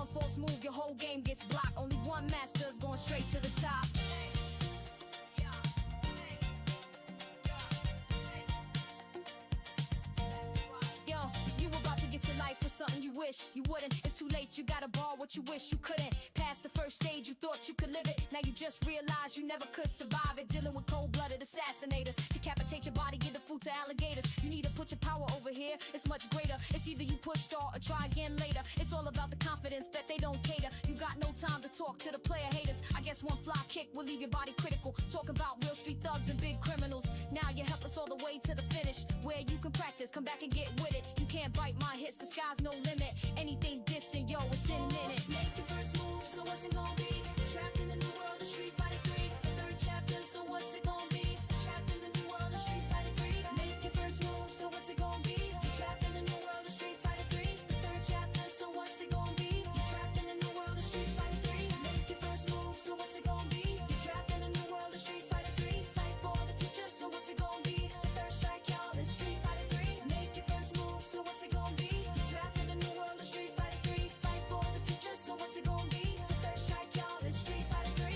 one false move, your whole game gets blocked. Only one master's going straight to the top. Yo, you about to get your life for something you wish you wouldn't. It's too late, you gotta borrow what you wish you couldn't. Past the first stage, you thought you could live it. Now you just realize you never could survive it. Dealing with cold-blooded assassinators, decapitate your body, give the food to alligators. You need to put your power over here, it's much greater. It's either you push start or try again later. It's all about the confidence, bet they don't cater. You got no time to talk to the player haters. I guess one fly kick will leave your body critical. Talk about real street thugs and big criminals. Now you're helpless all the way to the finish, where you can practice, come back and get with it. You can't bite my hits, the sky's no limit. Anything distant, yo, it's in it. Make your first move, so what's it gonna be? Trapped in the new world of Street Fighter 3. Third chapter, so what's it gonna be? Trapped in the new world of Street Fighter 3. Make your first move, so what's it gonna be? You're trapped in the new world of Street Fighter 3. The third chapter, so what's it gonna be? You're trapped in the new world of Street Fighter 3. Make your first move, so what's it gonna be? You're trapped in the new world of Street Fighter 3. Fight for the future, so what's it gonna be? The third strike, y'all, is Street Fighter 3. Make your first move, so what's it gonna be? You're trapped in the new world of Street Fighter 3. Fight for the future, so what's it gonna be? The third strike, y'all, is Street Fighter 3.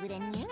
Brand new.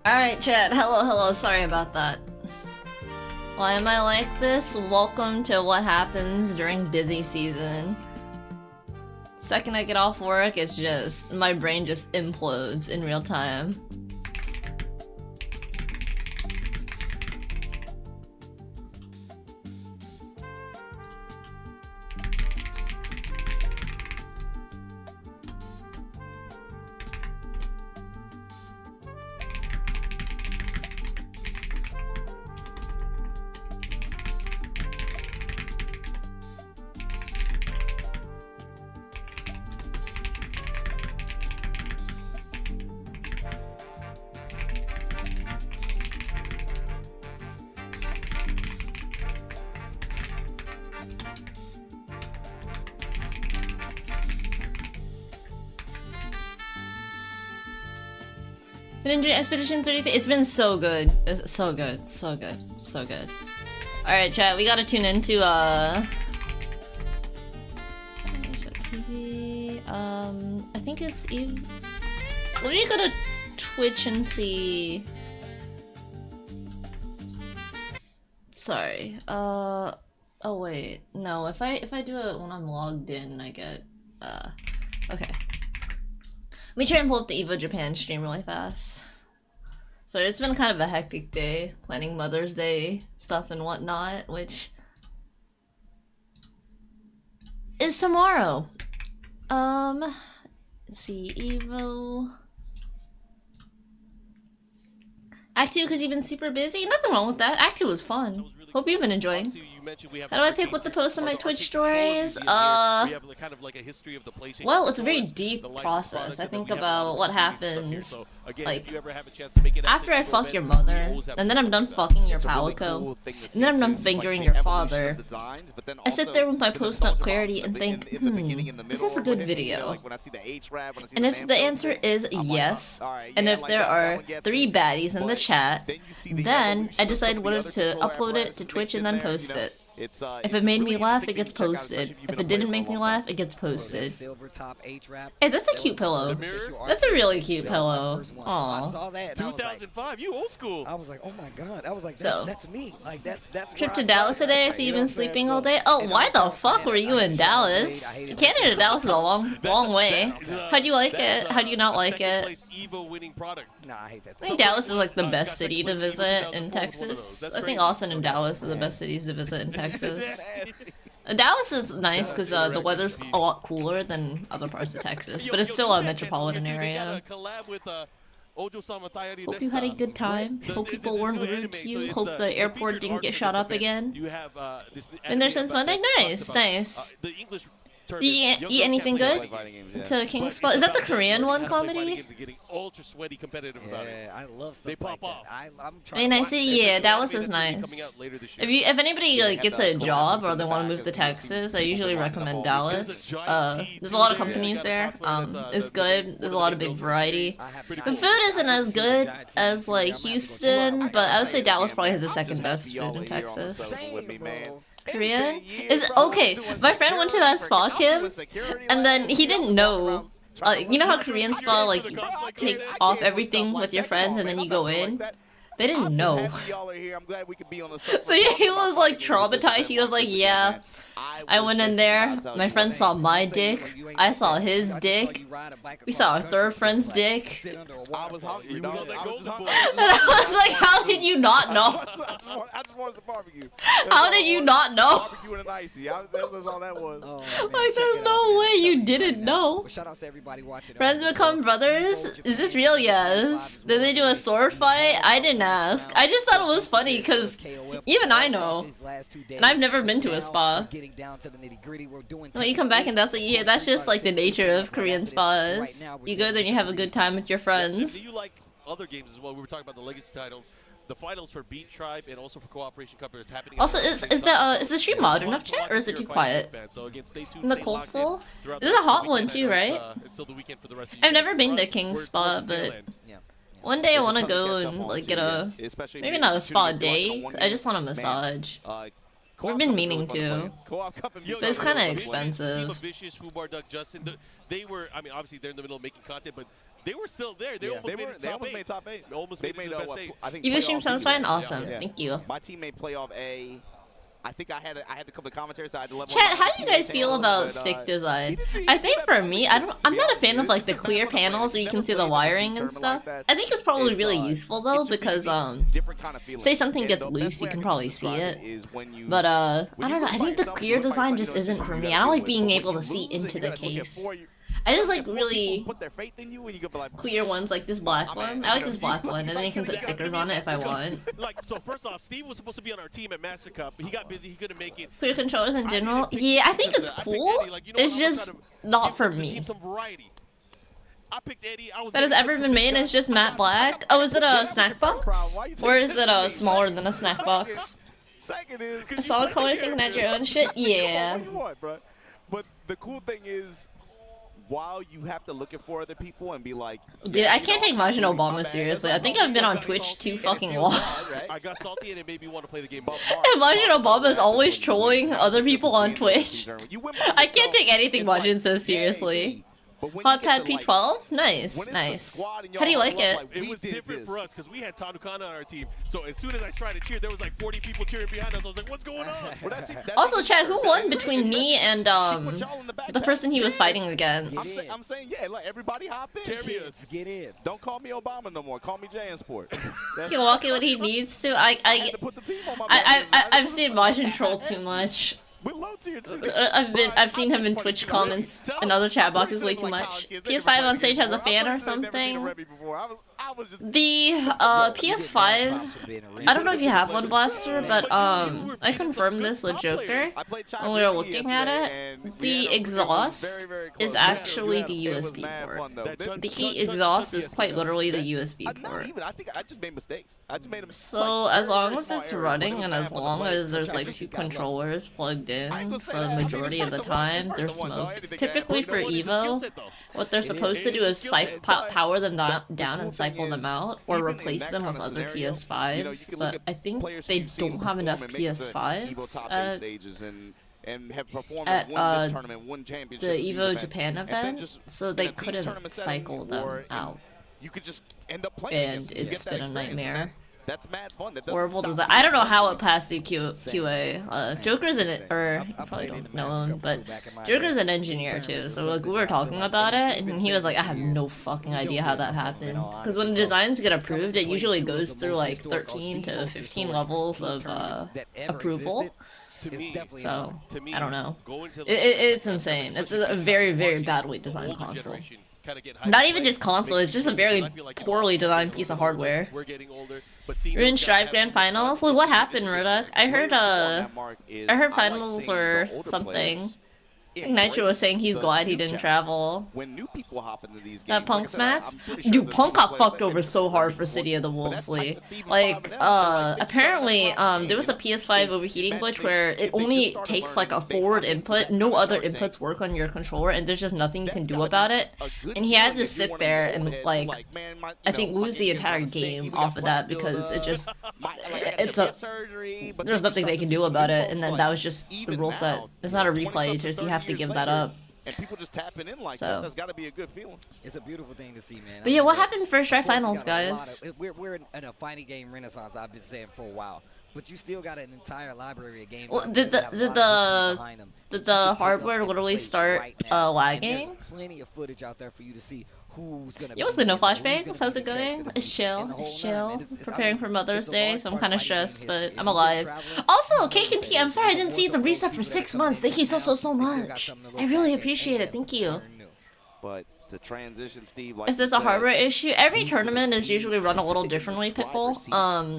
Alright, chat. Hello, sorry about that. Why am I like this? Welcome to what happens during busy season. Second I get off work, it's just... my brain just implodes in real time. Ninja Expedition 33. It's been so good. It's so good. So good. So good. Alright, chat, we gotta tune into TV. I think it's EVO. Let me go to Twitch and see. Sorry. Oh wait. No, if I do it when I'm logged in, I get okay. Let me try and pull up the EVO Japan stream really fast. So it's been kind of a hectic day, planning Mother's Day stuff and whatnot, which is tomorrow. Let's see, EVO. Act 2 because you've been super busy? Nothing wrong with that. Act 2 was fun. Hope you've been enjoying. How do I pick what to post on my Twitch stories? Well, it's a very deep process. I think about what happens, like, after I fuck your mother, and then I'm done fucking your palico, and then I'm done fingering your father, I sit there with my post-nut clarity and think, is this a good video? And if the answer is yes, and if there are 3 baddies in the chat, then I decide whether to upload it to Twitch and then post it. If it made me laugh, it gets posted. If it didn't make me laugh, it gets posted. Hey, that's a cute pillow. That's a really cute pillow. Aww. 2005, you old school. I was like, oh my god. I was like, that's me. Like that's trip to Dallas today. So you've been sleeping all day. Oh, why the fuck were you in Dallas? Canada to Dallas is a long way. How do you like it? How do you not like it? Nah, I hate that. I think Dallas is like the best city to visit in Texas. I think Austin and Dallas are the best cities to visit in Texas. Dallas is nice because the weather's a lot cooler than other parts of Texas, but it's still a metropolitan area. Hope you had a good time. Hope people weren't rude to you. Hope the airport didn't get shot up again. Been there since Monday? Nice, nice. Do you eat anything good to King's Spot? Is that the Korean one comedy? Yeah, I love stuff like that. I mean, I say yeah, Dallas is nice. If anybody like gets a job or they want to move to Texas, I usually recommend Dallas. There's a lot of companies there. It's good. There's a lot of big variety. The food isn't as good as like Houston, but I would say Dallas probably has the second best food in Texas. Korean? Is okay. My friend went to that spa, Kim, and then he didn't know. You know how Korean spa like you take off everything with your friends and then you go in? They didn't know. So yeah, he was like traumatized. He was like, yeah, I went in there. My friend saw my dick. I saw his dick. We saw our third friend's dick. And I was like, how did you not know? How did you not know? Like, there's no way you didn't know. Friends become brothers? Is this real? Yes. Did they do a sword fight? I didn't ask. I just thought it was funny because even I know. And I've never been to a spa. Well, you come back and that's like, yeah, that's just like the nature of Korean spas. You go there and you have a good time with your friends. Do you like other games as well? We were talking about the legacy titles. The finals for Beat Tribe and also for Cooperation Cup is happening. Also, is the stream loud enough, chat, or is it too quiet? In the cold full? This is a hot one too, right? I've never been to King's Spa, but One day I want to go and like get a, maybe not a spa day. I just want a massage. We've been meaning to. But it's kind of expensive. Team of Vicious, Fubar, Duck, Justin, they were, I mean, obviously they're in the middle of making content, but they were still there. They almost made the top 8. Almost made the best 8. EVO stream sounds fine. Awesome. Thank you. My teammate playoff A. I think I had a couple of commentaries. So I had to level Chat, how do you guys feel about stick design? I think for me, I'm not a fan of like the clear panels where you can see the wiring and stuff. I think it's probably really useful though because say something gets loose, you can probably see it. But I don't know. I think the clear design just isn't for me. I don't like being able to see into the case. I just like really clear ones like this black one. I like this black one, and then you can put stickers on it if I want. Like, so first off, Steve was supposed to be on our team at Master Cup. He got busy. He couldn't make it. Clear controllers in general? Yeah, I think it's cool. It's just not for me. That has ever been made is just matte black. Oh, is it a snack box? Or is it smaller than a snack box? A solid color so you can add your own shit? Yeah. But the cool thing is, while you have to look it for other people and be like, dude, I can't take Majin Obama seriously. I think I've been on Twitch too fucking long. I got salty and it made me want to play the game. And Majin Obama is always trolling other people on Twitch. I can't take anything Majin says seriously. Hot Pad P12? Nice, nice. How do you like it? It was different for us because we had Tanukana on our team. So as soon as I tried to cheer, there was like 40 people cheering behind us. I was like, what's going on? Also, chat, who won between me and the person he was fighting against? I'm saying, yeah, like everybody hop in. Get in. Don't call me Obama no more. Call me JanSport. He'll walk in when he needs to. I've seen Majin troll too much. I've seen him in Twitch comments and other chat boxes way too much. PS5 on stage has a fan or something. The PS5, I don't know if you have one, Blaster, but I confirmed this with Joker when we were looking at it. The exhaust is actually the USB port. The heat exhaust is quite literally the USB port. I just made mistakes. So as long as it's running and as long as there's like 2 controllers plugged in for the majority of the time, they're smoked. Typically for EVO, what they're supposed to do is power them down and cycle them out, or replace them with other PS5s, but I think they don't have enough PS5s at the EVO Japan event, so they couldn't cycle them out. And it's been a nightmare. That's mad fun. Horrible design. I don't know how it passed the QA. Joker's in it, or you probably don't know him, but Joker's an engineer too. So like we were talking about it, and he was like, I have no fucking idea how that happened. Because when designs get approved, it usually goes through like 13 to 15 levels of approval. So I don't know. It's insane. It's a very, very badly designed console. Not even just console, it's just a very poorly designed piece of hardware. You're in Strive Grand Finals? Well, what happened, Rudak? I heard finals or something. I think Nitro was saying he's glad he didn't travel. When new people hop into these games, that Punk's mats? Dude, Punk got fucked over so hard for City of the Wolves League. Like, apparently, there was a PS5 overheating glitch where it only takes like a forward input, no other inputs work on your controller, and there's just nothing you can do about it. And he had to sit there and like, I think lose the entire game off of that because it just, there's nothing they can do about it, and then that was just the rule set. It's not a replay, it's just you have to give that up. And people just tapping in like that. That's got to be a good feeling. It's a beautiful thing to see, man. But yeah, what happened for Strive Finals, guys? We're in a fighting game renaissance, I've been saying for a while. But you still got an entire library of games. Well, did the hardware literally start lagging? There's plenty of footage out there for you to see who's gonna. Yo, what's good? No flashbangs? How's it going? It's chill. It's chill. Preparing for Mother's Day, so I'm kind of stressed, but I'm alive. Also, Cake and Tea, I'm sorry I didn't see the reset for 6 months. Thank you so much. I really appreciate it. Thank you. But the transition, Steve, like if there's a hardware issue, every tournament is usually run a little differently, Pitbull.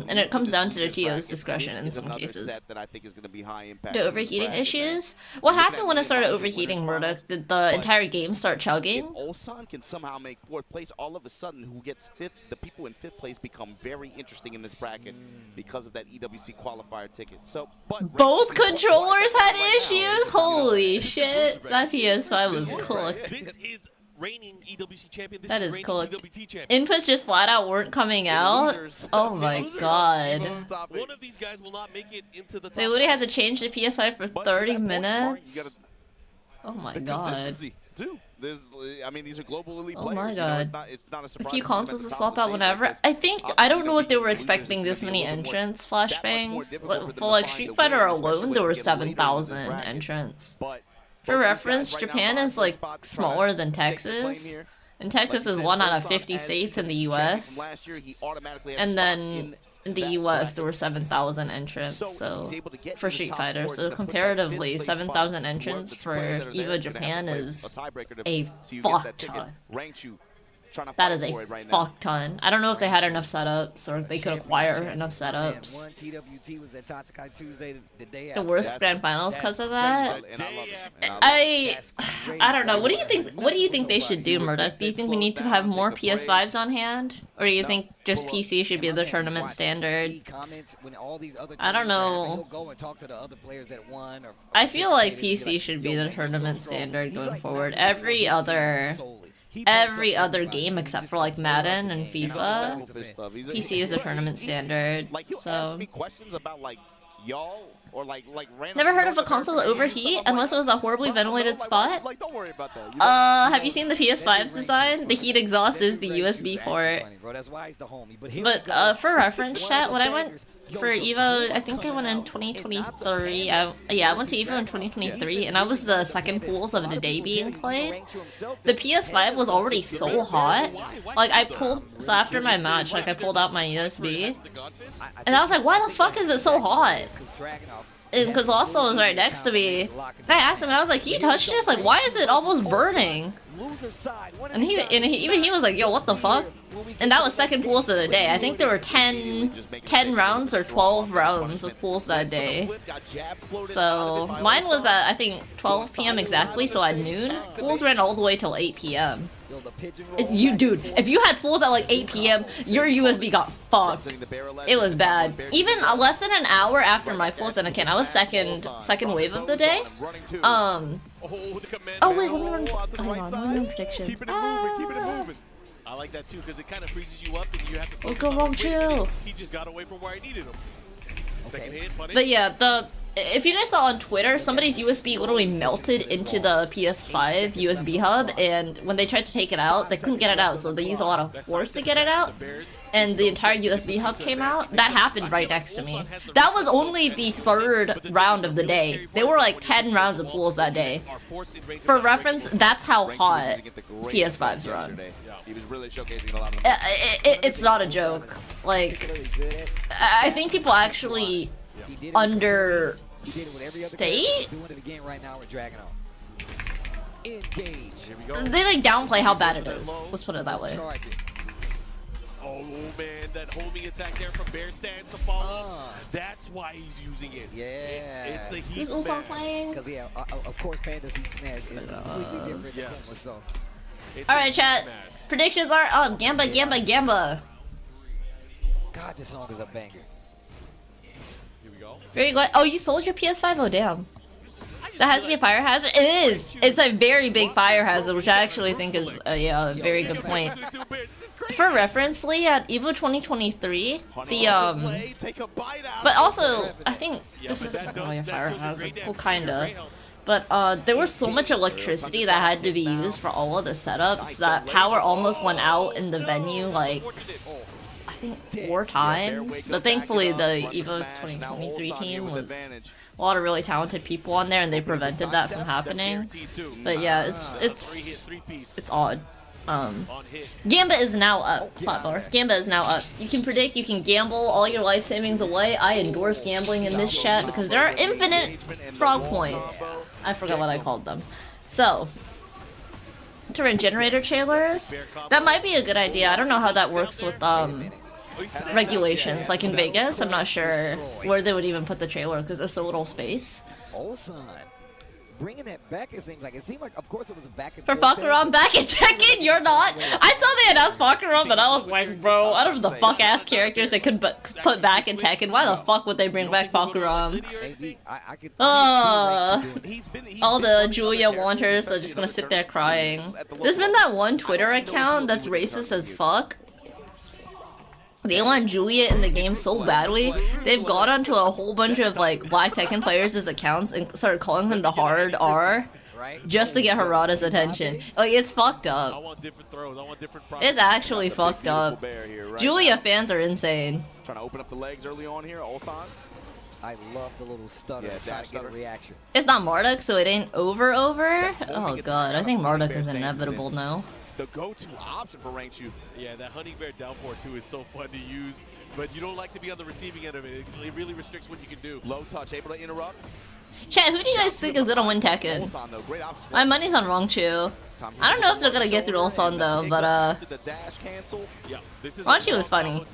And it comes down to the TO's discretion in some cases. The overheating issues? What happened when it started overheating, Murdoch? Did the entire game start chugging? If Ulsan can somehow make 4th place, all of a sudden, who gets 5th, the people in 5th place become very interesting in this bracket because of that EWC qualifier ticket. So, but both controllers had issues? Holy shit. That PS5 was cooked. reigning EWC champion. This That is is reigning cool. TWT champion. Inputs just flat out weren't coming out. Oh my god. One of these guys will not make it into the top. They literally had to change the PS5 for But to 30 that point, Mark, minutes. you gotta- Oh my the god. consistency, too. I mean, these are global elite Oh players. my You know, god. it's not a A surprise few to see them at consoles the to top swap of the out stage whenever. like this. I think I Obviously, don't know if they were losers, it's expecting gonna this be a many little bit more- entrance that much more flashbangs. difficult for them For like to Street find the Fighter winner, alone, especially there were when you get later in this 7,000 bracket. entrants. But For both these guys reference, right now Japan vying is for like spots, trying to smaller than stake the claim Texas. here. And Texas Like is you 1 said, out of Ulsan 50 as states in the EWC champion US. from last year, he automatically had a And spot then in the that US there were bracket. 7,000 entrants, So if so he's able to get to for this Street top Fighter, four, so he's gonna put that comparatively fifth place 7,000 spot. entrants Whoever the for players that are there EVO are gonna have to Japan play is a tiebreaker to a see who gets that fuck ticket. ton. Rangchu trying to That fight is a for it right now. fuck ton. I don't know if they had enough setups or if they could acquire enough Man, setups. one TWT was at Tatsukai Tuesday the day The after. worst That's- grand finals because of that. And I love it. And I love it. I don't know. What do you think? What do you think they should do, Murdoch? Do you think we need to have more PS5s on hand, or do you think just PC should be the tournament standard? I don't know. I feel like PC should be the tournament standard going forward. Every other game except for like Madden and FIFA, PC is the tournament standard. Like he'll ask So me questions about like y'all or like random. never heard of a North console American overheat games, stuff. I'm unless it like, was a horribly bro, ventilated like, spot. Like don't worry about that. You know? Have you seen the PS5's design? The heat exhaust is the USB port. But for reference, chat, when I went for EVO, I think I went in 2023. Yeah, I went to EVO in 2023, and I was the second pools of the day being played. The PS5 was already so hot. Like so after my match, like I pulled out my USB, and I was like, why the fuck is it so hot? And because Lawson was right next to me, and I asked him, and I was like, can you touch this? Like, why is it almost burning? And even he was like, yo, what the fuck? And that was second pools of the day. I think there were 10 rounds or 12 rounds of pools that day. So mine was at, I think, 12 p.m. exactly, so at noon. Pools ran all the way till 8 p.m. Dude, if you had pools at like 8 p.m., your USB got fucked. It was bad. Even less than an hour after my pools, and again, I was second wave of the day. Oh wait, hold on, predictions. Keep it moving. I like that too because it kind of freezes you up and you have to. Let's go, Ronchu. He just got away from where I needed him. Second hit, punish. But yeah, if you guys saw on Twitter, somebody's USB literally melted into the PS5 USB hub, and when they tried to take it out, they couldn't get it out, so they used a lot of force to get it out, and the entire USB hub came out. That happened right next to me. That was only the third round of the day. There were like 10 rounds of pools that day. For reference, that's how hot PS5s run. He was really showcasing a lot of It's not a joke. Like, I think people actually understate. They like downplay how bad it is. Let's put it that way. Oh man, that homing attack there from bear stance to follow. That's why he's using it. Yeah. It's the heat Who's also smash. playing? Because yeah, of course, Panda's Heat Smash is completely different. Yeah. So. It's Alright, a chat. heat smash. Predictions are up. Gamba. God, this song is a banger. Here we go. Very good. Oh, you sold your PS5? Oh, damn. That has to be a fire hazard? It is! It's a very big fire hazard, which I actually think is a very good point. For reference, Lee, at EVO 2023, but also, I think this isn't really a fire hazard. Well, kinda. But there was so much electricity that had to be used for all of the setups that power almost went out in the venue, like, I think 4 times. But thankfully, the EVO 2023 team was a lot of really talented people on there, and they prevented that from happening. But yeah, it's odd. Gamba is now up. Flatbar. Gamba is now up. You can predict, you can gamble all your life savings away. I endorse gambling in this chat because there are infinite frog points. I forgot what I called them. So, turret generator trailers? That might be a good idea. I don't know how that works with regulations. Like in Vegas, I'm not sure where they would even put the trailer because there's so little space. bringing that back, it seems like. It seemed like, of course, it was a back and For forth thing, Fakuram back in Tekken, you're not. I saw they announced Fakuram, and I was like, bro, out of the fuck ass characters they could put back in Tekken, why the fuck would they bring back Fakuram? All the Julia wanters are just gonna sit there crying. There's been that one Twitter account that's racist as fuck. They want Julia in the game so badly, they've gone onto a whole bunch of like Black Tekken players' accounts and started calling them the hard R just to get Harada's attention. Like, it's fucked up. I want different throws. I want different It's actually fucked up. Julia fans are insane. Trying to open up the legs early on here, Ulsan. I love the little stutter, trying to get a reaction. It's not Marduk, so it ain't over. Oh god, I think Marduk is inevitable now. The go-to option for Rangchu. Yeah, that Honey Bear down four too is so fun to use, but you don't like to be on the receiving end of it. It really restricts what you can do. Low touch, able to interrupt. Chat, who do you guys think is gonna win Tekken? My money's on Rongchu. I don't know if they're gonna get through Ulsan though, but Rongchu was funny.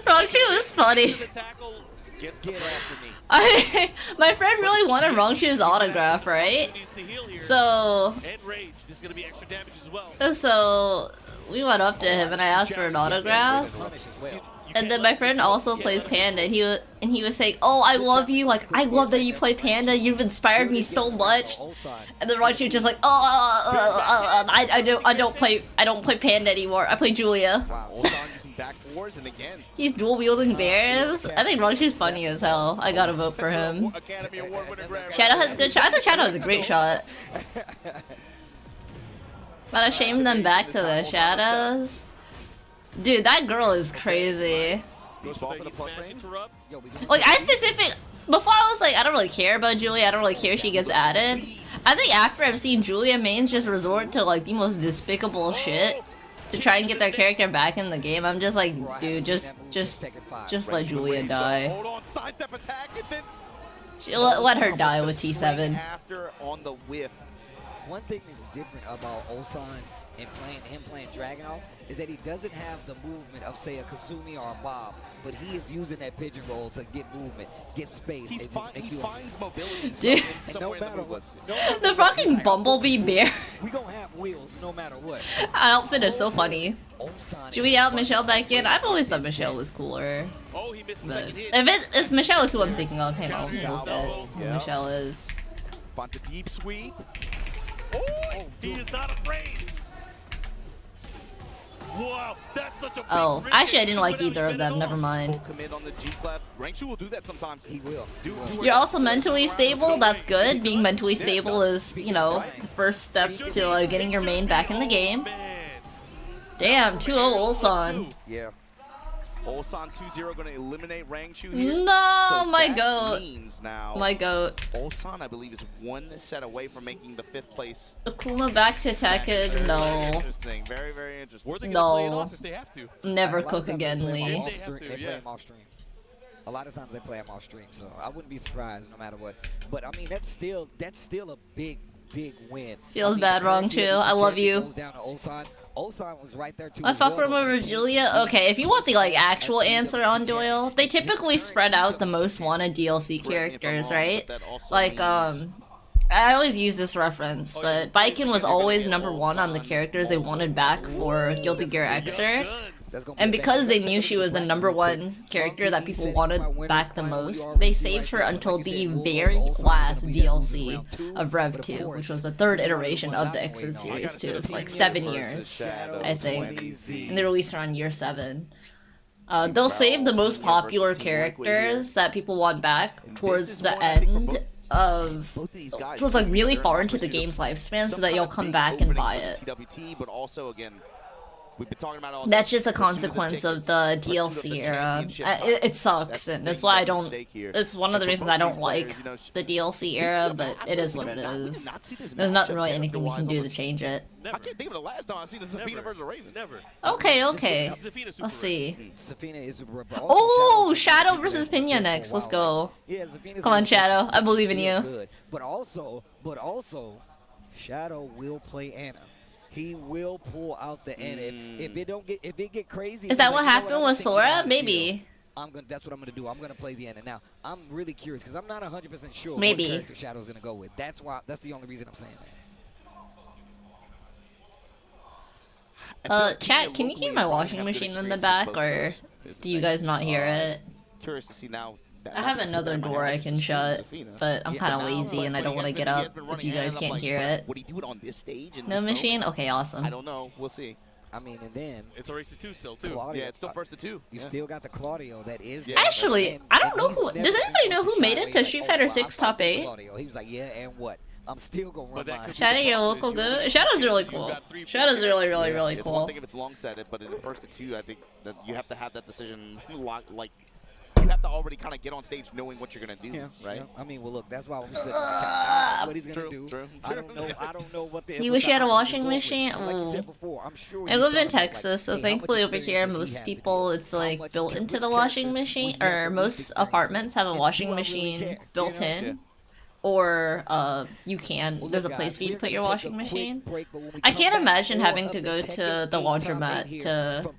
Rongchu was funny. My friend really wanted Rongchu's autograph, right? So we went up to him and I asked for an autograph. And then my friend also plays Panda, and he was saying, "Oh, I love you. Like, I love that you play Panda. You've inspired me so much." And then Rongchu was just like, I don't play Panda anymore. I play Julia." He's dual wielding bears. I think Rongchu's funny as hell. I gotta vote for him. Shadow has a good shot. I think Shadow has a great shot. But I shamed them back to the shadows. Dude, that girl is crazy. Like, before I was like, I don't really care about Julia, I don't really care if she gets added. I think after I've seen Julia mains just resort to like the most despicable shit to try and get their character back in the game, I'm just like, dude, just let Julia die. Let her die with T7. One thing that's different about Ulsan and playing Dragunov is that he doesn't have the movement of, say, a Kasumi or a Bob, but he is using that pigeon roll to get movement, get space. He finds mobility. Dude, no matter what. The fucking Bumblebee bear. We gonna have wheels no matter what. Outfit is so funny. Should we out Michelle back in? I've always thought Michelle was cooler. But if Michelle is who I'm thinking of, hey, I'll go with it. Michelle is. Find the deep sweep. Oh, he is not afraid. Wow, that's such a oh, actually I didn't like either of them, never mind. Rangchu will do that sometimes. He will. You're also mentally stable, that's good. Being mentally stable is, you know, the first step to getting your main back in the game. Damn, 2-0 Ulsan. Yeah. Ulsan 2-0 going to eliminate Rangchu here. No, so my goat. Now my goat. Ulsan, I believe, is one set away from making the 5th place. Akuma back to Tekken. No. Interesting. Very, very interesting. No. If they have to. Never cook again, Lee. They play him off stream. A lot of times they play him off stream, so I wouldn't be surprised no matter what. But I mean, that's still a big win. Feels bad, Rongchu. I love you. Down to Ulsan was right there too. I fuck over Julia. Okay, if you want the actual answer on Doyle, they typically spread out the most wanted DLC characters, right? Like I always use this reference, but Baiken was always #1 on the characters they wanted back for Guilty Gear Xrd. And because they knew she was the #1 character that people wanted back the most, they saved her until the very last DLC of Rev 2, which was the 3rd iteration of the Xrd series too. It's like 7 years, I think. And they released her on year 7. They'll save the most popular characters that people want back towards the end of towards like really far into the game's lifespan so that you'll come back and buy it. That's just a consequence of the DLC era. It sucks, and that's why I don't. It's one of the reasons I don't like the DLC era, but it is what it is. There's not really anything we can do to change it. I can't think of the last time I seen the Zafina versus Raven. Never. Okay. Let's see. Zafina is oh, Shadow versus Pina next. Let's go. Come on, Shadow. I believe in you. But also, Shadow will play Anna. He will pull out the end. If it get crazy. Is that what happened with Sora? Maybe. That's what I'm gonna do. I'm gonna play the end. And now I'm really curious because I'm not 100% sure Maybe. what character Shadow's gonna go with. That's the only reason I'm saying that. Chat, can you hear my washing machine in the back, or do you guys not hear it? Curious to see now. I have another door I can shut, but I'm kind of lazy and I don't want to get up if you guys can't hear it. Would he do it on this stage? No machine? Okay, awesome. I don't know. We'll see. I mean, and then it's a race to 2 still, too. Claudio, Yeah, it's still first to 2. You still got the Claudio that is. Actually, I don't know who. Does anybody know who made it to Street Fighter 6 top 8? He was like, yeah, and what? I'm still gonna run mine. Shadow, your local good. Shadow's really cool. Shadow's really It's cool. one thing if it's long set it, but in the first to 2, I think that you have to have that decision like. You have to already kind of get on stage knowing what you're gonna do, right? Yeah. I mean, well, look, that's why we said what he's gonna do. True. I don't know what the. You wish you had a washing machine? Like you said before, I'm sure. I live in Texas, so thankfully over here, most people, it's like built into the washing machine, or most apartments have a washing machine built in. Or there's a place for you to put your washing machine. I can't imagine having to go to the laundromat to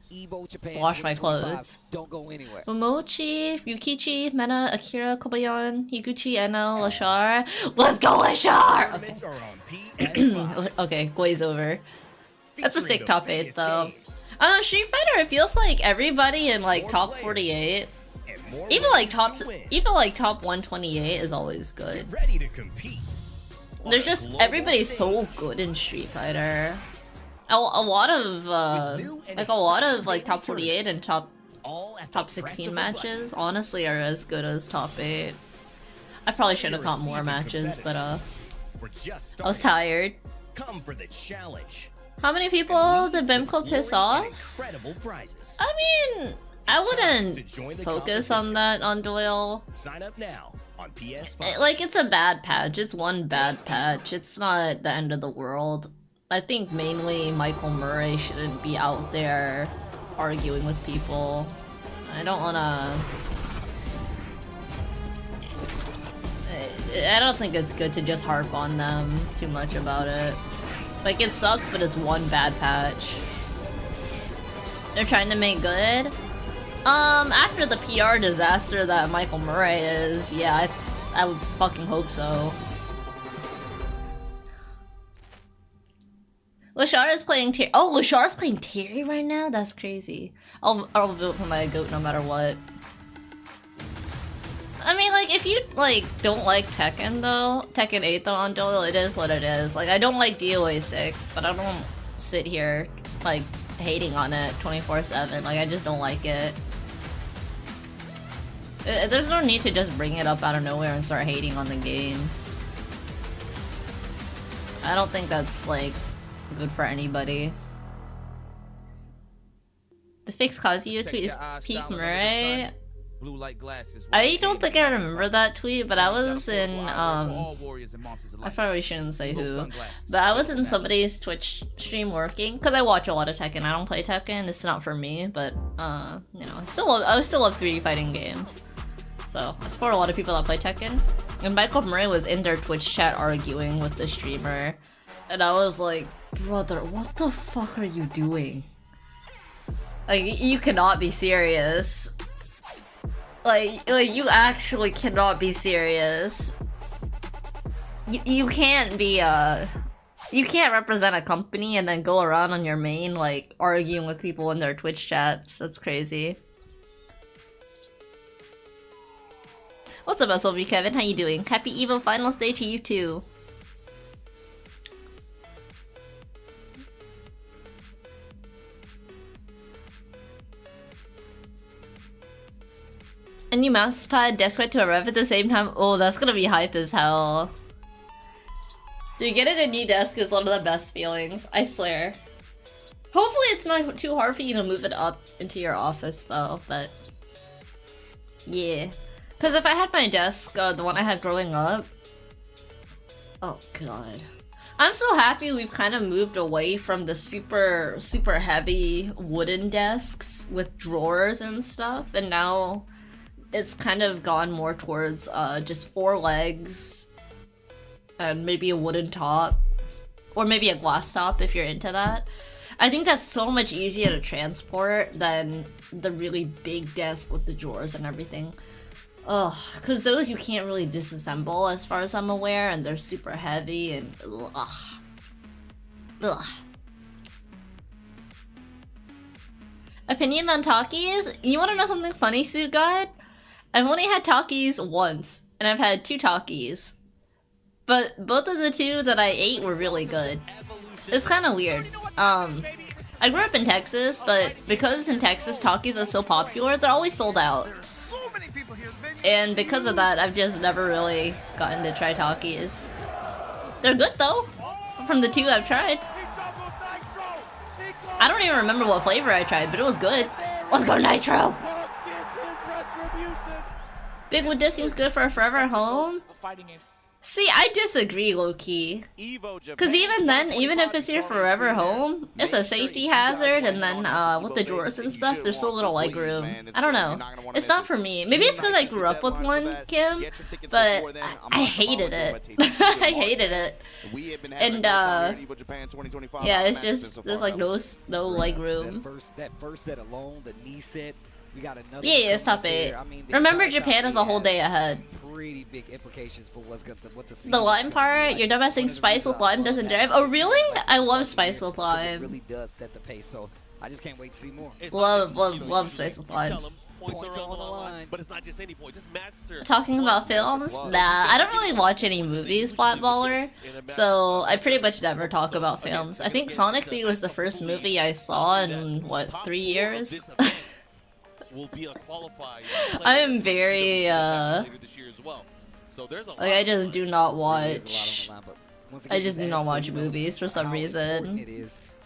wash my clothes. Momochi, Yukichi, Mena, Akira, Kobayan, Higuchi, Eno, Lashar. Let's go, Lashar! Okay, okay, glaze over. That's a sick top 8 though. I don't know, Street Fighter, it feels like everybody in like top 48. Even like top 128 is always good. Ready to compete. There's just everybody's so good in Street Fighter. A lot of like top 48 and top 16 matches honestly are as good as top 8. I probably should have caught more matches, but I was tired. Come for the challenge. How many people did Bimco piss off? Incredible prizes. I mean, I wouldn't focus on that on Doyle. Sign up now on PS5. Like, it's a bad patch. It's one bad patch. It's not the end of the world. I think mainly Michael Murray shouldn't be out there arguing with people. I don't wanna... I don't think it's good to just harp on them too much about it. Like, it sucks, but it's one bad patch. They're trying to make good. After the PR disaster that Michael Murray is, yeah, I would fucking hope so. Lashar is playing Terry. Oh, Lashar's playing Terry right now? That's crazy. I'll vote for my goat no matter what. I mean, like, if you, like, don't like Tekken, though, Tekken 8, though, on Doyle, it is what it is. Like, I don't like DOA 6, but I don't sit here, like, hating on it 24/7. Like, I just don't like it. There's no need to just bring it up out of nowhere and start hating on the game. I don't think that's, like, good for anybody. The fix Kazuya tweet is peak Murray. Blue light glasses. I don't think I remember that tweet, but I was in, I probably shouldn't say who, but I was in somebody's Twitch stream working, because I watch a lot of Tekken. I don't play Tekken, it's not for me, but, you know, I still love 3D fighting games. So, I support a lot of people that play Tekken. And Michael Murray was in their Twitch chat arguing with the streamer, and I was like, brother, what the fuck are you doing? Like, you cannot be serious. Like you actually cannot be serious. You can't be you can't represent a company and then go around on your main like arguing with people in their Twitch chats. That's crazy. What's up, SLV Kevin? How you doing? Happy EVO Finals Day to you too. A new mousepad, deskpad to a rev at the same time. Oh, that's gonna be hype as hell. Dude, getting a new desk is one of the best feelings, I swear. Hopefully it's not too hard for you to move it up into your office though, but... yeah. Because if I had my desk, the one I had growing up... oh god. I'm so happy we've kind of moved away from the super heavy wooden desks with drawers and stuff, and now... it's kind of gone more towards just 4 legs and maybe a wooden top or maybe a glass top if you're into that. I think that's so much easier to transport than the really big desk with the drawers and everything. Ugh, because those you can't really disassemble as far as I'm aware, and they're super heavy and ugh. Ugh. Opinion on Takis? You want to know something funny, Suit God? I've only had Takis once, and I've had 2 Takis. But both of the 2 that I ate were really good. It's kind of weird. I grew up in Texas, but because in Texas Takis are so popular, they're always sold out. And because of that, I've just never really gotten to try Takis. They're good though, from the 2 I've tried. I don't even remember what flavor I tried, but it was good. Let's go Nitro! Big Wood Disc seems good for a forever home. See, I disagree, low-key. Because even then, even if it's your forever home, it's a safety hazard, and then with the drawers and stuff, there's so little legroom. I don't know. It's not for me. Maybe it's because I grew up with one, Kim, but I hated it. I hated it. And, yeah, it's just, there's like no legroom. That first set alone, the knee set, we got another. Yeah, it's top 8. Remember, Japan is a whole day ahead. Pretty big implications for what the lime part, you're dumbass saying spice with lime doesn't drive. Oh really? I love spice with lime. It really does set the pace, so I just can't wait to see more. Love spice with lime. Points are on the line, but it's not just any point. Just master. Talking about films? Nah, I don't really watch any movies, Flatballer, so I pretty much never talk about films. I think Sonic 3 was the first movie I saw in, what, 3 years? I am very, like, I just do not watch, movies for some reason.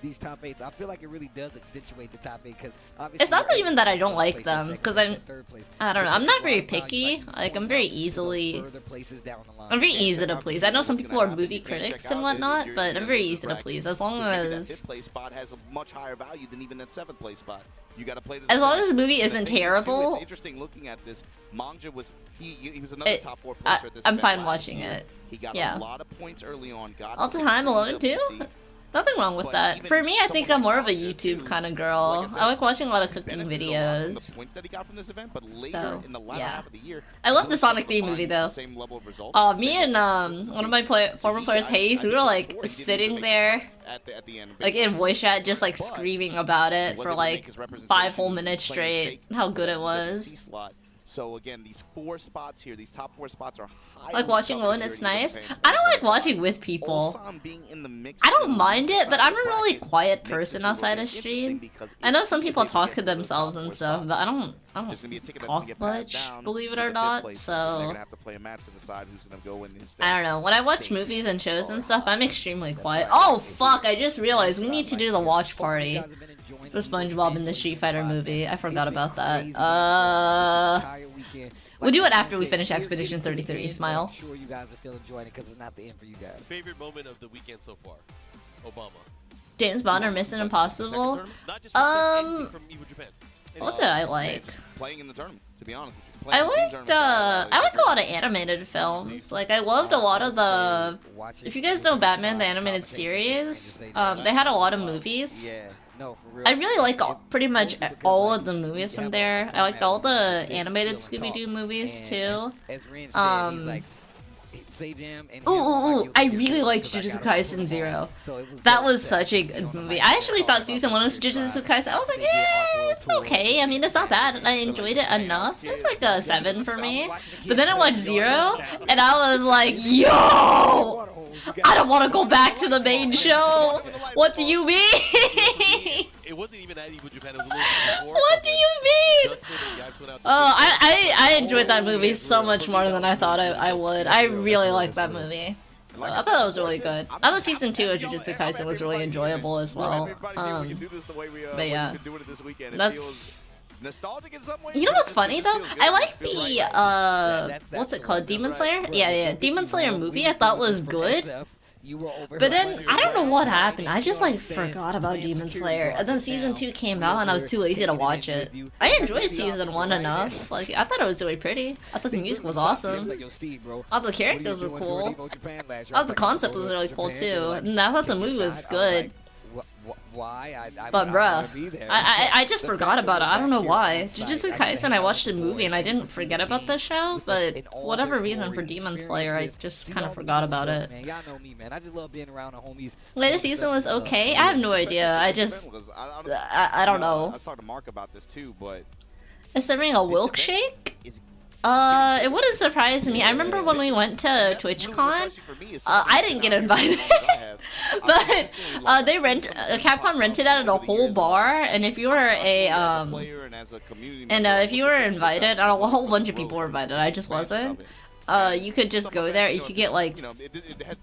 These top 8s, I feel like it really does accentuate the top 8 because it's not even that I don't like them, because I don't know, I'm not very picky. Like, I'm very easy to please. I know some people are movie critics and whatnot, but I'm very easy to please as long as place spot has a much higher value than even that 7th place spot. You got to play as long as the movie isn't terrible. It's interesting looking at this. Manga was he was another top 4 placer at this I'm event fine last watching year. it. He got a lot of points early on. Got all the time alone too. Nothing wrong with that. For me, I think I'm more of a YouTube kind of girl. I like watching a lot of cooking videos. So, yeah. I love the Sonic 3 movie though. Me and one of my former players, Hayes, we were like sitting there, like in voice chat, just like screaming about it for like 5 whole minutes straight. How good it was. So again, these 4 spots here, these top 4 spots are highly like watching alone, it's nice. I don't like watching with people. I don't mind it, but I'm a really quiet person outside of stream. I know some people talk to themselves and stuff, but I don't talk much, believe it or not, so I don't know. When I watch movies and shows and stuff, I'm extremely quiet. Oh fuck, I just realized we need to do the watch party for SpongeBob in the Street Fighter movie. I forgot about that. We'll do it after we finish Expedition 33. Smile. Sure you guys are still enjoying it because it's not the end for you guys. Favorite moment of the weekend so far? Obama. James Bond or Mission Impossible? What did I like? Playing in the tournament, to be honest with you. I like a lot of animated films. Like, I loved a lot of the... If you guys know Batman, the animated series, they had a lot of movies. No, for real. I really like pretty much all of the movies from there. I liked all the animated Scooby-Doo movies too. Ooh, I really liked Jujutsu Kaisen 0. That was such a good movie. I actually thought season 1 was Jujutsu Kaisen. I was like, yeah, it's okay. I mean, it's not bad. I enjoyed it enough. It's like a 7 for me. But then I watched 0, and I was like, yo! I don't want to go back to the main show. What do you mean? It wasn't even at EVO Japan. It was a little before. What do you mean? Oh, I enjoyed that movie so much more than I thought I would. I really liked that movie. So I thought it was really good. I thought season 2 of Jujutsu Kaisen was really enjoyable as well. But yeah, that's. You know what's funny though? I like the what's it called? Demon Slayer? Yeah, Demon Slayer movie I thought was good. But then, I don't know what happened, I just like forgot about Demon Slayer, and then season 2 came out and I was too lazy to watch it. I enjoyed season 1 enough, like, I thought it was really pretty. I thought the music was awesome. I thought the characters were cool. I thought the concept was really cool too, and I thought the movie was good. why. But bruh, be there. I just The forgot fact that about it. we're I don't know back here why. on site, Jujutsu I Kaisen, hang I out watched with the the movie and I boys, didn't and forget the about the show, in but all for whatever their reason for glory, Demon experience Slayer, I this, just see kind all of the forgot cool about stuff, it. Man, y'all know me, man. I just love being around the homies. Latest season was okay. I have no idea. I just, I don't I know. was talking to Mark about this too, but Assuming a milkshake? is It wouldn't surprise me. I remember when we went to TwitchCon, I didn't get invited. But Capcom rented out a whole bar, and if you were if you were invited, a whole bunch of people were invited. I just wasn't. You could just go there. You could get like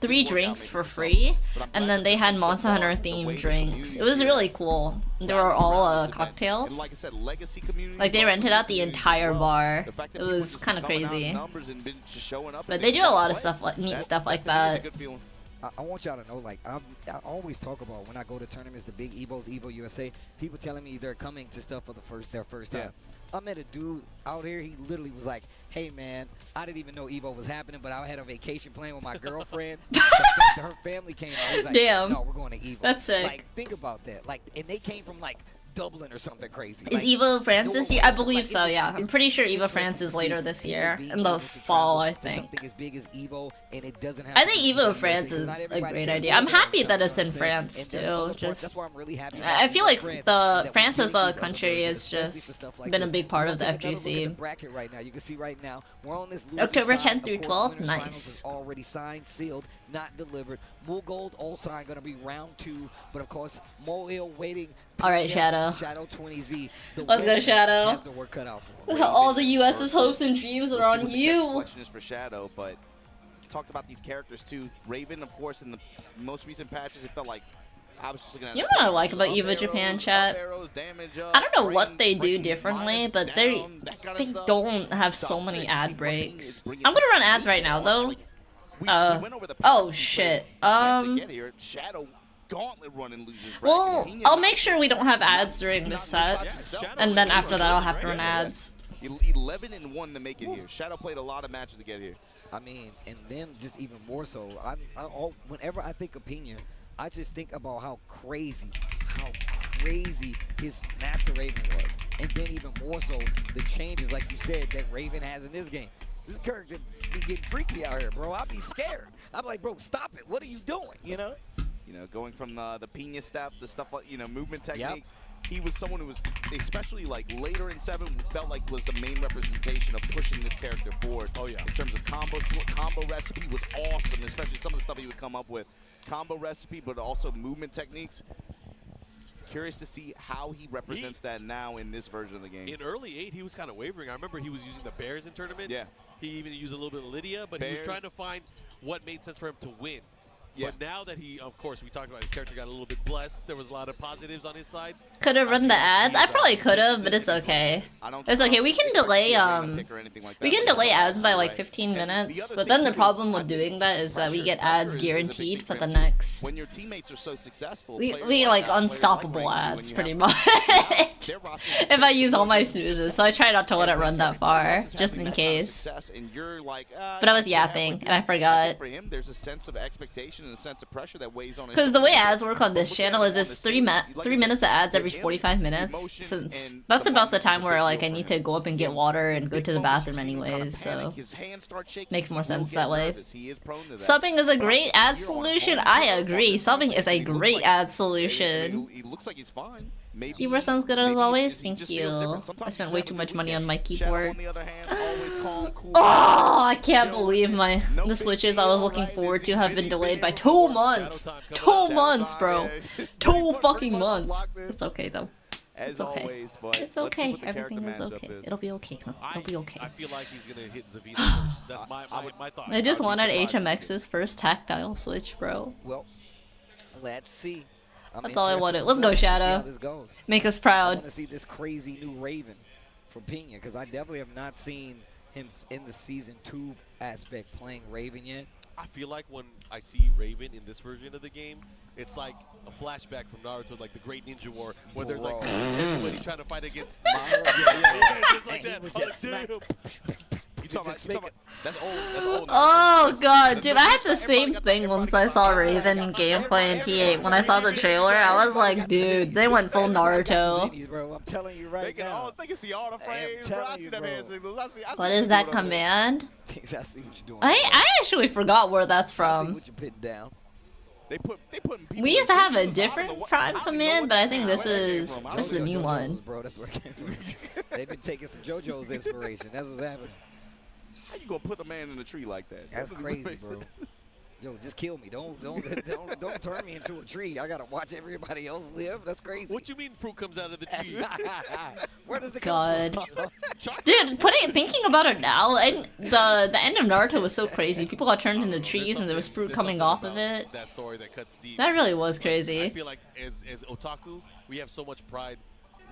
3 drinks for free, and then they had Monster Hunter themed drinks. It was really cool. They were all cocktails. Like they rented out the entire bar. It was kind of crazy. But they do a lot of stuff, like neat stuff like that. I want y'all to know, like, I always talk about when I go to tournaments, the big EVOs, EVO USA, people telling me they're coming to stuff for their first time. I met a dude out here, he literally was like, hey man, I didn't even know EVO was happening, but I had a vacation plan with my girlfriend. Her family came out. I was like, damn. No, we're going to EVO. That's sick. Like, think about that. Like, and they came from like Dublin or something crazy. Is EVO France this year? I believe so, yeah. I'm pretty sure EVO France is later this year. In the fall, I think. Something as big as EVO, and it doesn't have I think EVO France is a great idea. I'm happy that it's in France too. Just, that's why I'm really happy. I feel like France as a country has just been a big part of the FGC. Bracket right now. You can see right now we're on this October side. 10th through Of course, 12th, winners finals nice. is already signed, sealed, not delivered. Mool Gold all signed, gonna be round 2, but of course Mohill waiting. All right, Shadow. Shadow 20Z. Let's go, Shadow. Has the work cut out for him. All the US's hopes and dreams are on you. Selection is for Shadow, but talked about these characters too. Raven, of course, in the most recent patches, it felt like I was just looking at. You know what I like about EVO Japan, chat? I don't know what they do differently, but they don't have so many ad breaks. I'm gonna run ads right now, though. Oh shit. Shadow gauntlet run and loses. Well, I'll make sure we don't have ads during this set, and then after that I'll have to run ads. 11-1 to make it here. Shadow played a lot of matches to get here. I mean, and then just even more so, whenever I think of Pena, I just think about how crazy his Master Raven was. And then even more so, the changes, like you said, that Raven has in this game. This character be getting freaky out here, bro. I'd be scared. I'm like, bro, stop it. What are you doing, you know? You know, going from the Pena step, the stuff like, you know, movement techniques. He was someone who was, especially like later in 7, felt like was the main representation of pushing this character forward. Oh yeah. In terms of combo recipe was awesome, especially some of the stuff he would come up with. Combo recipe, but also movement techniques. Curious to see how he represents that now in this version of the game. In early 8, he was kind of wavering. I remember he was using the Bears in tournament. Yeah. He even used a little bit of Lydia, but he was trying to find what made sense for him to win. Yeah. But now that he, of course, we talked about his character got a little bit blessed. There was a lot of positives on his side. Could have run the ads. I probably could have, but it's okay. It's okay. We can delay ads by like 15 minutes. But then the problem with doing that is that we get ads guaranteed for the next. When your teammates are so successful, we like unstoppable ads pretty much. If I use all my snoozes, so I try not to let it run that far, just in case. But I was yapping and I forgot. For him, there's a sense of expectation and a sense of pressure that weighs on. Because the way ads work on this channel is it's 3 minutes of ads every 45 minutes, since that's about the time where like I need to go up and get water and go to the bathroom anyways, so makes more sense that way. Subbing is a great ad solution. I agree. Subbing is a great ad solution. He looks like he's fine. Keyboard sounds good as always. Thank you. I spent way too much money on my keyboard. Oh, I can't believe the switches I was looking forward to have been delayed by 2 months. 2 months, bro. 2 fucking months. It's okay though. It's okay. It's okay. Everything is okay. It'll be okay. It'll be okay. I feel like he's gonna hit Zavina first. That's my thought. I just wanted HMX's first tactile switch, bro. Well, let's see. That's all I wanted. Let's go, Shadow. Make us proud. I want to see this crazy new Raven from Pena, because I definitely have not seen him in the Season 2 aspect playing Raven yet. I feel like when I see Raven in this version of the game, it's like a flashback from Naruto, like the Great Ninja War, where there's like everybody trying to fight against. Just like that. That's old. Oh god, dude, I had the same thing once I saw Raven in gameplay in T8. When I saw the trailer, I was like, dude, they went full Naruto. Bro, I'm telling you right now. They can see all the frames, bro. I see them hand signals. What is that command? I see what you're doing. I actually forgot where that's I see from. what you're putting down. We used to have a different Prime command, but I think this is the new one. Bro, that's where it came from. They've been taking some JoJo's inspiration. That's what's happening. How you gonna put a man in a tree like that? That's crazy, bro. Yo, just kill me. Don't turn me into a tree. I gotta watch everybody else live. That's crazy. What you mean fruit comes out of the tree? Where does it God. come from? Dude, thinking about it now, and the end of Naruto was so crazy. People got turned into trees and there was fruit coming off of it. That story that cuts deep. That really was crazy. I feel like as otaku, we have so much pride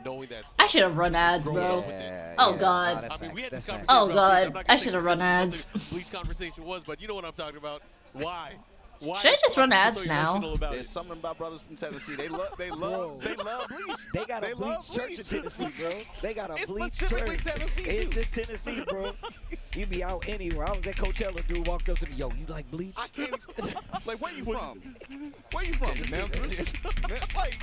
knowing that. I should have run ads, bro. Yeah, Oh yeah. god. No, I mean, we had this that's conversation. Oh about Bleach. I'm god, not I gonna should say have run ads. what the Bleach conversation was, but you know what I'm talking about. Why? Should I just run ads so now? about There's it? something about brothers from Tennessee. They love Bleach. They got They a love Bleach church in Tennessee, bro. They got a It's Bleach specifically church. Tennessee, It's too. just Tennessee, bro. You be out anywhere. I was at Coachella, dude walked up to me, yo, you like Bleach? I can't explain. Like, where you from? Where you from, Memphis? Like,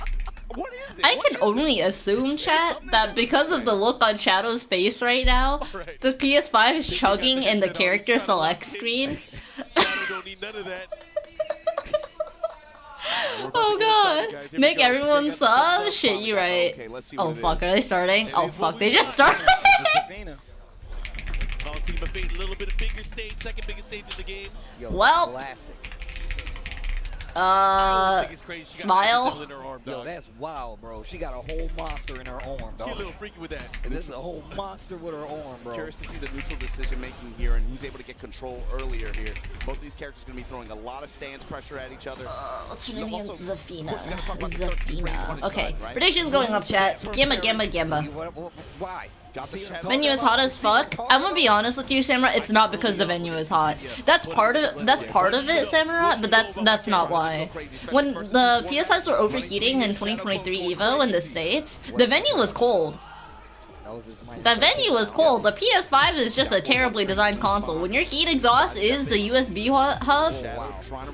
what is it? I What can is only assume, chat, that because of the look on Shadow's face right now, Right. the PS5 is chugging in the character select screen. Shadow don't need none of that. Oh god. Make everyone sub? Shit, you right. Okay, let's see Oh what it fuck, is. are they starting? It Oh is fuck, what they we just want. started. Savannah. Coliseum of Fate, a little bit of bigger stage, second biggest stage in the game. Yo, Well. classic. I think it's crazy. She got Smile. Axel in her arm, Yo, dog. that's wild, bro. She got a whole monster in her arm, She a dog. little freaky with that. This is a whole monster with her arm, bro. Curious to see the neutral decision making here and who's able to get control earlier here. Both these characters are going to be throwing a lot of stance pressure at each other. What's her name Also, again? of course, we Zafina. gotta talk about the 13 range Zafina. punish Okay, side, right? predictions going up, chat. Gemma, Gemma, Gemma. Why? Got the See what I'm shadow. talking Venue is about? hot as fuck. I'm gonna be honest with you, Samurai. It's not because the venue is hot. That's part of it, Samurai. But that's not why. When the PS5s were overheating in 2023 EVO in the States, the venue was cold. The venue was cold. The PS5 is just a terribly designed console. When your heat exhaust is the USB hub,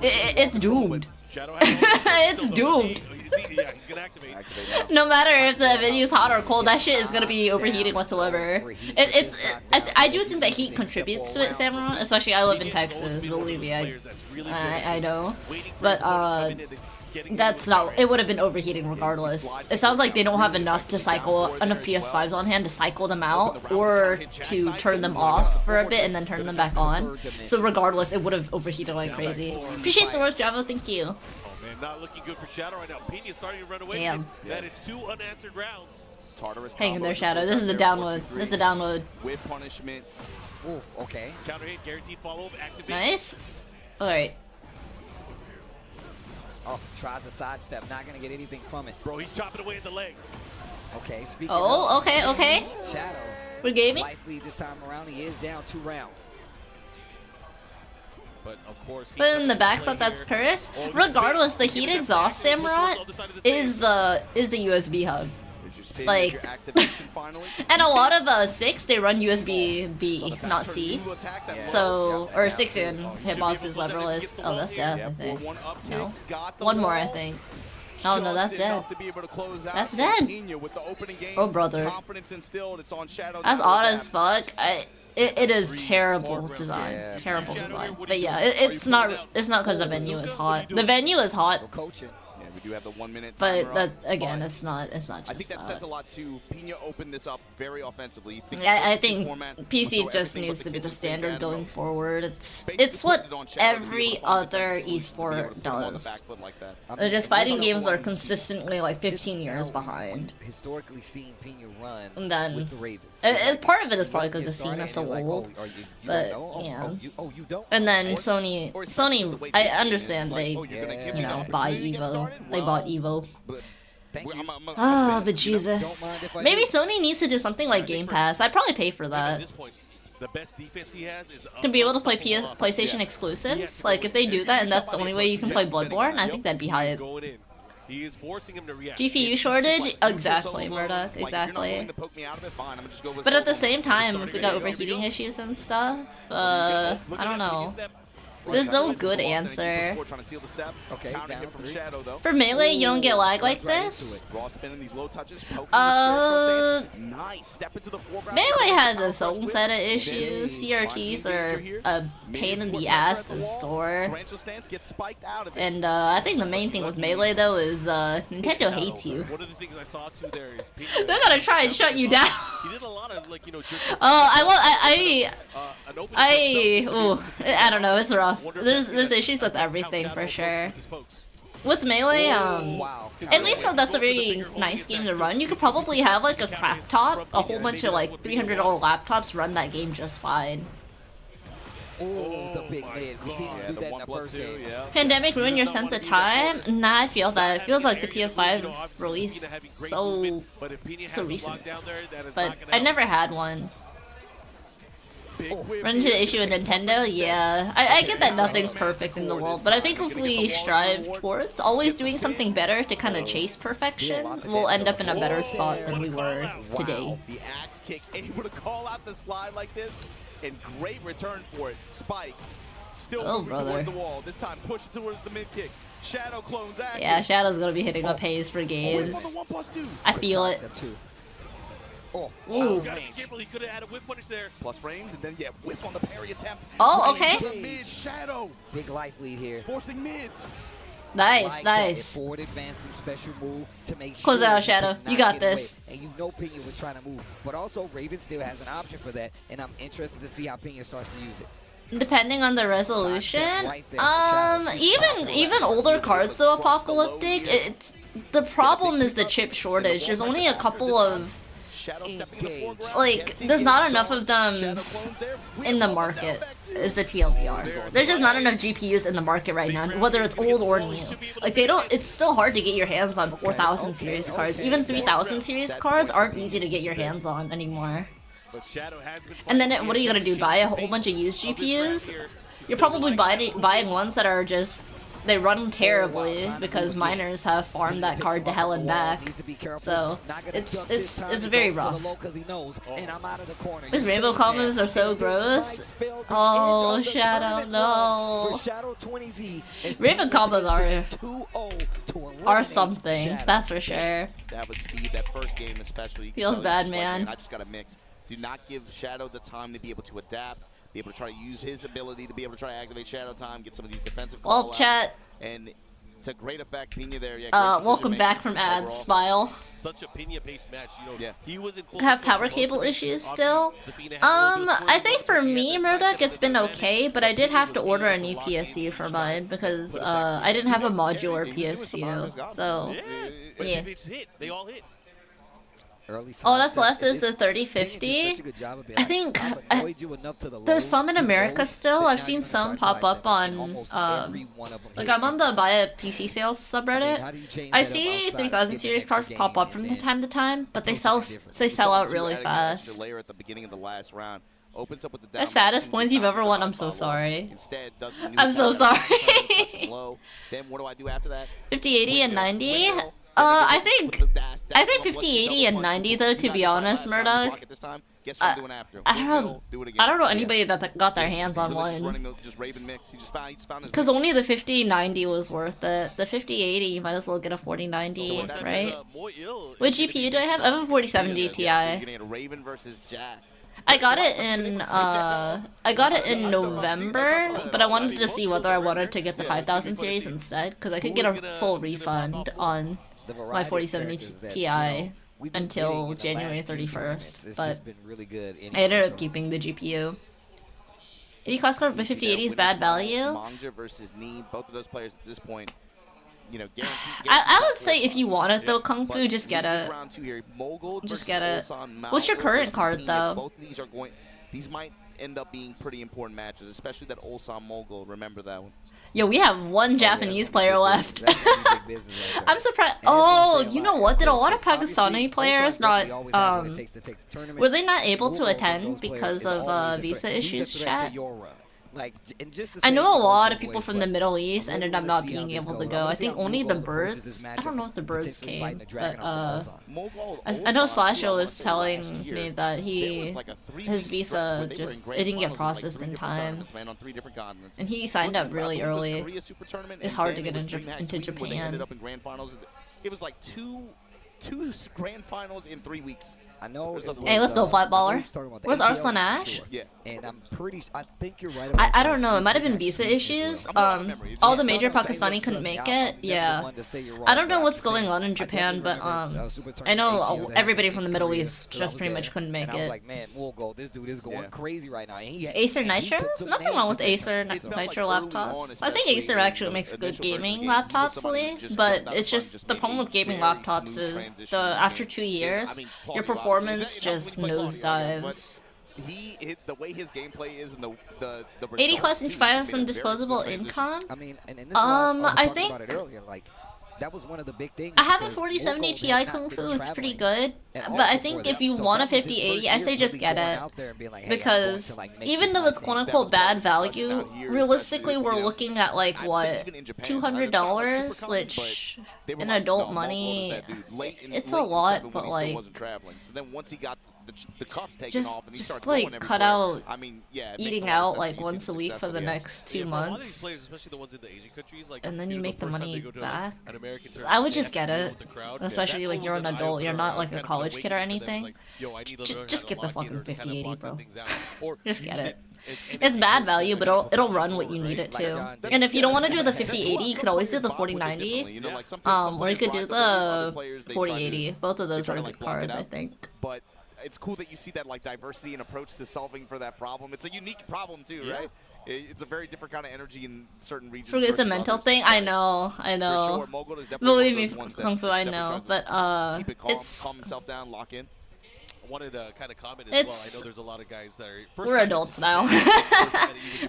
it's doomed. Shadow It's doomed. Yeah, he's gonna activate. No matter if the venue's hot or cold, that shit is gonna be overheating whatsoever. I do think that heat contributes to it, Samurai. Especially I live in Texas, believe me, I know. But that's not. It would have been overheating regardless. It sounds like they don't have enough PS5s on hand to cycle them out or to turn them off for a bit and then turn them back on. So regardless, it would have overheated like crazy. Appreciate the work, Java. Thank you. Man, not looking good for Shadow right now. Pena's starting to run away. Damn. That is 2 unanswered rounds. Tartarus Hang in combos there, Shadow. goes This is out the there, download. 4-3 This is the download. with punishment. Oof, okay. Counter hit, guaranteed follow up, activate. Nice. Alright. Oh, tries to sidestep, not gonna get anything from it. Bro, he's chopping away at the legs. Okay, speaking Oh, of okay, okay. Shadow, We're gaming. life lead this time around, he is down 2 rounds. But of course, he But in the comes back to slot, play that's here. Curtis. Oh, he's Regardless, the spinning. heat exhaust, Samurai, is the USB hub. There's your spin, Like- there's your activation finally. And a lot of 6, they run USB B, not C. New attack that So, low. or 6 in hitbox is leveless. Oh, that's death, I think. 4-1 up No. kicks, got the One more, I wall. think. Oh no, that's Just dead. enough to be able to close out. That's And dead. Pena with the opening game, Oh, brother. Confidence instilled. It's on Shadow. That's now odd with as that. fuck. It is terrible design. Yeah. Terrible design. But yeah, it's not because the venue is hot. The venue is hot, So coaching. Yeah, we do have the 1 minute but timer that up, again, but it's not I think just that says a that. lot too. Pena opened this up very offensively. I think PC just needs to be the standard going forward. It's what every other esport does. They're just fighting games are consistently like 15 years behind. We've historically seen Pena run And then- with the Ravens. Part of it is probably You because the get started scene is so and it's like, old. oh, you but, don't know? yeah. You don't? And then Or Sony, especially the way I this game is, understand it's like, they, oh, you're gonna give you me the know, buy opportunity to get EVO. started? They Well, bought EVO. Thank you. Ah, but Don't Jesus. mind if I Maybe do. Sony needs to do something like Game Pass. I'd probably pay for At that. this point, the best defense he has is To be able to play unstoppable offense. PlayStation exclusives. Like, if they do that and that's the only way you can play Bloodborne, I think that'd be hype. Going in. He is forcing him to react. GPU shortage? Exactly, Murdoch, exactly. But at the same time, if we got overheating issues and stuff, I don't know. There's no good answer. Okay, down 3. For melee, you don't get lag like this. Melee has its own set of issues. CRTs are a pain in the ass to store. And I think the main thing with melee though is Nintendo hates you. One of the things I saw too there is they're gonna try and shut you down. he did a lot of like, you know, I don't know, it's rough. There's issues with everything for sure. With melee, at least that's a very nice game to run. You could probably have like a crap top, a whole bunch of like $300 laptops run that game just fine. Oh, the big mid. We seen him do that in the first game. Pandemic ruined your sense of time? Nah, I feel that. It feels like the PS5 released so recent. But I never had one. Run into the issue with Nintendo? Yeah. I get that nothing's perfect in the world, but I think if we strive towards always doing something better to kind of chase perfection, we'll end up in a better spot than we were today. The axe kick, able to call out the slide like this, and great return for it. Spike still moving towards the wall. This time push towards the mid kick. Shadow clones active. Yeah, Shadow's gonna be hitting up Haze for games. I feel it. Oh, wow. Careful, he could have had a whip punish there. Plus frames, and then whip on the parry attempt. Oh, okay. Mid Shadow. Big life lead here. Forcing mids. Nice, nice. Forward advancing special move to make sure close out, Shadow. You got this. And you know Pena was trying to move, but also Raven still has an option for that, and I'm interested to see how Pena starts to use it. Depending on the resolution, even older cards though apocalyptic, it's the problem is the chip shortage. There's only a couple of like, there's not enough of them in the market, is the TLDR. There's just not enough GPUs in the market right now, whether it's old or new. Like, it's still hard to get your hands on 4000 series cards. Even 3000 series cards aren't easy to get your hands on anymore. And then what are you gonna do, buy a whole bunch of used GPUs? You're probably buying ones that are just, they run terribly because miners have farmed that card to hell and back. So it's very rough. These rainbow combos are so gross. Oh, Shadow, no. Rainbow combos are something, that's for sure. That was speed that first game especially. Feels bad, man. I just gotta mix. Do not give Shadow the time to be able to adapt. Be able to try to use his ability to be able to try to activate Shadow Time, get some of these defensive calls. Well, chat. And it's a great effect. Pena there, welcome back from ads, Smile. Such a Pena-based match, you know. He was in full have power cable issues still. I think for me, Murdoch, it's been okay, but I did have to order a new PSU for mine because I didn't have a modular PSU. So, yeah. They all hit. Oh, that's left is the 3050. I think there's some in America still. I've seen some pop up on like I'm on the buy a PC sales subreddit. I see 3000 series cards pop up from time to time, but they sell out really fast. The saddest points you've ever won. I'm so sorry. I'm so sorry. Then what do I do after that? 50, 80, and 90. I think 50, 80, and 90 though, to be honest, Murdoch. I don't know anybody that got their hands on one. Because only the 50, 90 was worth it. The 50, 80, you might as well get a 40, 90, right? What GPU do I have? I have a 4070 Ti. I got it in November, but I wanted to see whether I wanted to get the 5000 series instead, because I could get a full refund on my 4070 Ti until January 31st, but I ended up keeping the GPU. 80 cost card, but 5080 is bad value. Versus Knee, both of those players at this point, you know, I would say if you want it though, Kung Fu, just get it. Just get it. What's your current card though? Both of these are these might end up being pretty important matches, especially that Ulsan Mogul. Remember that one. Yo, we have one Japanese player left. I'm surprised. Oh, you know what? Did a lot of Pakistani players not, were they not able to attend because of visa issues, chat? Like, and just to I say, know you a lot of both people ways, from the but Middle East I ended really up wanna not see how being this able to goes. go. I I wanna see think how only the Mogul approaches this birds. I matchup don't know if the and birds potentially came, fighting the but dragon off of Ulsan. I know Slasher was telling me that his visa just it didn't get processed in time, and he signed up really early. It's hard to get into Japan. It was like two grand finals in 3 weeks. I know. Hey, let's go, Flat Baller. Where's Arslan Ash? Yeah. And I'm I think you're right I about don't know. It might have been Super visa Match issues. as well. All the major Pakistani couldn't make it. Yeah. I don't know what's going on in Japan, but I know everybody from the Middle East just pretty much couldn't make I was it. like, man, Wolgo, this dude is going crazy right now. Acer Nitro? Nothing wrong with Acer Nitro laptops. I think Acer actually makes good gaming laptops, Lee, but it's just the problem with gaming laptops is after 2 years, your performance just nosedives. The way his gameplay is and the 80 questions, if I have some disposable income. I mean, and this is I think about it earlier, like that was one of the big things. I have a because 4070 Wolgo Ti had not Kung been Fu. It's pretty traveling good, at all but I before think that. if you So want a that was his 5080, first I say year just really get going it, out there and being like, hey, I'm going because to, like, make even this though my it's thing. quote unquote bad value, realistically we're looking at like what $200, which in adult money, it's a lot, but like the cuffs taken just off and he just starts like going cut everywhere. out I mean, yeah, it makes eating a lot of out sense like when you see once the a week success for of the it. next 2 For a lot of these months, players, especially the ones in the Asian countries, like, and then you you know, make the first time money they go to, back. an American I tournament, would they just have to get deal it, with the crowd. especially That's like you're an almost adult, you're not like kind a of college an kid or awakening for them. anything. It's like, yo, I need to learn how Just to get the lock in fucking or kind of 5080, block bro. things out. Or Just get use it. as It's energy bad to value, but kind of it'll push run you what you forward, need right? it to. Like, And if you don't want to do the That's 5080, you could always do the 4090, or you could do the 4080. Both of those are good cards, I think. But it's cool that you see that like diversity and approach to solving for that problem. It's a unique problem too, right? It's a very different kind of energy in certain regions. It's a versus mental others. thing. I know. For sure, Mogul is definitely Believe one me, of those ones that Kung Fu, I definitely know, tries to but keep it calm, it's calm himself down, lock in. I wanted to kind of comment as well. I It's- know there's a lot of guys that are. we're adults now.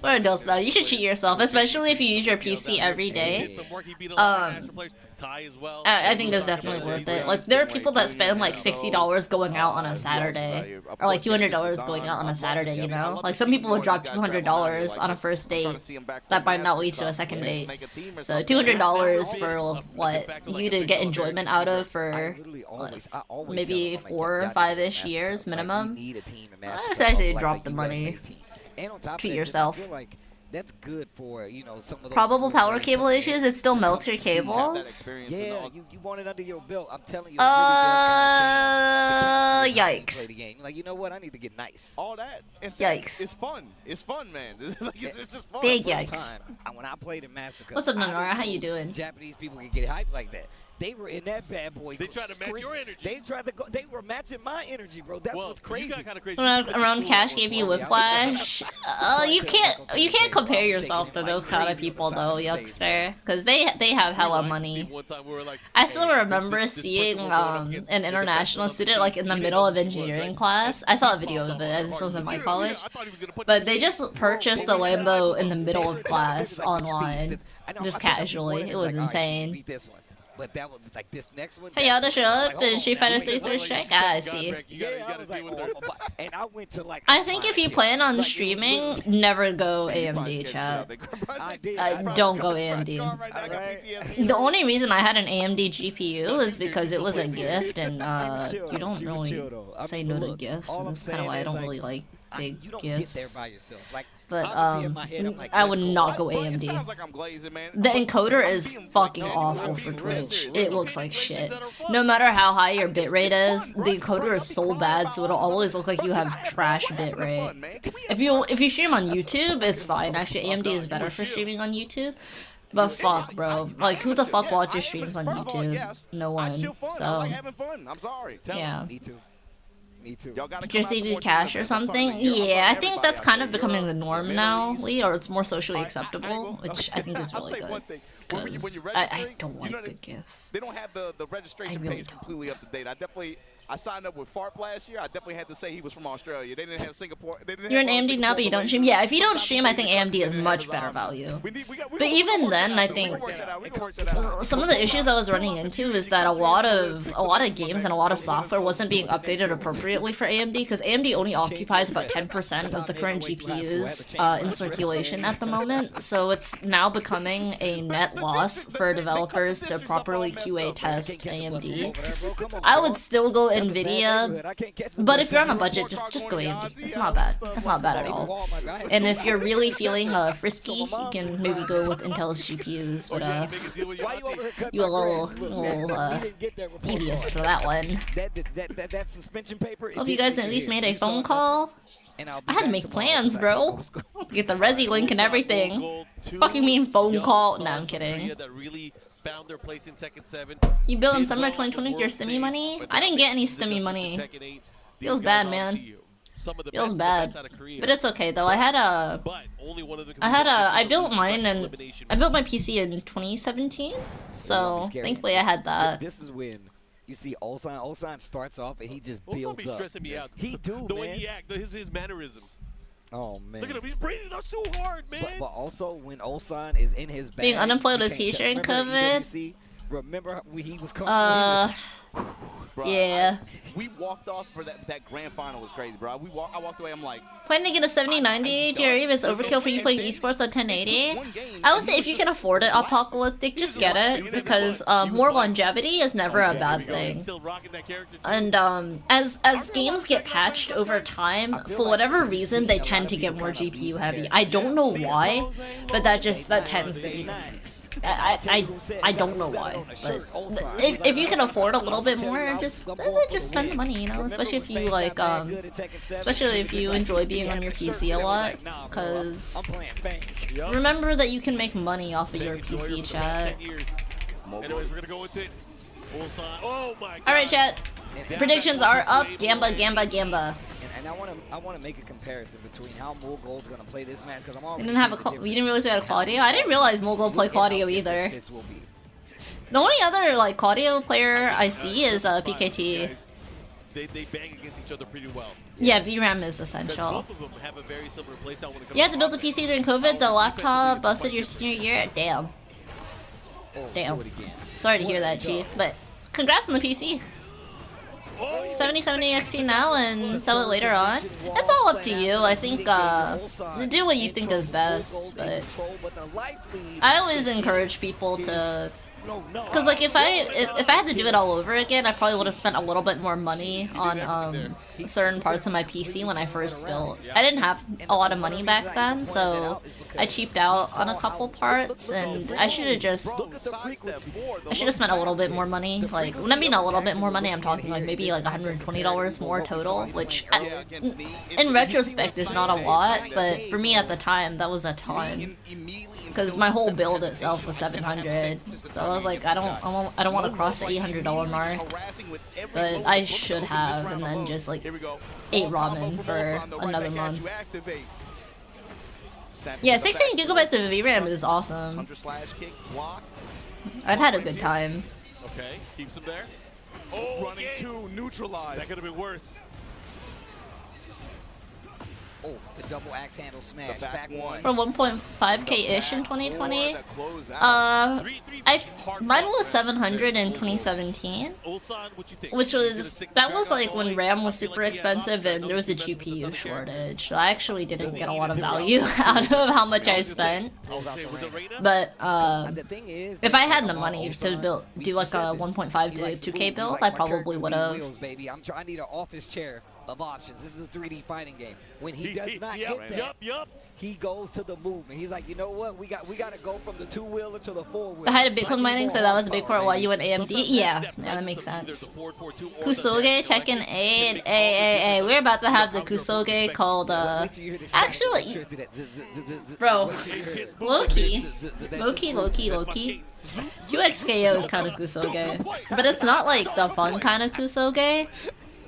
We're adults now. You should cheat yourself, especially if you use your PC every day. I think it's definitely worth it. Like there are people that spend like $60 going out on a Saturday, or like $200 going out on a Saturday. You know, like some people would drop $200 on a first date that might not lead to a second date. So $200 for what you to get enjoyment out of for maybe 4 or 5-ish years minimum. I say drop the money. Treat yourself. That's good for, you know, some of those Probable good power players cable coming in issues, it still to melts come your and see, have that cables. experience and Yeah, all. you want it under your belt. I'm telling you, it really does kind of change the time you Yikes. play the game. You're like, you know what? I need to get nice. All that. And Yikes. It's fun. It's fun, man. Like, it's just fun. Big First yikes. time, when I played in Master Cup, What's up, I Nonora? didn't How know you doing? Japanese people could get hyped like that. They were in that bad boy. They tried to match your energy. They tried to go. They were matching my energy, bro. That's what's crazy. You got kind of crazy. Around Cash gave you whiplash. You can't compare yourself to those kind of people though, youngster, because they have hella money. I still remember seeing an international student like in the middle of engineering class. I saw a video of it. This was in my college, but they just purchased the Lambo in the middle of class online, just casually. It was insane. But that was like this next one. Hey, y'all, to show up in Street Fighter 3 third strike. I see. Yeah, I was like, oh, and I went to like. I think if you plan on streaming, never go AMD, chat. Don't go AMD. The only reason I had an AMD GPU is because it was a gift, and you don't really say no to gifts, and that's kind of why I don't really like big You don't get there gifts. by yourself. Like, But obviously in my head, I'm like, I would let's go. not go It AMD. sounds like I'm glazing, man. The But encoder I'm is being fucking genuine. awful I'm for being real Twitch. serious. It looks like shit. No matter how high your bitrate is, the encoder is so bad, so it'll always look like you have trash bitrate. If you stream on YouTube, it's fine. Actually, AMD is better for streaming on YouTube. But fuck, bro. Like, who the fuck watches streams on YouTube? No one. So, I'm sorry. yeah. Me too. Me too. Just EV cash or something? Yeah, I think that's kind of becoming the norm now, Lee, or it's more socially acceptable, which I think is really good. Because I don't like big gifts. They don't have the registration I really page completely up to date. I definitely I signed up with Fart last year. I definitely had to say he was from Australia. They didn't have Singapore. They didn't You're an have AMD now, but you don't stream. Yeah, if you don't stream, I think AMD is much better value. But even then, I think some of the issues I was running into is that a lot of games and a lot of software wasn't being updated appropriately for AMD, because AMD only occupies about 10% of the current GPUs in circulation at the moment. So it's now becoming a net loss for developers to properly QA test AMD. I would still go NVIDIA, but if you're on a budget, just go AMD. It's not bad. It's not bad at all. And if you're really feeling frisky, you can maybe go with Intel's GPUs, but you a little devious for that one. Hope you guys at least made a phone call. I had to make plans, bro. Get the Resi link and everything. Fucking mean phone call? Nah, I'm kidding. You built in summer 2020 with your Stimmy money? I didn't get any Stimmy money. Feels bad, man. Feels bad. But it's okay though. I built mine, and I built my PC in 2017. So thankfully I had that. This is when you see Ulsan. Ulsan starts off and he just builds up. Stressing me out. He do, the man. way he acts, his mannerisms. Oh man. Look at him, he's breathing out so hard, man. But also when Ulsan is in his bag, being unemployed was he during COVID? Remember when he was coming? Bro, yeah. We walked off for that grand final was crazy, bro. I walked away. I'm like, planning to get a 7090, Jerry, if it's overkill for you playing esports on 1080. I would say if you can afford it, Apocalyptic, just get it, because more longevity is never a bad thing. And as games get patched over time, for whatever reason, they tend to get more GPU heavy. I don't know why, but that tends to be the case. I don't know why, but if you can afford a little bit more, just spend the money, you know, especially if you like especially if you enjoy being on your PC a lot, because remember that you can make money off of your PC, chat. Alright, chat, predictions are up. Gamba. And I want to make a comparison between how Mulgold's gonna play this match, because I'm already. You didn't realize we had Claudio? I didn't realize Mulgold played Claudio either. The only other like Claudio player I see is PKT. They bang against each other pretty well. Yeah, VRAM is essential. Both of them have a very similar playstyle when it comes You had to build a PC during COVID. The laptop busted your senior year. Damn. Damn. Sorry to hear that, Chief. But congrats on the PC. 7070 XT now and sell it later on. It's all up to you. I think do what you think is best. But I always encourage people to. Because like if I had to do it all over again, I probably would have spent a little bit more money on certain parts of my PC when I first built. I didn't have a lot of money back then, so I cheaped out on a couple parts, and I should have just spent a little bit more money. Like when I mean a little bit more money, I'm talking like maybe like $120 more total, which in retrospect is not a lot, but for me at the time that was a ton. Because my whole build itself was 700, so I was like, I don't want to cross the $800 mark, but I should have, and then just like ate ramen for another month. Yeah, 16 gigabytes of VRAM is awesome. I've had a good time. Okay, keeps him there. Oh, running two, neutralized. That could have been worse. Oh, the double axe handle smash. Back one. For 1.5k-ish in 2020. Mine was 700 in 2017, which was like when RAM was super expensive and there was a GPU shortage. So I actually didn't get a lot of value out of how much I spent. But if I had the money to do like a 1.5 to 2k build, I probably would have. I need an office chair of options. This is a 3D fighting game. When he does not get that, he goes to the movement. He's like, you know what? We got to go from the two-wheeler to the four-wheeler. I had a Bitcoin mining, so that was a big part why you went AMD. Yeah, that makes sense. Kusoge, Tekken 8, we're about to have the Kusoge called, actually, bro, low-key. 2xKO is kind of Kusoge, but it's not like the fun kind of Kusoge.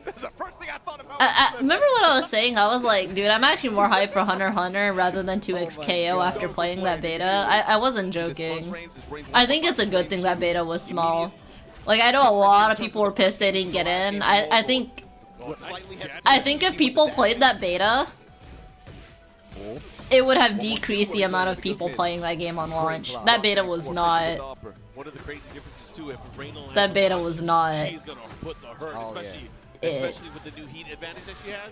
That's the first thing I thought about. Remember what I was saying? I was like, dude, I'm actually more hyped for Hunter x Hunter rather than 2xKO after playing that beta. I wasn't joking. I think it's a good thing that beta was small. Like, I know a lot of people were pissed they didn't get in. I think if people played that beta, it would have decreased the amount of people playing that game on launch. That beta was not. That beta was not. Especially with the new heat advantage that she has.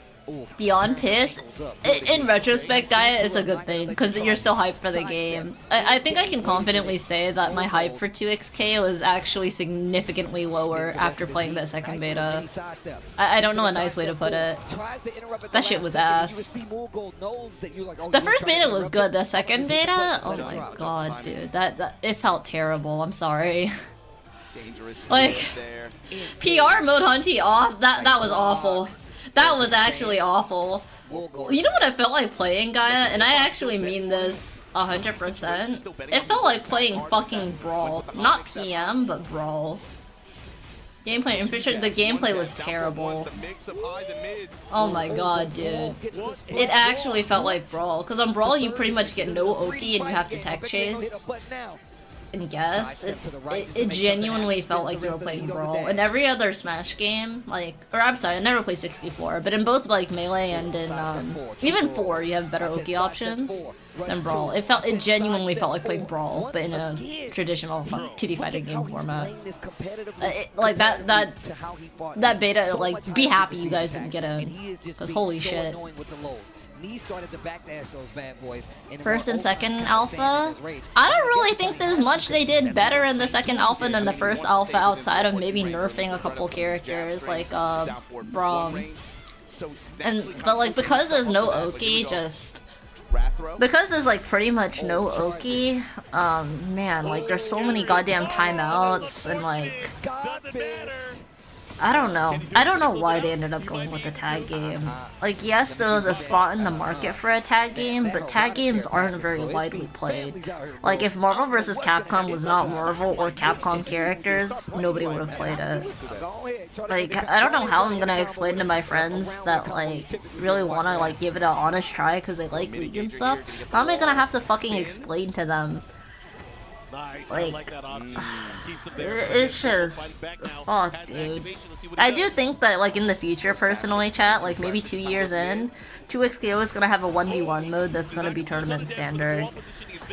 Beyond pissed. In retrospect, Gaia is a good thing because you're still hyped for the game. I think I can confidently say that my hype for 2XK was actually significantly lower after playing that second beta. I don't know a nice way to put it. That shit was ass. The first beta was good. The second beta, oh my god, dude, that it felt terrible. I'm sorry. Like, PR mode hunty off, that was awful. That was actually awful. You know what I felt like playing, Gaia? And I actually mean this 100%. It felt like playing fucking Brawl. Not PM, but Brawl. Gameplay, I'm pretty sure the gameplay was terrible. Oh my god, dude. It actually felt like Brawl. Because on Brawl, you pretty much get no Oki and you have to tech chase. And guess it genuinely felt like we were playing Brawl. In every other Smash game, like, or I'm sorry, I never played 64, but in both like Melee and in even 4, you have better Oki options than Brawl. It genuinely felt like playing Brawl, but in a traditional 2D fighting game format. Like that beta, like, be happy you guys didn't get in, because holy shit. First and second alpha? I don't really think there's much they did better in the second alpha than the first alpha outside of maybe nerfing a couple characters like Braum. But like, because there's no Oki, because there's like pretty much no Oki, man, like there's so many goddamn timeouts and like I don't know why they ended up going with the tag game. Like, yes, there was a spot in the market for a tag game, but tag games aren't very widely played. Like, if Marvel vs. Capcom was not Marvel or Capcom characters, nobody would have played it. Like, I don't know how I'm gonna explain to my friends that, like, really wanna, like, give it an honest try because they like League and stuff. How am I gonna have to fucking explain to them? Like, it's just, fuck, dude. I do think that, like, in the future, personally, chat, like, maybe 2 years in, 2XKO is gonna have a 1v1 mode that's gonna be tournament standard.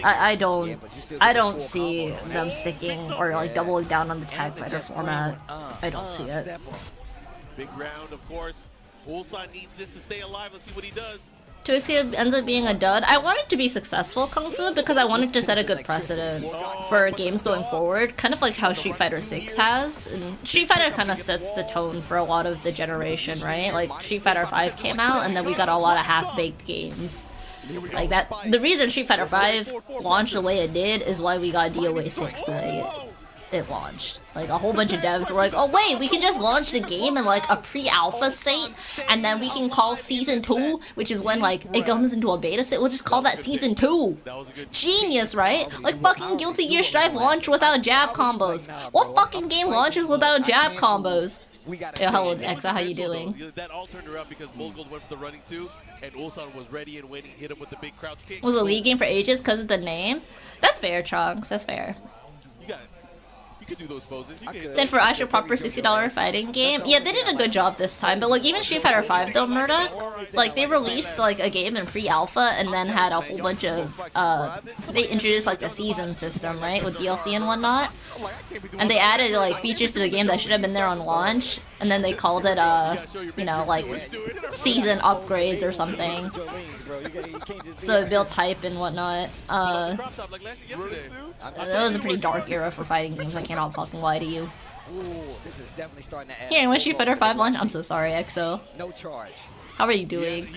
I don't see them sticking or, like, doubling down on the tag fighter format. I don't see it. Big round, of course. Ulsan needs this to stay alive. Let's see what he does. 2XK ends up being a dud. I wanted to be successful, Kung Fu, because I wanted to set a good precedent for games going forward, kind of like how Street Fighter 6 has. And Street Fighter kind of sets the tone for a lot of the generation, right? Like, Street Fighter 5 came out, and then we got a lot of half-baked games. Like that. The reason Street Fighter 5 launched the way it did is why we got DOA 6 the way it launched. Like, a whole bunch of devs were like, oh wait, we can just launch the game in like a pre-alpha state, and then we can call season 2, which is when like it comes into a beta state, we'll just call that season 2. Genius, right? Like, fucking Guilty Gear Strive launched without jab combos. What fucking game launches without jab combos? Yo, hello Exa, how you doing? That all turned around because Mulgold went for the running 2, and Ulsan was ready and waiting, hit him with the big crouch kick. Was a League game for ages because of the name? That's fair, Trunks, that's fair. You got it. You can do those poses. Said for actual proper $60 fighting game. Yeah, they did a good job this time, but like even Street Fighter 5 though, Murdoch, like they released like a game in pre-alpha and then had a whole bunch of they introduced like a season system, right, with DLC and whatnot. And they added like features to the game that should have been there on launch, and then they called it you know, like season upgrades or something. So it built hype and whatnot. That was a pretty dark era for fighting games, I cannot fucking lie to you. Here, when Street Fighter 5 launch? I'm so sorry, EXO. No charge. How are you doing?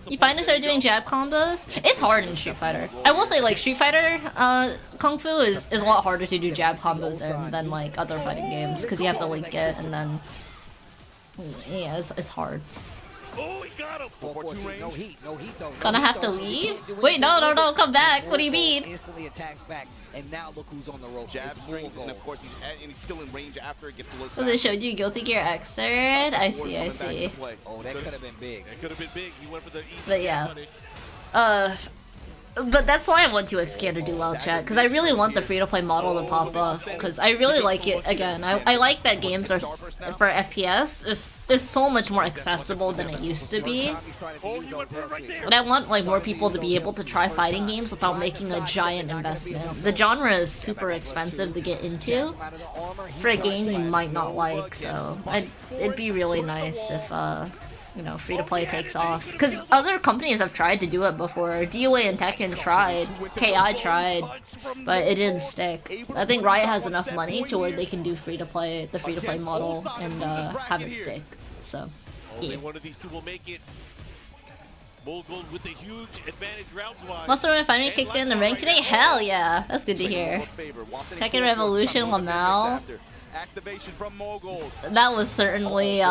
You finally started doing jab combos? It's hard in Street Fighter. I will say, like, Street Fighter Kung Fu is a lot harder to do jab combos in than, like, other fighting games, because you have to link it, and then... Yeah, it's hard. Oh, he got him! 4-4-2 No heat, no heat though. Gonna have to leave? Wait, no, come back. What do you mean? Instantly attacks back, and now look who's on the rope. Jab strings, and of course he's still in range after it gets the list. So they showed you Guilty Gear Xrd? I see. Oh, that could have been big. That could have been big. He went for the easy. But yeah. But that's why I want 2xK to do well, chat, because I really want the free-to-play model to pop off, because I really like it. Again, I like that games are, for FPS, is so much more accessible than it used to be. And I want like more people to be able to try fighting games without making a giant investment. The genre is super expensive to get into for a game you might not like, so it'd be really nice if you know, free-to-play takes off. Because other companies have tried to do it before. DOA and Tekken tried. KI tried. But it didn't stick. I think Riot has enough money to where they can do free-to-play, the free-to-play model, and have it stick. So, yeah. One of these two will make it. Mulgold with a huge advantage round-wise. Most of them finally kicked in the rank today? Hell yeah! That's good to hear. Tekken Revolution, Lamau. Activation from Mulgold. That was certainly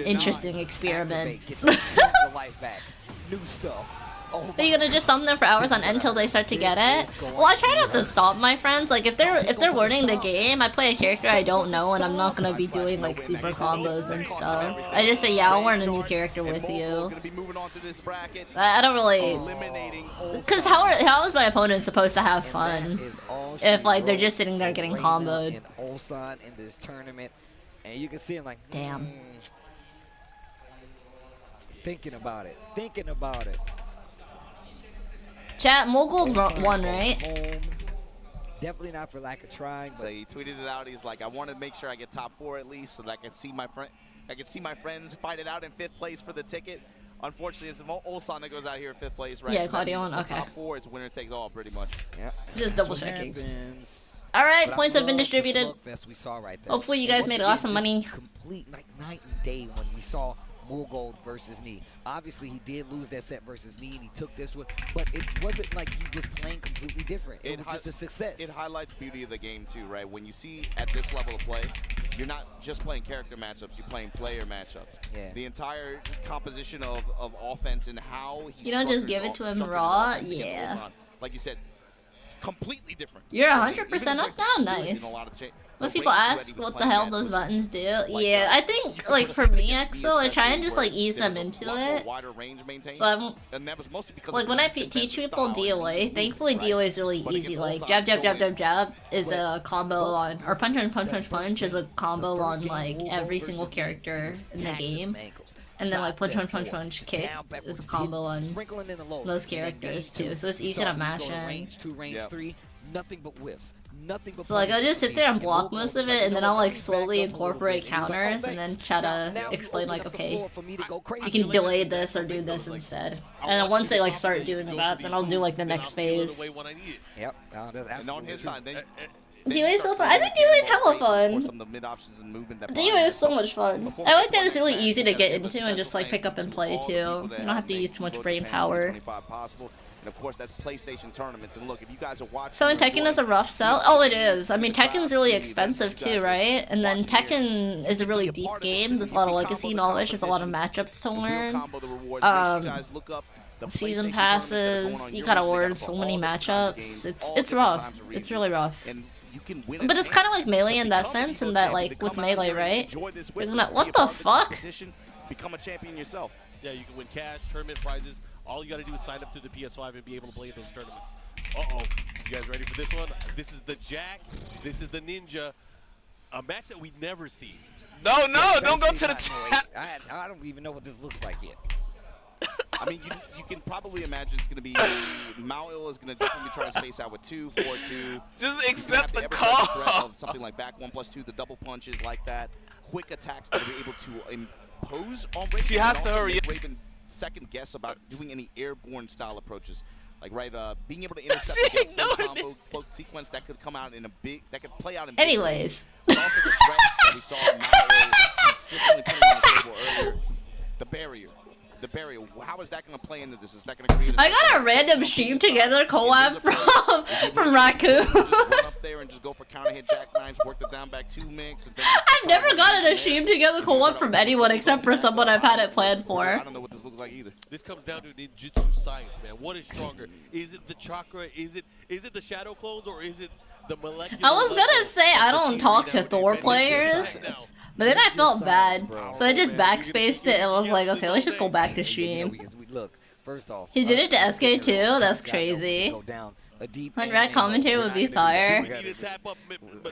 interesting experiment. New stuff. Are you gonna just summon them for hours on end until they start to get it? Well, I try not to stop my friends. Like if they're learning the game, I play a character I don't know, and I'm not gonna be doing like super combos and stuff. I just say, yeah, I'll learn a new character with you. I don't really, cause how is my opponent supposed to have fun if like they're just sitting there getting comboed? In Ulsan in this tournament, and you can see him like, damn. Thinking about it. Thinking about it. Chat, Mulgold won, right? Definitely not for lack of trying. So he tweeted it out. He's like, I want to make sure I get top 4 at least, so that I can see my friends fight it out in 5th place for the ticket. Unfortunately, it's Ulsan that goes out here in 5th place, right? Yeah, so Claudio won. Okay. Top 4, it's winner takes all, pretty much. Yeah. Just double checking. All right, points have been distributed. We saw right there. Hopefully, you guys made awesome money. Complete night and day when we saw Mulgold versus Knee. Obviously, he did lose that set versus Knee, and he took this one, but it wasn't like he was playing completely different. It was just a success. It highlights the beauty of the game, too, right? When you see at this level of play, you're not just playing character matchups, you're playing player matchups. Yeah. The entire composition of offense and how he You don't just give it to him raw? Yeah. Like you said, completely different. You're 100% up now? Nice. Most people ask what the hell those buttons do. Yeah, I think like for me, Exo, I try and just like ease them into it. So I'm like when I teach people DOA, thankfully DOA is really easy. Like jab jab jab jab jab is a combo on, or punch punch punch punch punch is a combo on like every single character in the game. And then like punch punch punch punch kick is a combo on those characters too. So it's easy to mash in. Nothing but whiffs. Nothing but so like I'll just sit there and block most of it, and then I'll like slowly incorporate counters, and then try to explain like, okay, you can delay this or do this instead. And then once they like start doing that, then I'll do like the next phase. Yep, that's absolutely true. DOA is so fun. I think DOA is hella fun. DOA is so much fun. I like that it's really easy to get into and just like pick up and play too. You don't have to use too much brain power. And of course, that's PlayStation tournaments. And look, if you guys are watching, so Tekken is a rough sell? Oh, it is. I mean, Tekken's really expensive too, right? And then Tekken is a really deep game. There's a lot of legacy knowledge. There's a lot of matchups to learn. Season passes. You gotta learn so many matchups. It's rough. It's really rough. But it's kind of like Melee in that sense, in that like with Melee, right? What the fuck? Become a champion yourself. Yeah, you can win cash, tournament prizes. All you gotta do is sign up to the PS5 and be able to play those tournaments. Uh-oh. You guys ready for this one? This is the Jack. This is the Ninja. A match that we never see. No, don't go to the chat. I don't even know what this looks like yet. I mean, you can probably imagine it's going to be Mao is going to definitely try to space out with 2, 4, 2. Just accept the call. Of something like back 1+2, the double punches like that. Quick attacks that are able to impose on Raven. She has to hurry. Raven second guess about doing any airborne style approaches. Like being able to intercept a combo cloak sequence that could come out in that could play out in anyways. Big also the threat that we saw Mao consistently putting on the table earlier. The barrier. How is that going to play into this? Is that going to create I got a random stream together collab from Raccoon. Run up there and just go for counter hit jack nines, work the down back 2 mix. And I've never gotten a stream together collab from anyone except for someone I've had it planned for. I don't know what this looks like either. This comes down to ninjutsu science, man. What is stronger? Is it the chakra? Is it the shadow clones, or is it the molecular? I was gonna say I don't talk to Thor players. But then I felt bad, so I just backspaced it and was like, okay, let's just go back to stream. Look, First off, He did it to SK too? That's crazy. Go down a deep Like, Rat commentary would be fire.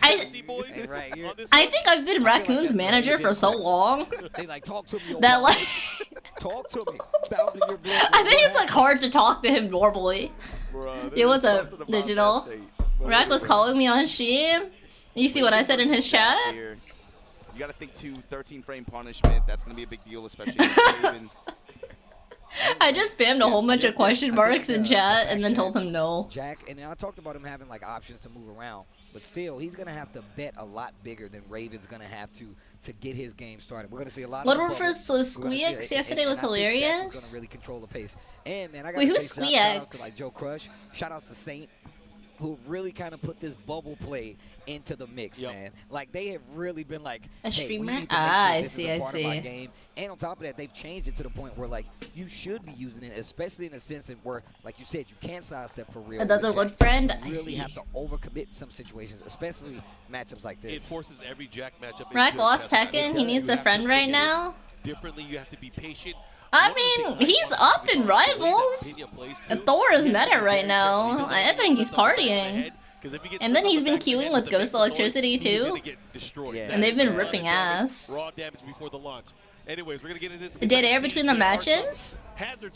I think I've been Raccoon's manager for so long They like talk to me. that like Talk to me. Thousand year blood. I think it's like hard to talk to him normally. It was a digital. Rack was calling me on stream. You see what I said in his chat? You gotta think too, 13 frame punishment, that's gonna be a big deal, especially if Raven. I just spammed a whole bunch of question marks in chat and then told him no. Jack, and I talked about him having like options to move around, but still, he's gonna have to bet a lot bigger than Raven's gonna have to get his game started. We're gonna see a lot. Little of vs. Squeaks yesterday was hilarious. Gonna really control the pace. And man, I gotta Wait, who's say shout out to Squeaks? like Joe Crush. Shout outs to Saint, who really kind of put this bubble play into the mix, man. Like they have really been like, A hey, we streamer? need to make Ah, sure I this see, is a I part of my see. game. And on top of that, they've changed it to the point where like you should be using it, especially in a sense in where, like you said, you can't sidestep for real. Another with one Jack. friend? You I really see. have to overcommit in some situations, especially matchups like this. It forces every Jack matchup. Rack into a lost test match. Tekken. He needs a friend right now. Differently, you have to be patient. I mean, he's up in Rivals. And Thor is meta right now. I think he's partying. And then he's been queuing with Ghost Electricity too. And they've been ripping ass. Raw damage before the launch. Anyways, we're gonna get into this. Dead air between the matches?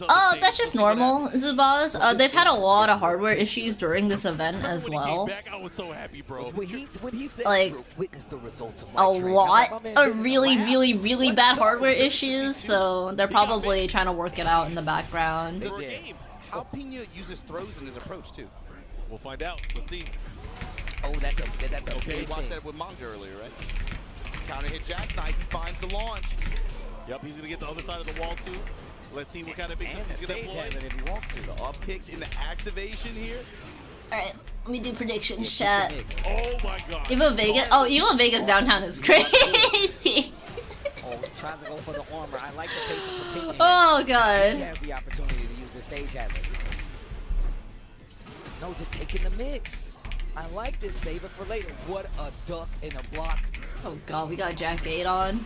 Oh, that's just normal, Zubaz. They've had a lot of hardware issues during this event as well. I was so happy, bro. When he said, Like, witness the results of a my training. lot of really bad hardware issues, so they're probably trying to work it out in the background. How Pina uses throws in his approach too. We'll find out. Let's see. Oh, that's a Okay, big watched thing. that with Manga earlier, right? Counter hit jackknife, he finds the launch. Yep, he's gonna get the other side of the wall too. Let's see what kind of mix And he's the gonna stage employ. has it if he wants to. The up kicks in the activation here. Alright, let me do predictions, chat. Oh my god. Evo Vegas. Oh, Evo Vegas downtown is crazy. Oh, tries to go for the armor. I like the patience of Pena. Oh, He God. has the opportunity to use the stage hazard. No, just taking the mix. I like this. Save it for later. What a duck and a block. Oh, God, we got Jack 8 on.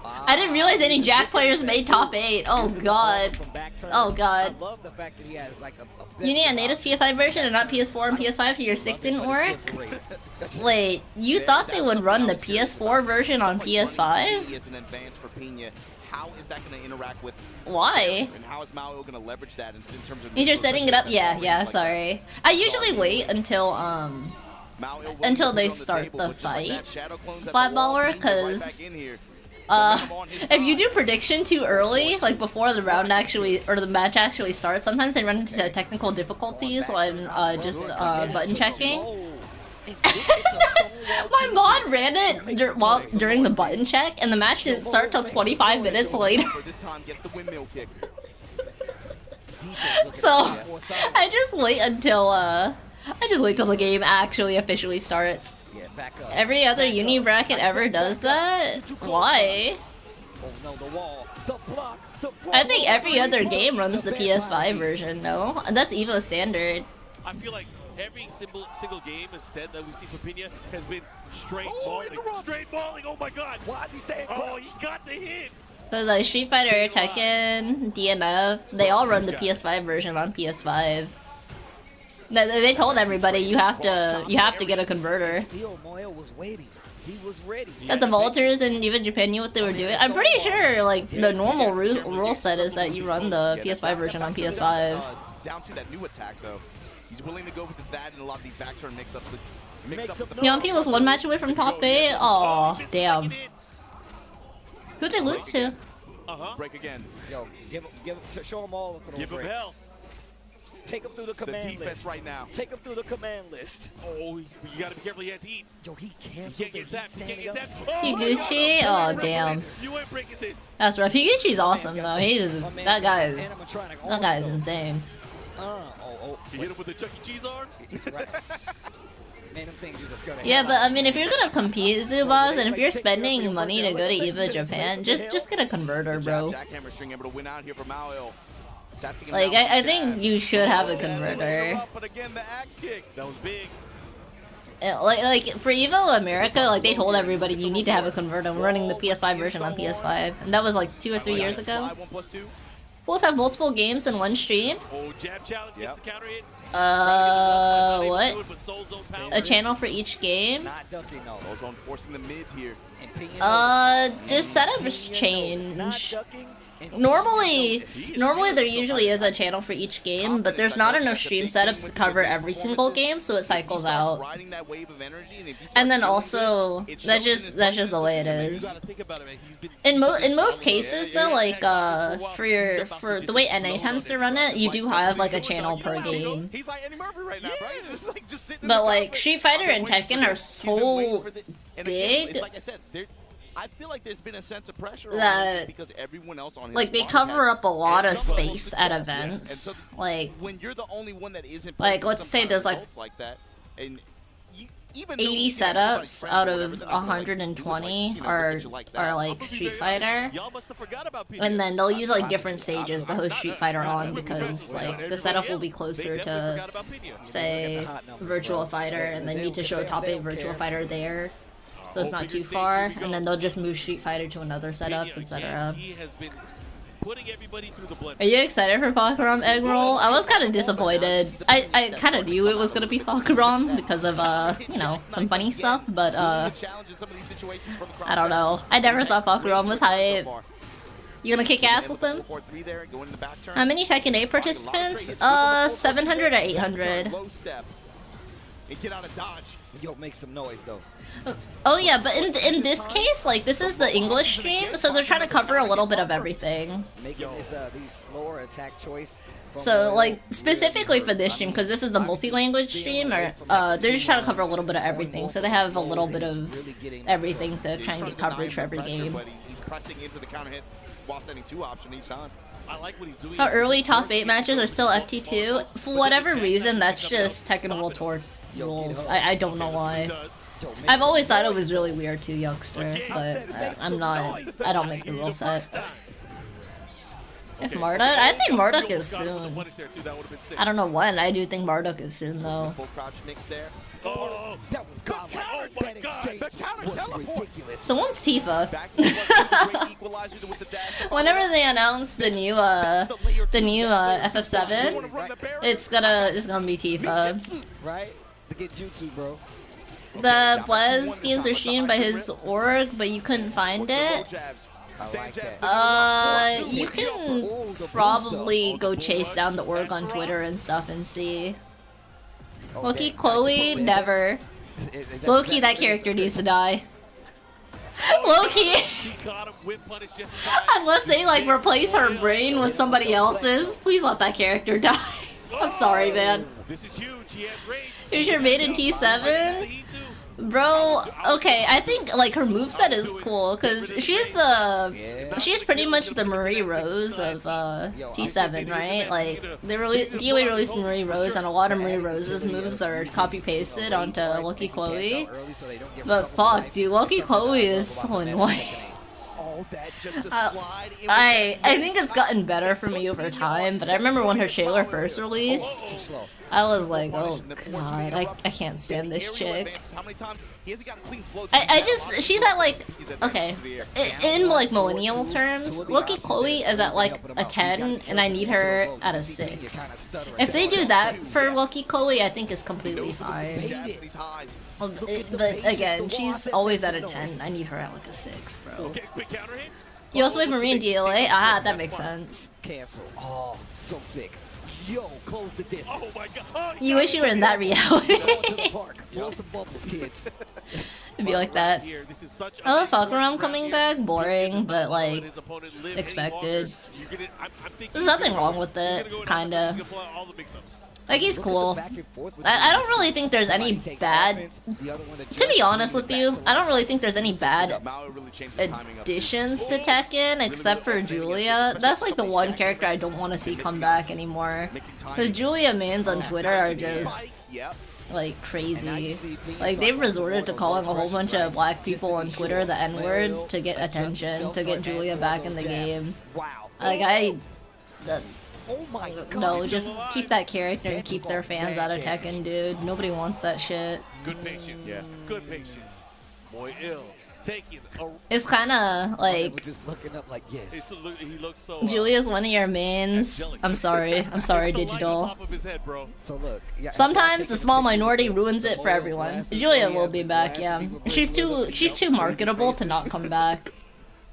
I didn't realize any Jack players made top 8. Oh, God. Oh, God. I love the fact that he has like a You need a native PS5 version and not PS4 and PS5 so your stick didn't work? Wait, you thought they would run the PS4 version on PS5? Is an advance for Pena. How is that going to interact with? Why? And how is Mao going to leverage that in terms of? You're just setting it up? Yeah, sorry. I usually wait until they start the fight, Flatballer, because if you do prediction too early, like before the round actually, or the match actually starts, sometimes they run into technical difficulties when just button checking. My mod ran it during the button check, and the match didn't start till 25 minutes later. So I just wait until the game actually officially starts. Every other uni bracket ever does that? Why? I think every other game runs the PS5 version, no? That's EVO standard. I feel like every single game and set that we've seen from Pena has been straight mauling. Straight mauling, oh my god! Why is he staying Oh, he got the hit! So like Street Fighter, Tekken, DNF, they all run the PS5 version on PS5. They told everybody you have to get a converter. Steel Moyo was waiting. He was ready. That the Vultures and even Japan knew what they were doing. I'm pretty sure like the normal rule set is that you run the PS5 version on PS5. Down to that new attack though. He's willing to go with that and a lot of these back turn mix-ups. Yonpi was one match away from top 8. Aw, damn. Who'd they lose to? Break again. Yo, show them all the Give him breaks. hell. Take him through the command defense list. right now. Take him through the command list. Oh, you gotta be careful, he has heat. Yo, he He canceled can't get zapped, he can't get zapped. Oh, Higuchi? Oh, damn. you ain't breaking this. That's rough. Higuchi's awesome though. That guy is insane. You hit him with the Chuck E. Cheese arms? Man, them things you just gotta Yeah, but I mean, if you're gonna compete, Zubaz, and if you're spending money to go to EVO Japan, just get a converter, bro. Jackhammer string able to win out here for Mao. Like, I think you should have a converter. But again, the axe kick. That was big. Like for EVO America, like they told everybody you need to have a converter. I'm running the PS5 version on PS5, and that was like 2 or 3 years ago. Fools have multiple games in one stream? Oh, jab challenge gets the counter hit. What? A channel for each game? Not ducking, no. Soulzone forcing the mids here. Just setups change. Not ducking. Normally there usually is a channel for each game, but there's not enough stream setups to cover every single game, so it cycles out. And then also, that's just the way it is. In most cases though, like for the way NA tends to run it, you do have like a channel per game. But like Street Fighter and Tekken are so big. I feel like there's been a sense of pressure that, because everyone else on his like, they cover up a lot of space at events. So like, when you're the only one that isn't like, let's say there's like that, and even 80 setups out of 120 are like Street Fighter, and then they'll use like different stages to host Street Fighter on because like the setup will be closer to, say, Virtua Fighter, and they need to show top 8 Virtua Fighter there. So it's not too far, and then they'll just move Street Fighter to another setup, etc. Are you excited for Falcarom Egg Roll? I was kind of disappointed. I kind of knew it was gonna be Falcarom because of you know, some funny stuff, but I don't know. I never thought Falcarom was hype. You gonna kick ass with them? How many Tekken 8 participants? 700 or 800. Yo, make some noise though. Oh yeah, but in this case, like, this is the English stream, so they're trying to cover a little bit of everything. Making this these slower attack choice. So like specifically for this stream, because this is the multi-language stream, or they're just trying to cover a little bit of everything, so they have a little bit of everything to try and get coverage for every game. He's pressing into the counter hit while standing 2 option each time. I like what he's doing. How early top 8 matches are still FT2? For whatever reason, that's just Tekken World Tour rules. I don't know why. I've always thought it was really weird too, youngster, but I'm not. I don't make the rule set. If Marduk, I think Marduk is soon. I don't know when. I do think Marduk is soon though. Oh, that was godlike. Oh my god, the counter teleport. Someone's Tifa. Whenever they announce the new FF7, it's gonna be Tifa. Right? To get jutsu, bro. The Blaze games are streamed by his org, but you couldn't find it. You can probably go chase down the org on Twitter and stuff and see. Loki, Chloe, never. Loki, that character needs to die. Loki! Unless they like replace her brain with somebody else's, please let that character die. I'm sorry, man. Here's your maiden T7? Bro, okay, I think like her moveset is cool because she's pretty much the Marie Rose of T7, right? Like DOA released Marie Rose, and a lot of Marie Rose's moves are copy pasted onto Lucky Chloe. But fuck, dude, Lucky Chloe is so annoying. I think it's gotten better for me over time, but I remember when her trailer first released, I was like, oh god, I can't stand this chick. She's at like, okay, in like millennial terms, Lucky Chloe is at like a 10, and I need her at a 6. If they do that for Lucky Chloe, I think it's completely fine. But again, she's always at a 10. I need her at like a 6, bro. You also have Marine DLA? Ah, that makes sense. Cancel. Oh, so sick. Yo, close the distance. Oh my god. Oh, you wish you were in that reality. Blow some bubbles, kids. It'd be like that. Oh, Falcarom coming back? Boring, but like, expected. There's nothing wrong with it, kinda. Like, he's cool. I don't really think there's any bad... To be honest with you, I don't really think there's any bad additions to Tekken, except for Julia. That's like the one character I don't want to see come back anymore. Because Julia mains on Twitter are just... like, crazy. Like, they've resorted to calling a whole bunch of black people on Twitter the N-word to get attention, to get Julia back in the game. Like, oh my god. No, just keep that character and keep their fans out of Tekken, dude. Nobody wants that shit. Good patience. Yeah. Good patience. Boy, ill. It's kind of like just looking up like yes. He looks so. Julia's one of your mains. I'm sorry, Digital. So look, yeah, Sometimes the small minority ruins it for everyone. Julia will be back, yeah. She's too marketable to not come back.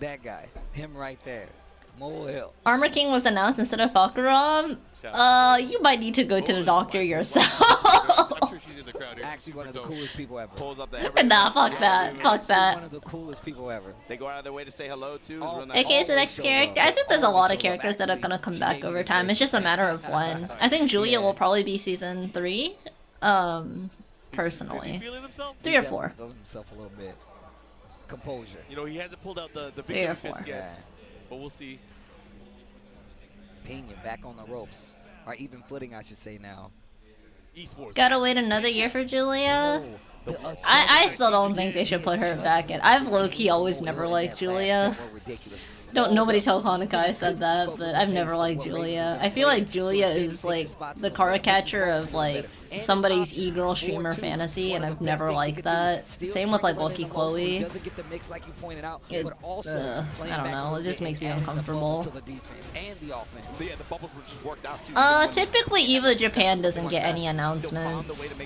That guy, him right there, Mo Hill. Armor King was announced instead of Falcarom. You might need to go to the doctor yourself. I'm sure she's in the crowd here. Actually, one of the coolest people ever. Pulls up Nah, fuck that. Fuck that. One of the coolest people ever. They go out of their way to say hello to. Okay, so next character. I think there's a lot of characters that are gonna come back over time. It's just a matter of when. I think Julia will probably be season 3. Personally. 3 or 4. Feeling himself a little bit. Composure. You know, he hasn't pulled out the 3 or victory 4. fist yet, but we'll see. Pena back on the ropes. Or even footing, I should say now. Esports. Gotta wait another year for Julia. I still don't think they should put her back in. I've low-key always never liked Julia. Nobody tell Hanukkah I said that, but I've never liked Julia. I feel like Julia is like the caricature of like somebody's e-girl streamer fantasy, and I've never liked that. Same with like Lucky Chloe. I don't know, it just makes me uncomfortable. Typically EVO Japan doesn't get any announcements.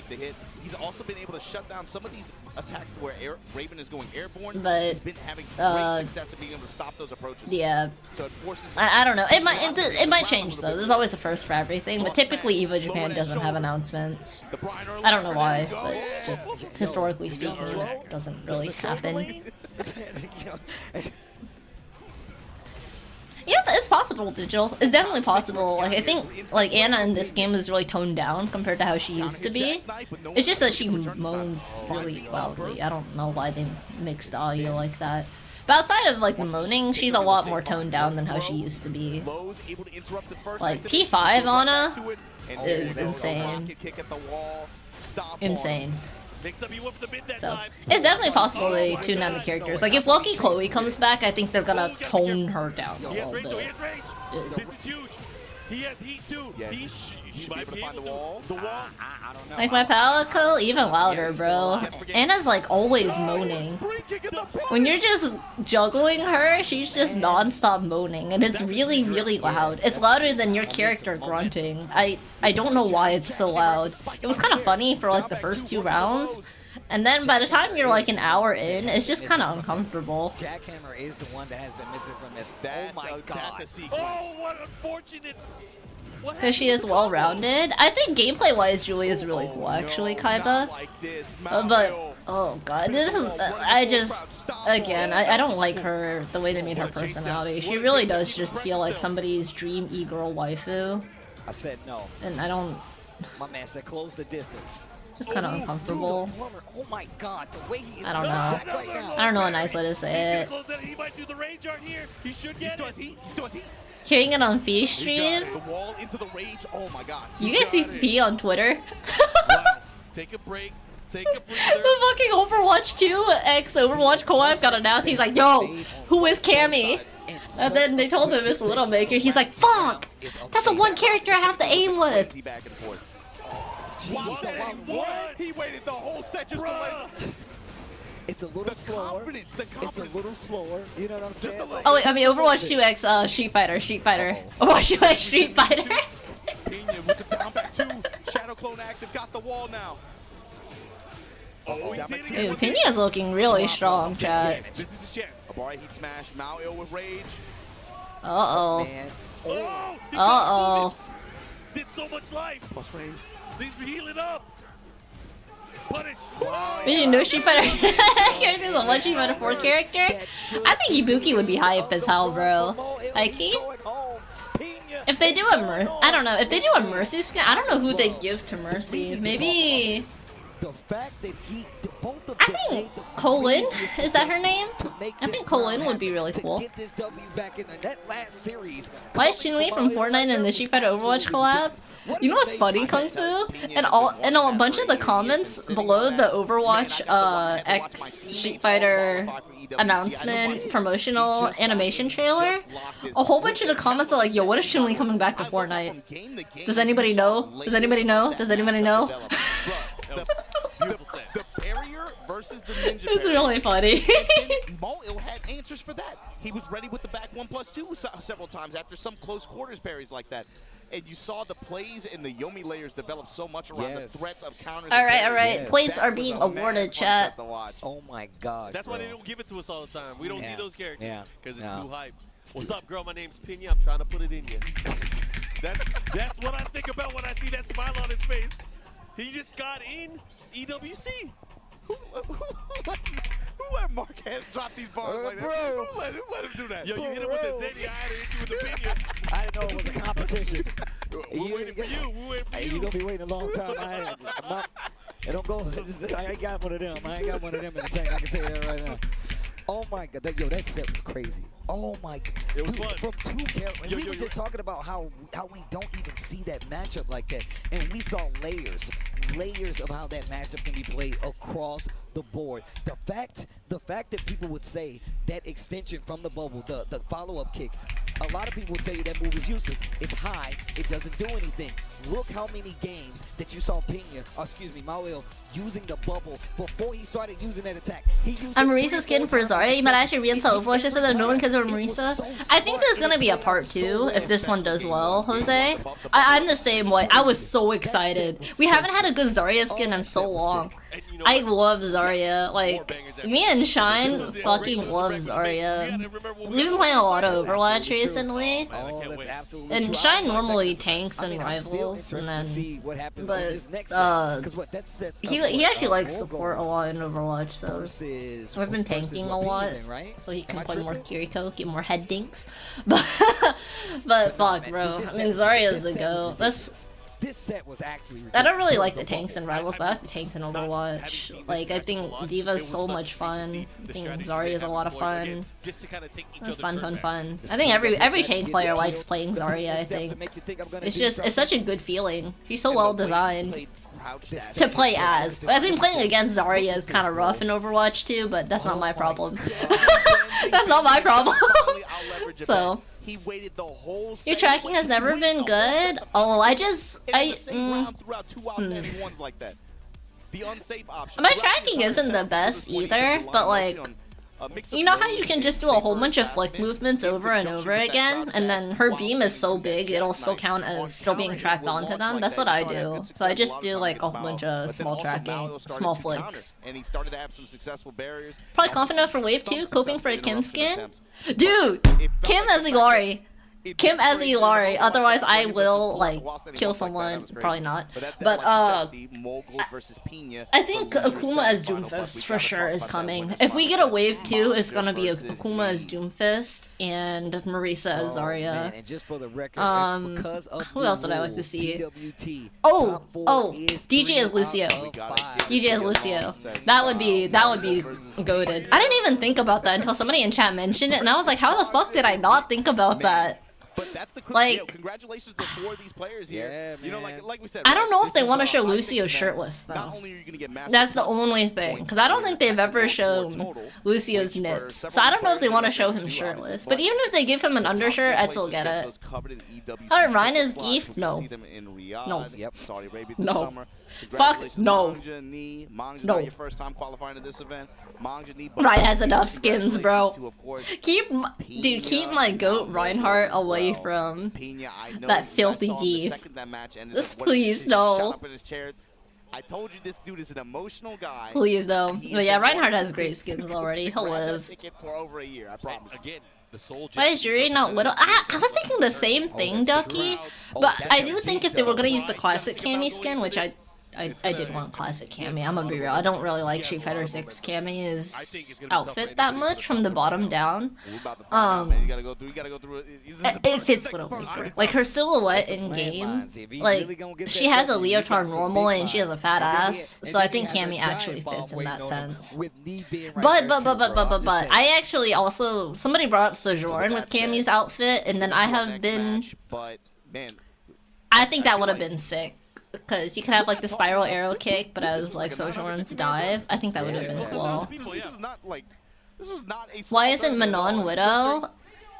He's also been able to shut down some of these attacks where Raven is going airborne. But he's been having great success in being able to stop those approaches. Yeah. So it forces I don't know. It might change though. There's always a first for everything. But typically EVO Japan doesn't have announcements. I don't know why, but just historically speaking, it doesn't really happen. Yeah, it's possible, Digital. It's definitely possible. Like I think, like Anna in this game is really toned down compared to how she used to be. It's just that she moans really loudly. I don't know why they mixed the audio like that. But outside of like the moaning, she's a lot more toned down than how she used to be. Like T5 Anna is insane. Insane. So it's definitely possible they tune down the characters. Like if Lucky Chloe comes back, I think they're gonna tone her down a little bit. This is huge. He has heat too. Yeah, he might be able to find the wall. I don't know. Like my Palico, even louder, bro. Anna's like always moaning. When you're just juggling her, she's just non-stop moaning, and it's really, really loud. It's louder than your character grunting. I don't know why it's so loud. It was kind of funny for like the first 2 rounds, and then by the time you're like an hour in, it's just kind of uncomfortable. Jackhammer is the one that has been missing from this. Oh my god. That's a sequence. Oh, what unfortunate. Because she is well-rounded. I think gameplay-wise, Julia is really cool, actually, kinda. But, oh god, this is, I just, again, I don't like her, the way they made her personality. She really does just feel like somebody's dream e-girl waifu. I said no. And I don't... My man said close the distance. Just kind of uncomfortable. Oh my god, the way he is I don't know. right now. I don't know a nice way to say it. He might do the range art here. He should get it. He's doing heat. Hearing it on Fee stream? The wall into the rage. Oh my god. You guys see Fee on Twitter? Wow. Take a break. Take a breather. The fucking Overwatch 2 X Overwatch co-op got announced. He's like, yo, who is Cammy? And then they told him it's Littlemaker. He's like, fuck! That's the one character I have to aim with! What? He waited the whole set just to let It's a little slower. It's a little slower. You know what I'm saying? Oh wait, I mean Overwatch 2X Street Fighter. Overwatch 2X Street Fighter. Pena with the down back 2. Shadow Clone active. Got the wall now. Dude, Pena's looking really strong, chat. This is the chance. Abari heat smash. Mao ill with rage. Uh-oh. Oh, Uh-oh. did so much life. Plus range. He's healing up. Punish. We didn't know Street Fighter characters on one Street Fighter 4 character. I think Ibuki would be hype as hell, bro. Ikey? If they do a I don't know. If they do a Mercy skin, I don't know who they'd give to Mercy. Maybe. I think Colin, is that her name? I think Colin would be really cool. Why is Chun-Li from Fortnite and the Street Fighter Overwatch collab? You know what's funny, Kung Fu? And a bunch of the comments below the Overwatch X Street Fighter announcement promotional animation trailer, a whole bunch of the comments are like, yo, when is Chun-Li coming back to Fortnite? Does anybody know? Does anybody know? Does anybody know? The warrior versus the ninja. It's really funny. Mo had answers for that. He was ready with the back 1+2 several times after some close quarters parries like that. And you saw the plays and the Yomi layers develop so much around the threats of counters. All right. Points are being awarded, chat. Oh my gosh. That's why they don't give it to us all the time. We don't see those characters because it's too hype. What's up, girl? My name's Pinya. I'm trying to put it in you. That's what I think about when I see that smile on his face. He just got in EWC. Who let Mark drop these bars like that? Bro. Who let him do that? Yo, you hit him with the Zeddy. I had to hit you with the Pinya. I didn't know it was a competition. We're waiting for you. We're waiting for you. You're going to be waiting a long time. It don't go. I ain't got one of them. I ain't got one of them in the tank. I can tell you that right now. Oh my God, that set was crazy. Oh my God, it was fun. From two characters, we were just talking about how we don't even see that matchup like that, and we saw layers of how that matchup can be played across the board. The fact that people would say that extension from the bubble, the follow-up kick, a lot of people will tell you that move is useless. It's high, it doesn't do anything. Look how many games that you saw Mauil using the bubble before he started using that attack. Marisa skin for Zarya. You might actually reinstal Overwatch just so that no one cares about Marisa. I think there's gonna be a part 2 if this one does well, Jose. I'm the same way. I was so excited. We haven't had a good Zarya skin in so long. I love Zarya. Like, me and Shine fucking love Zarya. We've been playing a lot of Overwatch recently. And Shine normally tanks and rivals, and then, but he actually likes support a lot in Overwatch, so we've been tanking a lot, so he can play more Kiriko, get more head dinks. But fuck, bro. I mean, Zarya's the GOAT. This set was actually I don't really like the tanks and rivals, but I like the tanks in Overwatch. Like, I think D.Va's so much fun. I think Zarya's a lot of fun. It's fun. I think every tank player likes playing Zarya, I think. It's such a good feeling. She's so well designed to play as. But I think playing against Zarya is kind of rough in Overwatch too, but that's not my problem. That's not my problem. So, your tracking has never been good? Oh, my tracking isn't the best either, but like, you know how you can just do a whole bunch of flick movements over and over again, and then her beam is so big it'll still count as still being tracked onto them? That's what I do. So I just do like a whole bunch of small tracking, small flicks. Probably confident enough for wave 2, coping for a Kim skin? Dude! Kim as Ilari. Kim as Ilari, otherwise I will, like, kill someone. Probably not. But, I think Akuma as Doomfist for sure is coming. If we get a wave 2, it's gonna be Akuma as Doomfist and Marisa as Zarya. Who else would I like to see? Oh, DJ as Lucio. DJ as Lucio. That would be goated. I didn't even think about that until somebody in chat mentioned it, and I was like, how the fuck did I not think about that? But that's the congratulations to 4 of these players here. You know, like we said, I don't know if they want to show Lucio shirtless though. Not only are you gonna get that's the only thing, because I don't think they've ever shown Lucio's nips. So I don't know if they want to show him shirtless. But even if they give him an undershirt, I still get it. Oh, Ryan is Geef? No. No. No. Fuck no. No. Ryan has enough skins, bro. Keep my goat Reinhardt away from that filthy Geef. Just please, no. I told you this dude is an emotional guy. Please, though. But yeah, Reinhardt has great skins already. He'll live. Why is Yuri not little? I was thinking the same thing, Ducky. But I do think if they were gonna use the classic Cammy skin, which I did want classic Cammy, I'm gonna be real. I don't really like Street Fighter 6 Cammy's outfit that much from the bottom down. It fits Widowmaker. Like, her silhouette in game, like, she has a leotard normal and she has a fat ass, so I think Cammy actually fits in that sense. But, I actually also, somebody brought up Sojourn with Cammy's outfit, and then I have been, I think that would have been sick. Because you could have like the spiral arrow kick, but as like Sojourn's dive. I think that would have been cool. Why isn't Manon Widow?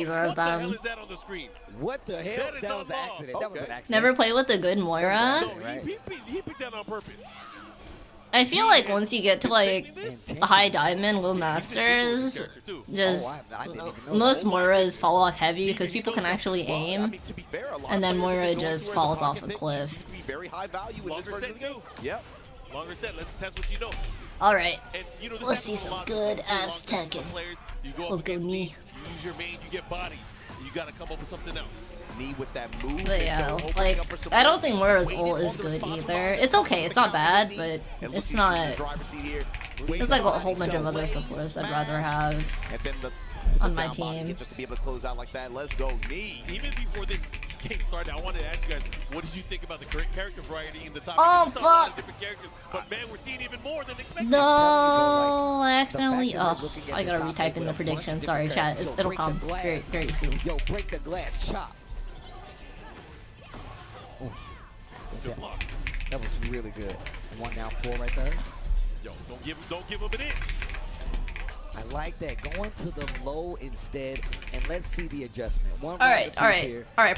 either of What the hell them. is that on the screen? What the hell? That is That not was an law. accident. That was an accident. Never played with a good Moira. No, he picked that on purpose. I feel like once you get to like a high diamond, low masters, just most Moiras fall off heavy because people can actually aim, and then Moira just falls off a cliff. Very high value in this Longer version of set the game. too. Yep. Longer set. Let's test what you know. All right, And you know this let's see happens a some lot. good You play ass long sets with Tekken. some players, you go up Let's go against me. me, you use your main, you get bodied. You gotta come up with something else. Me with that move. But yeah, like, I don't think Moira's ult is good either. It's okay, it's not bad, but it's not... There's like a whole bunch of other supports I'd rather have on my team. Just to be able to close out like that. Let's go, knee. Even before this game started, I wanted to ask you guys, what did you think about the character variety in the top? Oh, fuck! A lot of fuck! different characters, but man, we're seeing even more than expected. No, I accidentally... Oh, I gotta retype in the prediction. Sorry, chat. It'll come very, very soon. Yo, break the glass, chop. Oh. That was really good. 1 down 4 right there. Yo, don't give him an inch. I like that. Going to the low instead, and let's see the adjustment. Alright.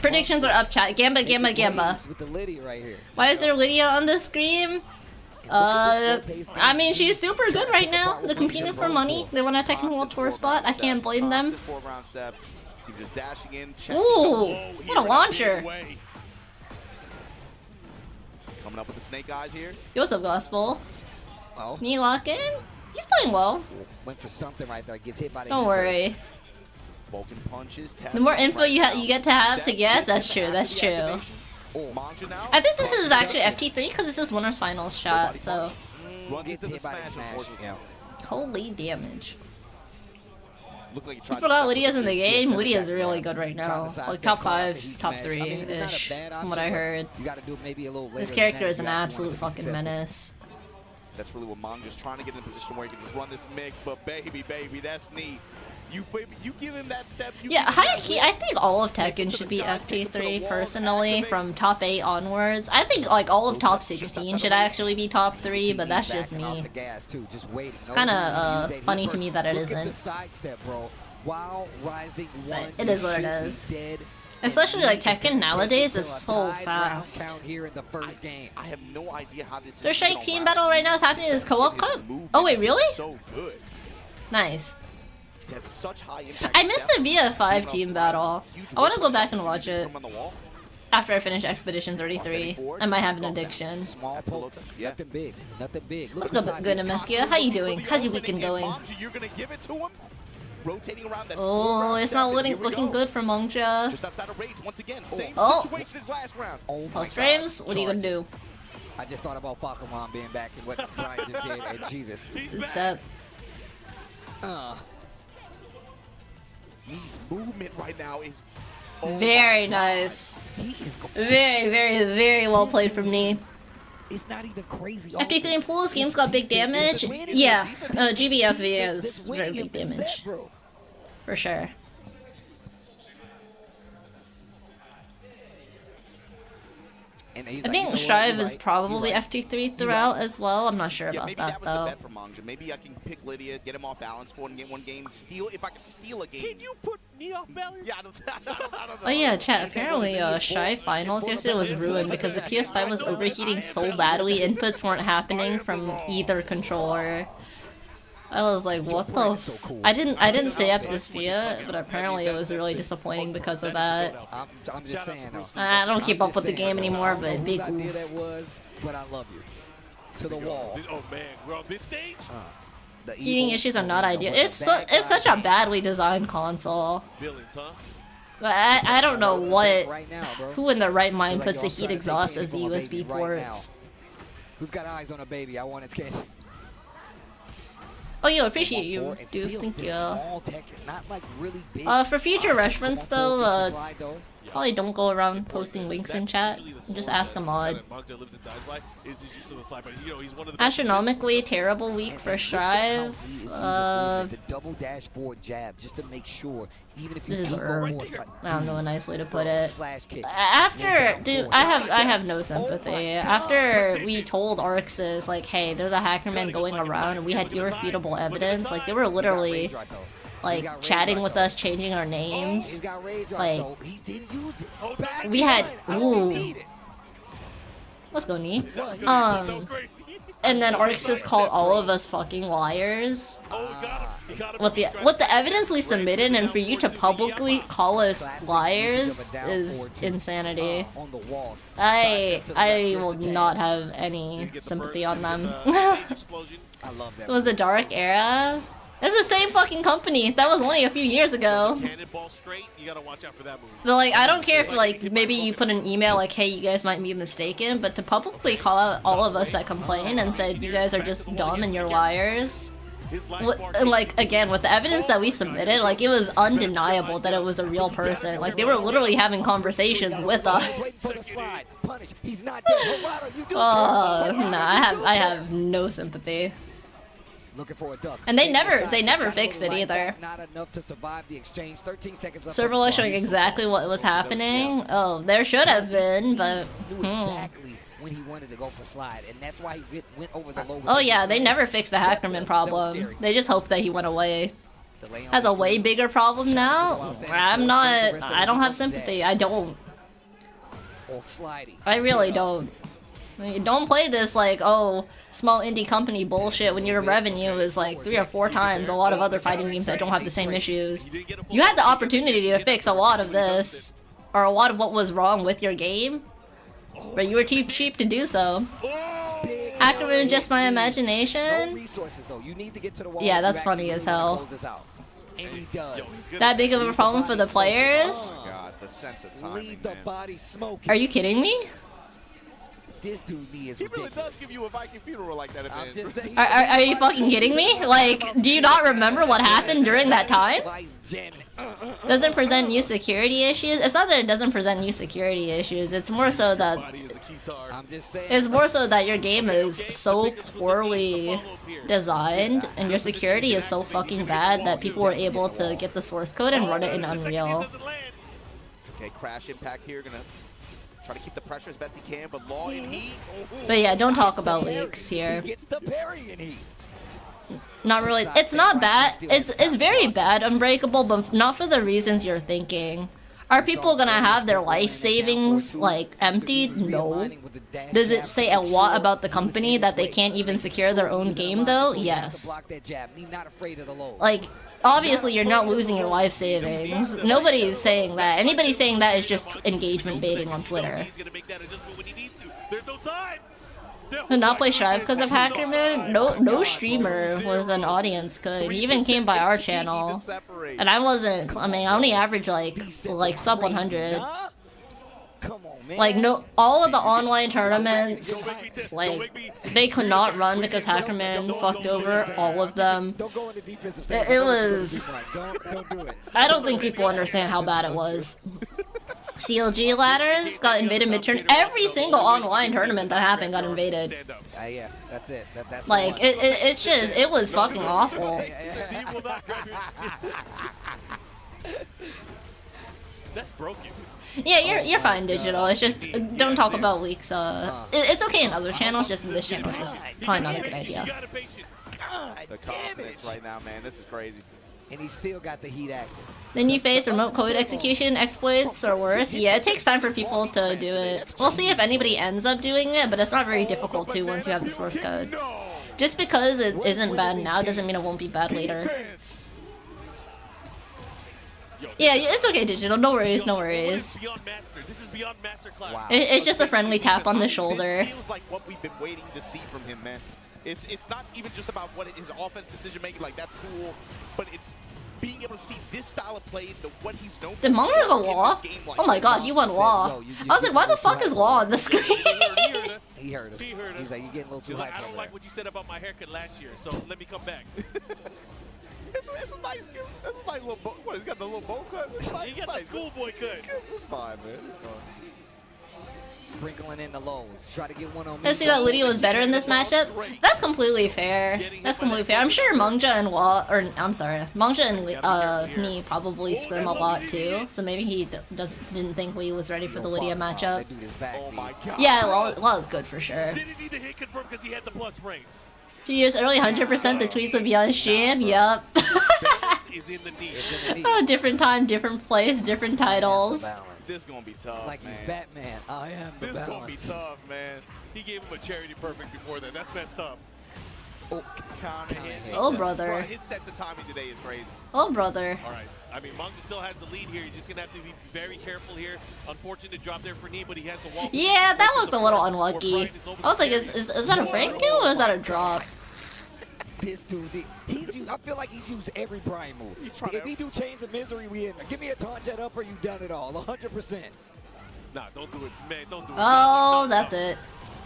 Predictions are up, chat. Gamba. With the Lydia right here. Why is there Lydia on the screen? I mean, she's super good right now. They're competing for money. They want a Tekken World Tour spot. I can't blame them. Ooh, what a launcher. Coming up with the snake eyes here. Yo, what's up, Gospel? Oh. Knee lock in? He's playing well. Went for something right there. Gets hit by the Don't worry. Vulcan punches. The more info you get to have to guess, that's true. That's true. I think this is actually FT3 because this is winner's finals shot. So. Gets hit by the smash. Yeah. Holy damage. Like I forgot Lydia's in the game. Lydia's really good right now. Like top 5, top 3-ish, from what I heard. This character is an absolute fucking menace. That's really what Manga's trying to get in a position where he can just run this mix, but baby, that's neat. You give him that step. Yeah, high key. I think all of Tekken should be FT3 personally, from top 8 onwards. I think like all of top 16 should actually be top 3, but that's just me. It's kind of funny to me that it isn't. But it is what it is. Especially like Tekken nowadays is so fast. I have no idea how this. Their Strike Team battle right now is happening in this co-op cup. Oh wait, really? Nice. I missed the VF5 team battle. I want to go back and watch it after I finish Expedition 33. I might have an addiction. Nothing big. Nothing big. Let's go, good Nemeskia. How you doing? How's your weekend going? Oh, it's not looking good for Mongja. Oh, post frames? What are you gonna do? I just thought about Falcomon being back and what Brian just did, and Jesus. It's set. His movement right now is very nice. Very well played from me. It's not even crazy. FT3 and pools, game's got big damage. Yeah, GBFV is very big damage. For sure. I think Strive is probably FT3 throughout as well. I'm not sure about that though. Maybe I can pick Lydia, get him off balance for one game, steal if I can steal a game. Can you put me off balance? Yeah, I don't know. Oh yeah, chat. Apparently, Strive Finals yesterday was ruined because the PS5 was overheating so badly. Inputs weren't happening from either controller. I was like, what the f— I didn't stay up to see it, but apparently it was really disappointing because of that. I'm just saying though. I don't keep up with the game anymore, but big oof. That was, but I love you. To the wall. Oh man, we're on this stage? Heating issues are not ideal. It's such a badly designed console. I don't know who in their right mind puts the heat exhaust as the USB ports. Who's got eyes on a baby? I want its kid. Oh, yo, appreciate you, dude. Thank you. For future reference, though, probably don't go around posting links in chat. And just ask a mod. Astronomically terrible week for Strive. The double dash forward jab just to make sure. Even if you this is I don't know a nice way to put it. Kick. After, dude, I have no sympathy. After we told Arxis, like, hey, there's a hackerman going around, and we had irrefutable evidence, like, they were literally, like, chatting with us, changing our names. Like, we had, ooh. Let's go, Knee. And then Arxis called all of us fucking liars. With the evidence we submitted, and for you to publicly call us liars is insanity. I will not have any sympathy on them. It was a dark era. It's the same fucking company. That was only a few years ago. Cannonball straight, you gotta watch out for that move. But like, I don't care if like maybe you put an email like, hey, you guys might be mistaken, but to publicly call out all of us that complain and said you guys are just dumb and you're liars. Like, again, with the evidence that we submitted, like, it was undeniable that it was a real person. Like, they were literally having conversations with us. Oh, no, I have no sympathy. And they never fixed it either. Serverless showing exactly what was happening. Oh, there should have been, but when he wanted to go for slide, and that's why he went over the low. Oh yeah, they never fixed the Hackerman problem. They just hoped that he went away. Has a way bigger problem now. I don't have sympathy. I don't. I really don't. You don't play this like, oh, small indie company bullshit when your revenue is like 3 or 4 times a lot of other fighting games that don't have the same issues. You had the opportunity to fix a lot of this, or a lot of what was wrong with your game, but you were too cheap to do so. Ackerman, just my imagination? Yeah, that's funny as hell. That big of a problem for the players? Are you kidding me? This dude is ridiculous. He really does give you a Viking funeral like that. Are you fucking kidding me? Like, do you not remember what happened during that time? Doesn't present new security issues? It's not that it doesn't present new security issues. It's more so that your game is so poorly designed and your security is so fucking bad that people were able to get the source code and run it in Unreal. Okay, crash impact here, gonna try to keep the pressure as best he can, but Law in heat. But yeah, don't talk about leaks here. Not really. It's not bad. It's very bad, Unbreakable, but not for the reasons you're thinking. Are people gonna have their life savings like emptied? No. Does it say a lot about the company that they can't even secure their own game though? Yes. Like, obviously you're not losing your life savings. Nobody's saying that. Anybody saying that is just engagement baiting on Twitter. Did not play Strive because of Hackerman? No streamer with an audience could. He even came by our channel. And I wasn't, I mean, I only average like sub 100. Like, no, all of the online tournaments, like, they could not run because Hackerman fucked over all of them. It was, I don't think people understand how bad it was. CLG ladders got invaded mid-turn. Every single online tournament that happened got invaded. Yeah, that's it. That's like, it's just, it was fucking awful. That's broken. Yeah, you're fine, Digital. It's just, don't talk about leaks. It's okay in other channels, just in this channel, it's just probably not a good idea. The confidence right now, man, this is crazy. And he still got the heat active. Then you face remote code execution exploits or worse. Yeah, it takes time for people to do it. We'll see if anybody ends up doing it, but it's not very difficult to once you have the source code. Just because it isn't bad now doesn't mean it won't be bad later. Yeah, it's okay, Digital. No worries, no worries. It's just a friendly tap on the shoulder. This feels like what we've been waiting to see from him, man. It's not even just about what his offense decision making, like that's cool, but it's being able to see this style of play, what he's known for. Did Monger go Law? Oh my god, you won Law. I was like, why the fuck is Law on the screen? He heard us. He's like, you're getting a little too hyped. I don't like what you said about my haircut last year, so let me come back. It's a nice little bow. What, he's got the little bow cut? He got the schoolboy cut. It's fine, man. It's fine. Sprinkling in the lows. Try to get one on me. Let's see that Lydia was better in this matchup. That's completely fair. That's completely fair. I'm sure Mangja and Mangja and Ni probably scrim a lot too. So maybe he didn't think Lee was ready for the Lydia matchup. Oh my god. Yeah, Law is good for sure. Didn't need the hit confirm because he had the plus frames. Few years early, 100% the tweets would be on stream. Yup. Oh, different time, different place, different titles. This is gonna be tough. Like he's Batman. I am the balance. This is gonna be tough, man. He gave him a charity perfect before that. That's messed up. Oh, counter hit. Oh, brother. His sense of timing today is crazy. Oh, brother. All right. I mean, Mangja still has the lead here. He's just gonna have to be very careful here. Unfortunate drop there for Ni, but he has the wall. Yeah, that looked a little unlucky. I was like, is that a frame kill or is that a drop? This dude, I feel like he's used every Brian move. If he do Chains of Misery, we in there. Give me a taunt jet up or you done it all, 100%. Nah, don't do it, man. Don't do it. Oh, No, that's no. it.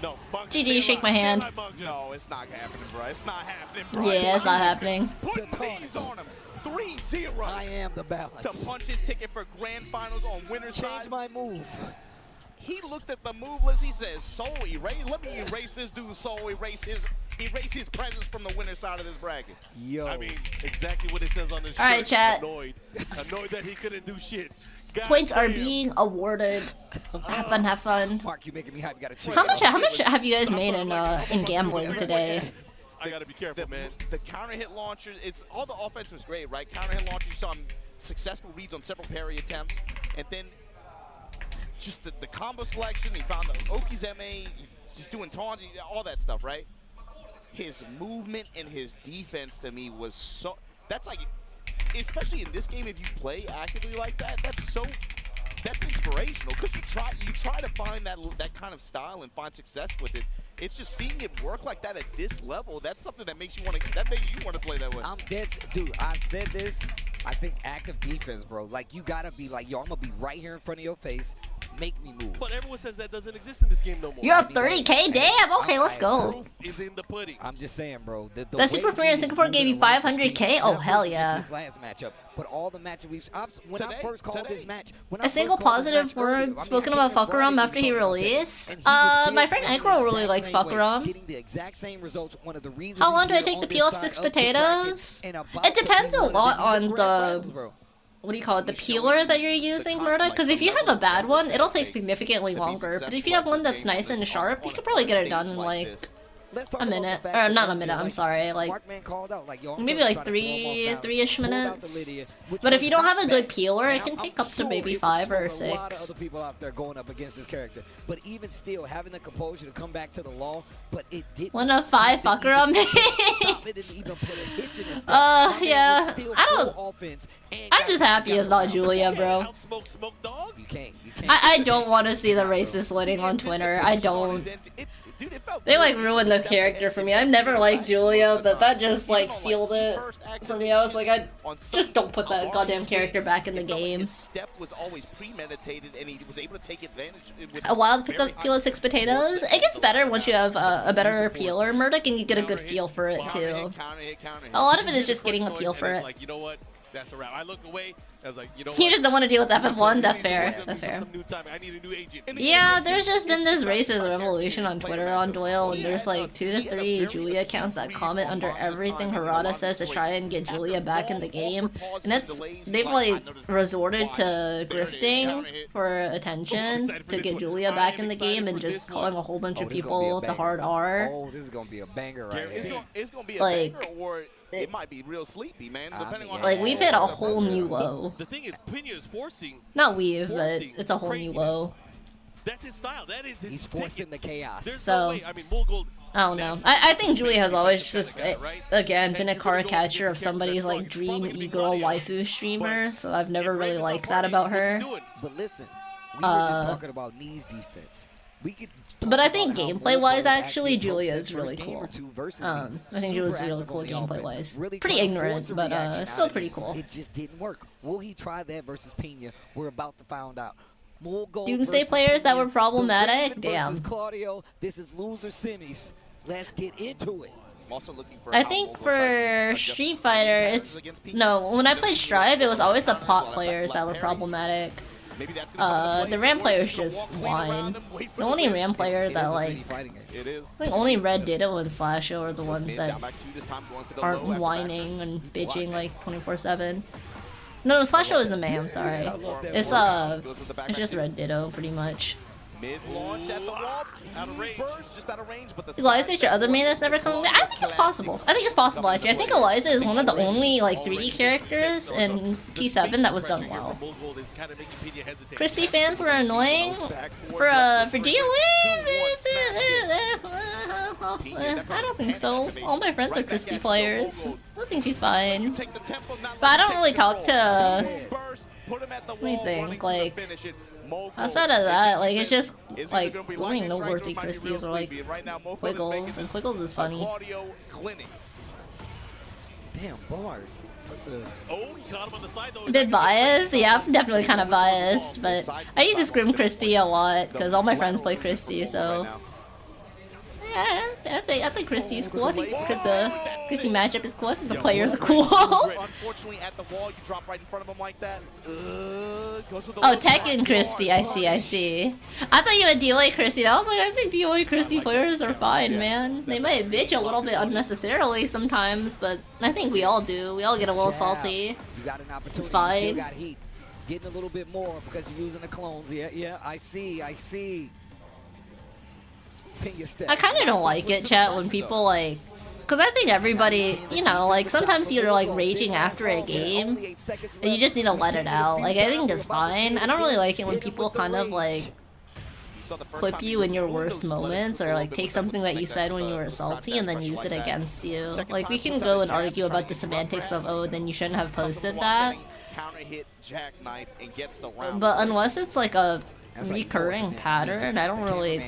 No, Monk, GG, stay shake alive, my stay hand. alive, Monk. No, it's not happening, bro. It's not happening, bro. Yeah, it's not happening. Put knees on him. 3-0. I am the balance. To punch his ticket for grand finals on winner's side. Change my move. He looked at the move list. He says, "Soul erase. Let me erase this dude's soul. Erase his presence from the winner's side of this bracket." Yo. I mean, exactly what it says on the shirt. All right, chat. Annoyed that he couldn't do shit. God Points are damn. being awarded. Have fun, have fun. Mark, you making me hype. You gotta cheer. How much have you guys made in gambling today? I gotta be careful, man. The counter hit launcher, it's all the offense was great, right? Counter hit launcher, you saw him successful reads on several parry attempts, and then just the combo selection. He found the Oki's MA, just doing taunts, all that stuff, right? His movement and his defense to me was so. That's like, especially in this game, if you play actively like that, that's inspirational because you try to find that kind of style and find success with it. It's just seeing it work like that at this level. That's something that makes you want to play that way. I'm dead, dude. I've said this. I think active defense, bro. Like you gotta be like, yo, I'm gonna be right here in front of your face. Make me move. But everyone says that doesn't exist in this game no more. You're up 30K? Damn, okay, let's go. Proof is in the pudding. I'm just saying, bro. The Super Premier in Singapore gave you 500K? Oh, hell yeah. This last matchup, but all the matches when I first called this match, A single positive word spoken about Fukaram after he released? My friend Ankro really likes Fukaram. How long do I take to peel off 6 potatoes? It depends a lot on the... What do you call it? The peeler that you're using, Murda? Because if you have a bad one, it'll take significantly longer. But if you have one that's nice and sharp, you could probably get it done in like a minute. Or not a minute, I'm sorry. Like maybe like three-ish minutes. But if you don't have a good peeler, it can take up to maybe 5 or 6. Other people out there going up against this character, but even still having the composure to come back to the law, but it didn't. 1 of 5 Fukaram. Yeah. I'm just happy it's not Julia, bro. I don't want to see the racist living on Twitter. I don't. They like ruined the character for me. I've never liked Julia, but that just like sealed it for me. I was like, I just don't put that goddamn character back in the game. A wild pick up peel of 6 potatoes. It gets better once you have a better peeler, Murdoch, and you get a good feel for it too. A lot of it is just getting a feel for it. You know what? That's a wrap. I look away. I was like, you know what? You just don't want to deal with FF1. That's fair. That's fair. I need a new agent. Yeah, there's just been this racist revolution on Twitter on Doyle, and there's like 2 to 3 Julia accounts that comment under everything Harada says to try and get Julia back in the game, and they've like resorted to grifting for attention to get Julia back in the game and just calling a whole bunch of people the hard R. Oh, this is gonna be a banger right here. It's gonna be a banger, or it might be real sleepy, man. Depending on like we've hit a whole new low. The thing is, Pena is forcing. Not we've, but it's a whole new low. That's his style. That is his. He's forcing the chaos. So, I mean, Mulgold. I don't know. I think Julia has always just, again, been a caricature of somebody's like dream e-girl waifu streamer, so I've never really liked that about her. But listen, we were just talking about knees defense. We could. But I think gameplay-wise, actually, Julia is really cool. I think Julia's really cool gameplay-wise. Pretty ignorant, but still pretty cool. It just didn't work. Will he try that versus Pena? We're about to find out. Doomsday players that were problematic? Damn. Claudio, this is loser semis. Let's get into it. I think for Street Fighter, it's... No, when I played Strive, it was always the pot players that were problematic. The RAM players just whine. The only RAM player that like, I think only Red Ditto and Slasho are the ones that aren't whining and bitching like 24/7. No, Slasho is the man. I'm sorry. It's just Red Ditto pretty much. Mid-launch at the wall, out of range, just out of range, but the Eliza is your other main that's never coming back? I think it's possible. I think it's possible actually. I think Eliza is one of the only like 3D characters in T7 that was done well. Christy fans were annoying for DLA. I don't think so. All my friends are Christy players. I think she's fine. But I don't really talk to. What do you think? Like. Outside of that, like, it's just, like, only noteworthy Christies are, like, Quiggles, and Quiggles is funny. Damn, bars. What the? Oh, he caught him on the side though. A bit biased? Yeah, I'm definitely kind of biased, but I use to scrim Christie a lot because all my friends play Christie, so yeah, I think Christie's cool. I think the Christie matchup is cool. I think the players are cool. Unfortunately, at the wall, you drop right in front of him like that. Oh, Tekken Christie, I see. I thought you had DOA Christie. I was like, I think DOA Christie players are fine, man. They might bitch a little bit unnecessarily sometimes, but I think we all do. We all get a little salty. You got an opportunity. It's fine. You still got heat. Getting a little bit more because you're using the clones. Yeah, I see. Pin your step. I kind of don't like it, chat, when people like, because I think everybody, you know, like sometimes you're like raging after a game and you just need to let it out. Like I think it's fine. I don't really like it when people kind of like clip you in your worst moments or like take something that you said when you were salty and then use it against you. Like we can go and argue about the semantics of, oh, then you shouldn't have posted that. But unless it's like a recurring pattern, I don't really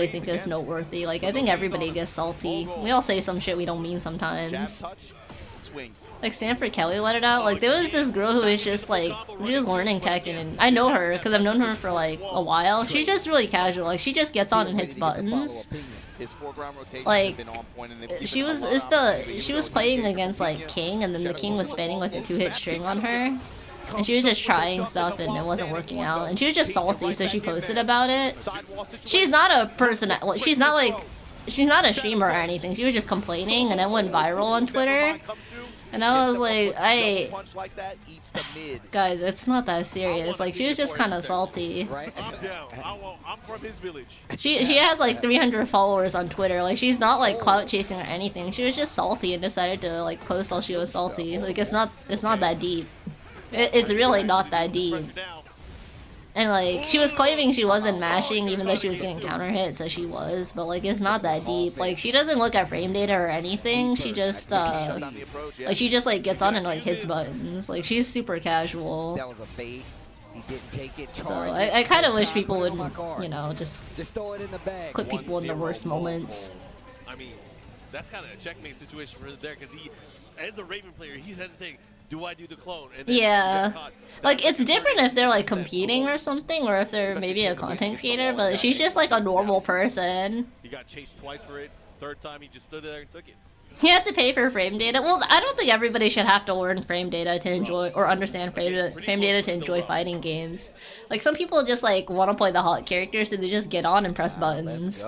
think it's noteworthy. Like I think everybody gets salty. We all say some shit we don't mean sometimes. Like Stanford Kelly let it out. Like there was this girl who was just like, she was learning Tekken, and I know her because I've known her for like a while. She's just really casual. Like she just gets on and hits buttons. Like she was playing against like King, and then the King was spamming like a 2-hit string on her. And she was just trying stuff and it wasn't working out. And she was just salty, so she posted about it. She's not a person, she's not a streamer or anything. She was just complaining and it went viral on Twitter. And I was like, guys, it's not that serious. Like, she was just kind of salty. I'm from his village. She has like 300 followers on Twitter. Like, she's not like clout chasing or anything. She was just salty and decided to like post while she was salty. Like, it's not that deep. It's really not that deep. And like, she was claiming she wasn't mashing even though she was getting counter hit, so she was, but like, it's not that deep. Like, she doesn't look at frame data or anything. She just she just like gets on and like hits buttons. Like, she's super casual. That was a bait. He didn't take it. So I kind of wish people would, you know, just throw it in the bag. Put people in the worst moments. I mean, that's kind of a checkmate situation for there, because he, as a Raven player, he's hesitating. Do I do the clone? And yeah. Like, it's different if they're, like, competing or something, or if they're maybe a content creator, but she's just, like, a normal person. He got chased twice for it. Third time, he just stood there and took it. You have to pay for frame data. Well, I don't think everybody should have to learn frame data to enjoy, or understand frame data to enjoy fighting games. Like, some people just, like, want to play the hot characters, so they just get on and press buttons.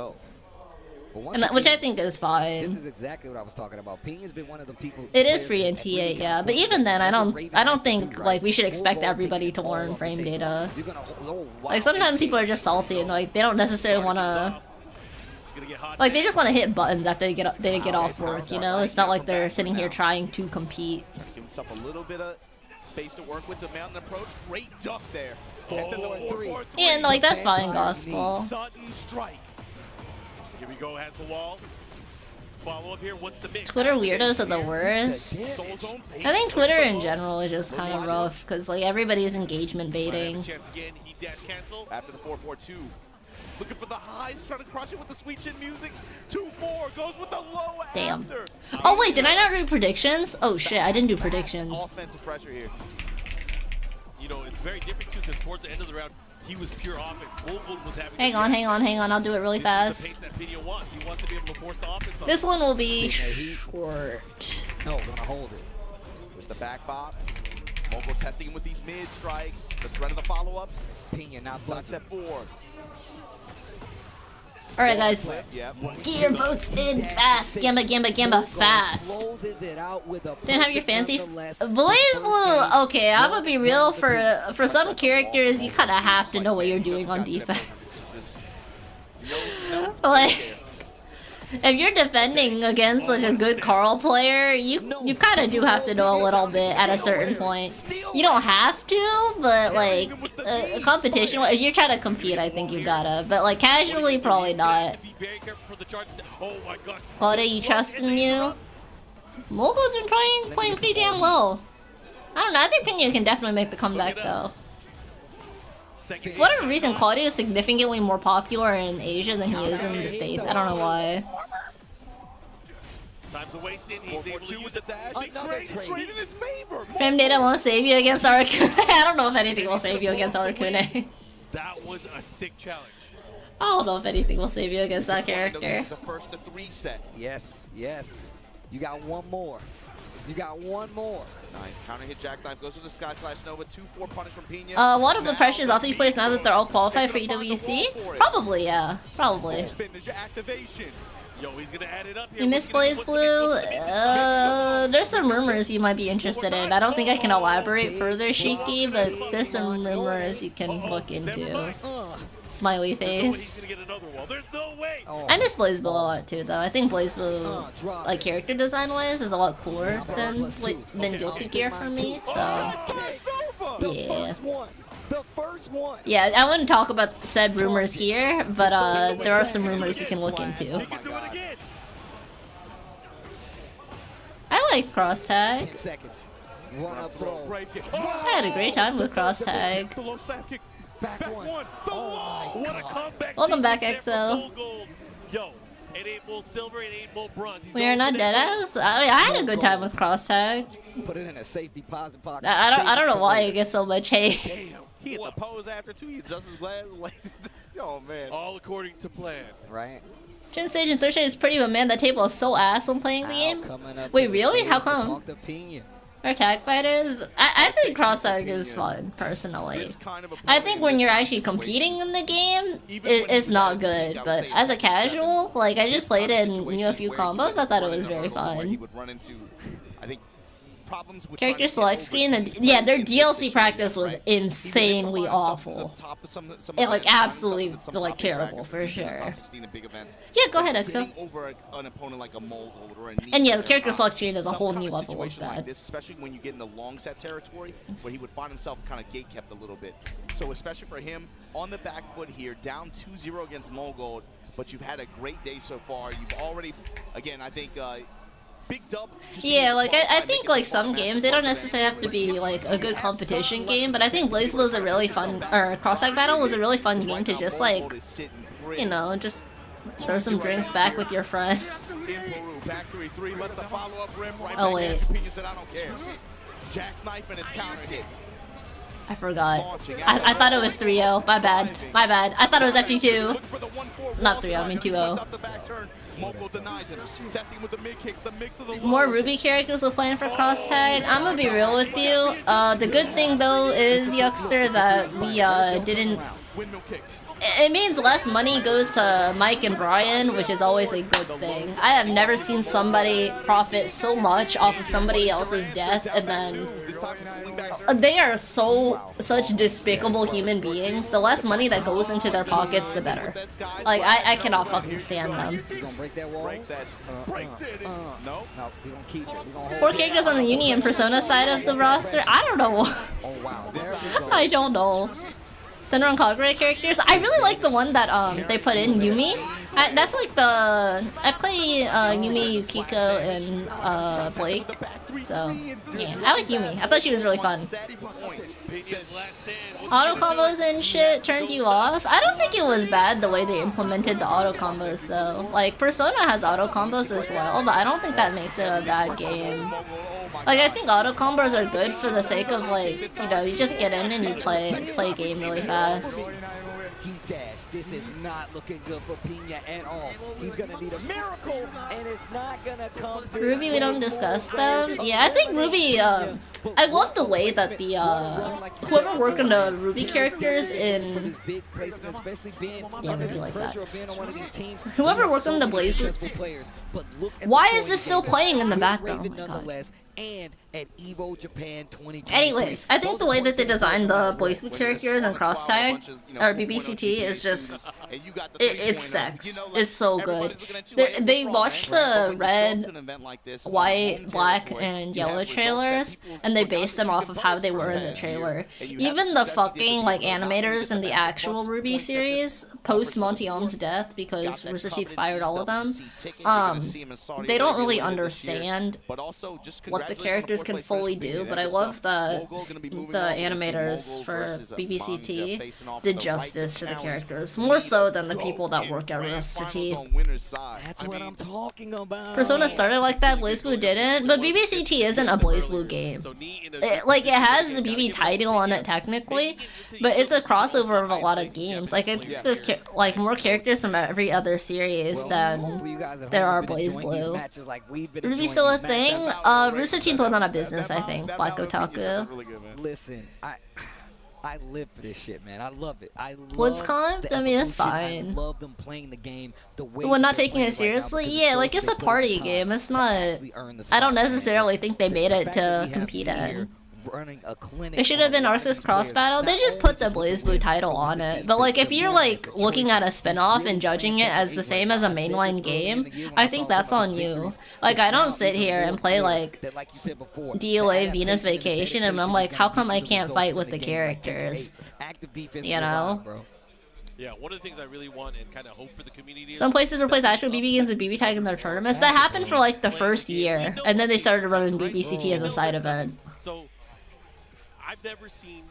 And which I think is fine. This is exactly what I was talking about. Ping has been one of the people. It is free in T8, yeah. But even then, I don't think like we should expect everybody to learn frame data. Like sometimes people are just salty and like they don't necessarily want to. Like they just want to hit buttons after they get off work. You know, it's not like they're sitting here trying to compete. Give himself a little bit of space to work with the mountain approach. Great duck there. Yeah, and like that's fine, gospel. Sudden strike. Here we go, has the wall. Follow up here, what's the mix? Twitter weirdos are the worst. I think Twitter in general is just kind of rough, because like everybody's engagement baiting. Chance again, he dash cancel. After the 4-4-2. Looking for the highs, trying to crush it with the sweet chin music. 2-4, goes with the low Damn. after. Oh wait, did I not do predictions? Oh shit, I didn't do predictions. Offensive pressure here. You know, it's very different too, because towards the end of the round, he was pure offense. Wolfwood was having Hang on, I'll do it really fast. He wants to be able to force the offense on. This one will be short. No, gonna hold it. With the back bop. Mogul testing him with these mid strikes. The threat of the follow-up. Ping, not budging. Step 4. Alright guys, get your votes in fast, Gamba, fast. Didn't have your fancy Blaze Blue. Okay, I'm gonna be real, for some characters you kinda have to know what you're doing on defense. Like, if you're defending against like a good Carl player, you kinda do have to know a little bit at a certain point. You don't have to, but like a competition, if you're trying to compete, I think you gotta. But like casually, probably not. Claudia, you trusting you? Mogul's been playing pretty damn well. I don't know, I think Pinyu can definitely make the comeback though. For whatever reason, Claudia is significantly more popular in Asia than he is in the States. I don't know why. time's a wasting. He's able to use with the dash. Another Trade in his favor. Frame data won't save you against Arakune. I don't know if anything will save you against Arakune. That was a sick challenge. I don't know if anything will save you against that character. This is a first to 3 set. Yes, yes. You got one more. You got one more. Nice counter hit jackknife goes to the Sky Slash Nova. 2-4 punish from Pina. What are the pressures off these players now that they're all qualified for EWC? Probably, yeah. Probably. Spin ninja activation. Yo, he's gonna add it up here. You miss Blaze Blue? There's some rumors you might be interested in. I don't think I can elaborate further, Shiki, but there's some rumors you can look into. Smiley face. I miss Blaze Blue a lot too, though. I think Blaze Blue, like character design-wise, is a lot cooler than Goku Gear for me. So, yeah. The first one. Yeah, I wouldn't talk about said rumors here, but there are some rumors you can look into. I liked cross tag. 10 seconds. Run up throw. I had a great time with cross tag. Back one. Oh, what a comeback. Welcome back, EXO. Yo, it ain't more silver, it ain't more bronze. We are not dead ass. I had a good time with cross tag. Put it in a safety deposit pocket. I don't know why you get so much hate. Damn, he hit the pose after too. He's just as glad. Yo, man. All according to plan. Right. Gen Stage and Third Stage is pretty, but man, that table is so ass when playing the game. Wait, really? How come? Our tag fighters? I think cross tag is fun, personally. I think when you're actually competing in the game, it's not good. But as a casual, like I just played it and knew a few combos, I thought it was very fun. Character select screen, and yeah, their DLC practice was insanely awful. And like absolutely like terrible for sure. Yeah, go ahead, EXO. And yeah, the character select screen is a whole new level of bad. Especially when you get in the long set territory, where he would find himself kind of gate kept a little bit. So especially for him, on the back foot here, down 2-0 against Molgold, but you've had a great day so far. You've already, again, I think. Big dub. Yeah, like I think like some games they don't necessarily have to be like a good competition game, but I think BlazBlue was a really fun, or Cross Tag Battle was a really fun game to just like, you know, just throw some drinks back with your friends. Oh wait. I forgot. I thought it was 3-0. My bad. My bad. I thought it was FD2. Not 3-0, I mean 2-0. More Ruby characters were playing for cross tag. I'm gonna be real with you. The good thing though is, Yuckster, that we didn't. It means less money goes to Mike and Brian, which is always a good thing. I have never seen somebody profit so much off of somebody else's death, and then they are such despicable human beings. The less money that goes into their pockets, the better. Like I cannot fucking stand them. Four characters on the Uni and Persona side of the roster. I don't know. I don't know. Center on Kagura characters. I really like the one that they put in, Yumi. That's like the I play Yumi, Yukiko, and Blake. So yeah, I like Yumi. I thought she was really fun. Auto combos and shit turned you off. I don't think it was bad the way they implemented the auto combos though. Like Persona has auto combos as well, but I don't think that makes it a bad game. Like I think auto combos are good for the sake of like, you know, you just get in and you play a game really fast. He dashed. This is not looking good for Pina at all. He's gonna need a miracle, and it's not gonna come. Ruby, we don't discuss them. Yeah, I think Ruby. I love the way that the whoever worked on the Ruby characters in. Yeah, Ruby like that. Whoever worked on the BlazBlue. Why is this still playing in the background? Oh my God. And at EVO Japan 2020. Anyways, I think the way that they designed the BlazBlue characters and cross tag or BBCT is just it's sex. It's so good. They watched the red, white, black, and yellow trailers, and they based them off of how they were in the trailer. Even the fucking like animators in the actual Ruby series, post Montiom's death, because Rooster Teeth fired all of them, they don't really understand what the characters can fully do, but I love the animators for BBCT did justice to the characters, more so than the people that work at Rooster Teeth. That's what I'm talking about. Persona started like that, BlazBlue didn't, but BBCT isn't a BlazBlue game. Like, it has the BB title on it technically, but it's a crossover of a lot of games. Like, I think there's like more characters from every other series than there are BlazBlue. Ruby still a thing? Rooster Teeth went on a business, I think. Black Otaku. Listen, I live for this shit, man. I love it. I love BlizzCon? I mean, it's fine. I love them playing the game the way when not taking it seriously, yeah, like it's a party game. It's not. I don't necessarily think they made it to compete in. It should have been Arceus Cross Battle. They just put the BlazBlue title on it. But like, if you're like looking at a spin-off and judging it as the same as a mainline game, I think that's on you. Like, I don't sit here and play like DOA Venus Vacation and I'm like, how come I can't fight with the characters? You know? Yeah, one of the things I really want and kind of hope for the community. Some places replace actual BB games with BB tag in their tournaments. That happened for like the first year, and then they started running BBCT as a side event. So I've never seen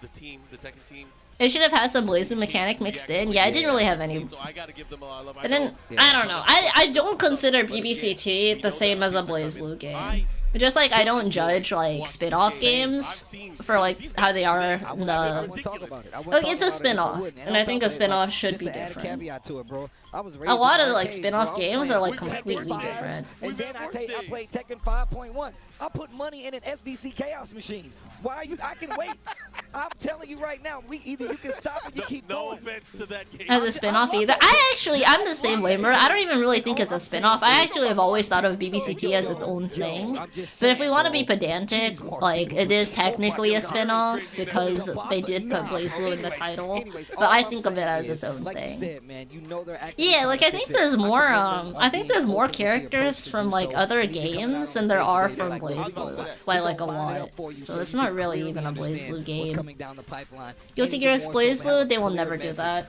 the Tekken team. It should have had some BlazBlue mechanic mixed in. Yeah, I didn't really have any. So I gotta give them a lot of love. I don't know. I don't consider BBCT the same as a BlazBlue game. Just like I don't judge like spin-off games for like how they are in the. Like, it's a spin-off, and I think a spin-off should be different. A lot of like spin-off games are like completely different. And then I played Tekken 5.1. I put money in an SBC Chaos machine. Why are you? I can wait. I'm telling you right now. Either you can stop it, you keep going. No offense to that game. As a spin-off either. I'm the same way, bro. I don't even really think it's a spin-off. I actually have always thought of BBCT as its own thing. But if we want to be pedantic, like, it is technically a spin-off because they did put BlazBlue in the title. But I think of it as its own thing. Yeah, like, I think there's more characters from like other games than there are from BlazBlue by like a lot. So it's not really even a BlazBlue game. Guilty Gear's BlazBlue, they will never do that.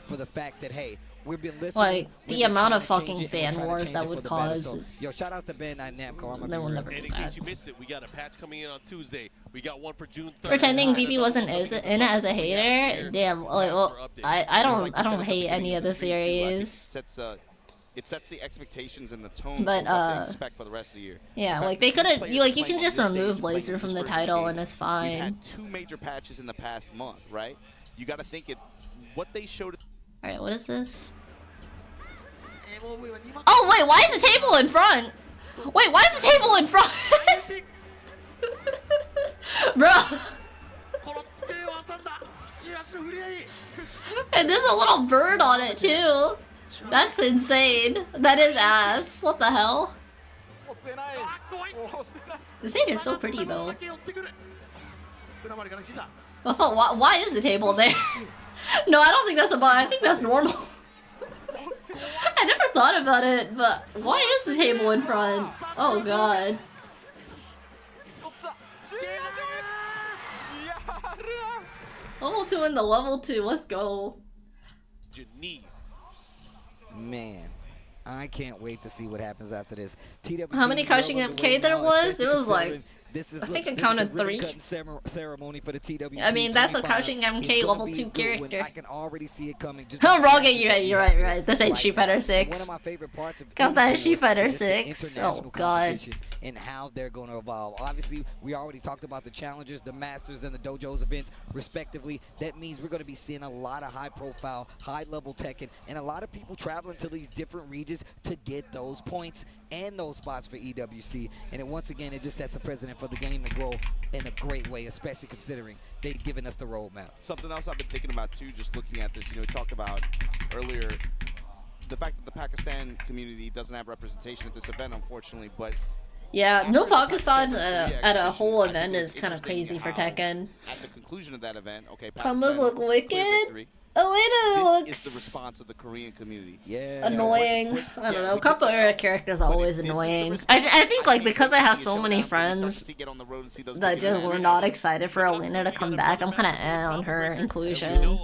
Like, the amount of fucking fan wars that would cause is... Yo, shout out to Ben and Namco. They will never do in that. case you missed it, we got a patch coming in on Tuesday. We got one for June 3rd. Pretending BB wasn't in it as a hater? Damn, like, well, I don't hate any of the series. It sets the expectations and the tone but, for what they expect for the rest of the year. Yeah, like they couldn't. You can just remove BlazBlue from the title and it's fine. We've had 2 major patches in the past month, right? You got to think what they showed. All right, what is this? Oh wait, why is the table in front? Wait, why is the table in front? Bro. And there's a little bird on it too. That's insane. That is ass. What the hell? This thing is so pretty though. Why is the table there? No, I don't think that's a bug. I think that's normal. I never thought about it, but why is the table in front? Oh god. Level 2 in the level 2. Let's go. Man, I can't wait to see what happens after this. How many crushing MK there was? There was like, I think I counted 3. Ceremony for the TWT. I mean, that's a crushing MK level 2 character. I can already see it coming. Oh, wrong, you're right. This ain't Street Fighter 6. One of my favorite parts of Count that as Street Fighter 6. Oh god. And how they're going to evolve. Obviously, we already talked about the challenges, the masters, and the dojos events, respectively. That means we're going to be seeing a lot of high-profile, high-level Tekken, and a lot of people traveling to these different regions to get those points and those spots for EWC. And then once again, it just sets a precedent for the game to grow in a great way, especially considering they've given us the roadmap. Something else I've been thinking about too, just looking at this, we talked about earlier the fact that the Pakistan community doesn't have representation at this event, unfortunately, but yeah, no Pakistan at a whole event is kind of crazy for Tekken. At the conclusion of that event, okay, combos look wicked. Elena looks is the response of the Korean community. Yeah. Annoying. I don't know. Combo era characters are always annoying. I think like because I have so many friends that just were not excited for Elena to come back, I'm kind of on her inclusion.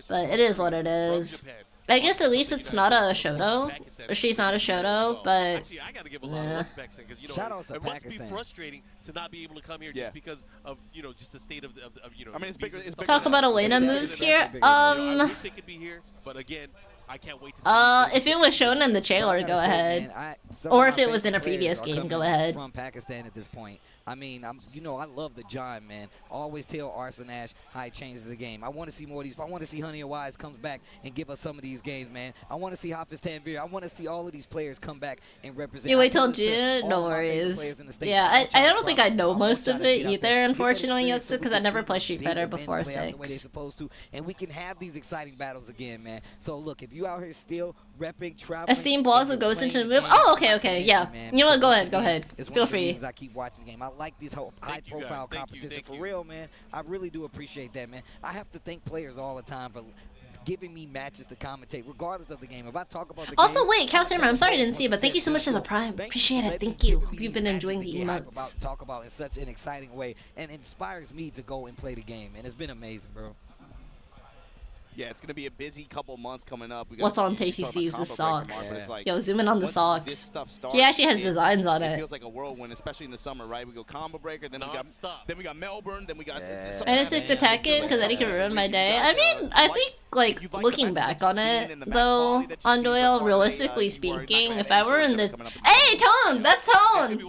But it is what it is. I guess at least it's not a Shoto. Or she's not a Shoto, but Actually, I gotta give a lot of love to Pakistan because Shout out to it must be Pakistan. frustrating to not be able to come here just because of just the state of I mean, it's bigger. It's bigger talk than about us. Elena moves here. I wish they could be here, but again, I can't wait to see. If it was shown in the trailer, go ahead. Or if it was in a previous game, go ahead. From Pakistan at this point. I mean, I love the Giant, man. I always tell Arson Ash how he changes the game. I want to see more of these. I want to see Honey and Wise comes back and give us some of these games, man. I want to see Hafiz Tanvir. I want to see all of these players come back and represent. You wait till June? No worries. Yeah, I don't think I know most of it either, unfortunately, because I never played Street Fighter before 6. And we can have these exciting battles again, man. So look, if you out here still repping, traveling, Esteem Blazo goes into the move. Oh, okay, yeah. You know what? Go ahead. Feel free. I keep watching the game. I like these high-profile competition for real, man. I really do appreciate that, man. I have to thank players all the time for giving me matches to commentate, regardless of the game. If I talk about the also, game, wait, Cal Samurai, I'm sorry I didn't see it, but thank you so much for the Prime. Appreciate it. Thank you. Hope you've been enjoying the emotes. Talk about in such an exciting way, and inspires me to go and play the game, and it's been amazing, bro. Yeah, it's gonna be a busy couple months coming up. What's on Tasty Steve's socks? Like, yo, zoom in on the this socks. stuff starts, He actually has designs on it it. feels like a whirlwind, especially in the summer, right? We go Combo Breaker, then we got Melbourne, then we got. I just like the Tekken because Eddie can ruin my day. I mean, I think like looking back on it, though, on Doyle, realistically speaking, if I were in the hey Tone, that's Tone.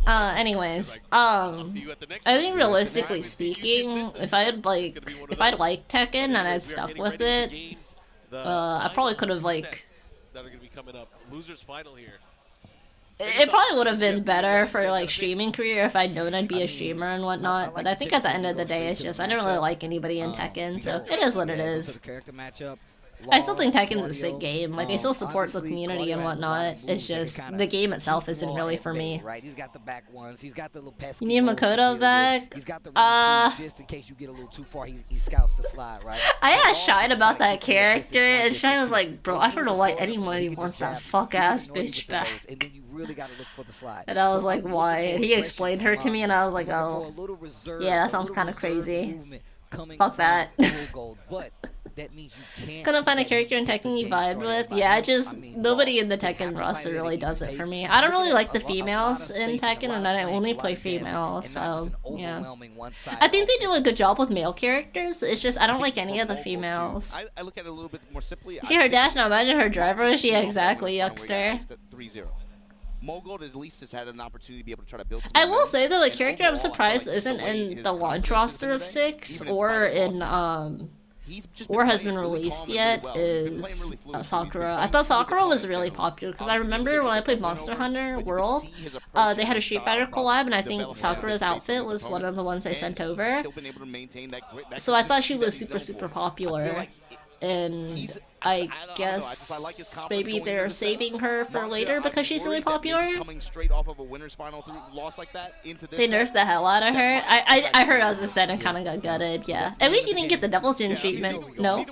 Anyways, I think realistically speaking, if I'd liked Tekken and I'd stuck with it, I probably could have like. That are gonna be coming up. Losers final here. It probably would have been better for like streaming career if I'd known I'd be a streamer and whatnot, but I think at the end of the day, it's just I don't really like anybody in Tekken, so it is what it is. I still think Tekken's a sick game. Like I still support the community and whatnot. It's just the game itself isn't really for me. Right, he's got the back ones. He's got the little pesky. You need Makoto back. He's got the just in case you get a little too far. He scouts the slide, right? I asked Shine about that character, and Shine was like, "Bro, I don't know why anybody wants that fuck ass bitch back." And then you really got to look for the slide. And I was like, "Why?" And he explained her to me, and I was like, "Oh, yeah, that sounds kind of crazy. Fuck that." That means you can't. Couldn't find a character in Tekken you vibe with. Yeah, just nobody in the Tekken roster really does it for me. I don't really like the females in Tekken, and I only play females, so yeah. I think they do a good job with male characters. It's just I don't like any of the females. I look at it a little bit more simply. See her dash now. Imagine her driver. She exactly Yuckster. 3-0. Mogul at least has had an opportunity to be able to try to build some. I will say though, a character I'm surprised isn't in the launch roster of 6 or in or has been released yet is Sakura. I thought Sakura was really popular because I remember when I played Monster Hunter World, they had a Street Fighter collab, and I think Sakura's outfit was one of the ones I sent over. So I thought she was super popular, and I guess maybe they're saving her for later because she's really popular. They nerfed the hell out of her. I heard as a set and kind of got gutted. Yeah, at least you didn't get the Devil's Gin treatment. No.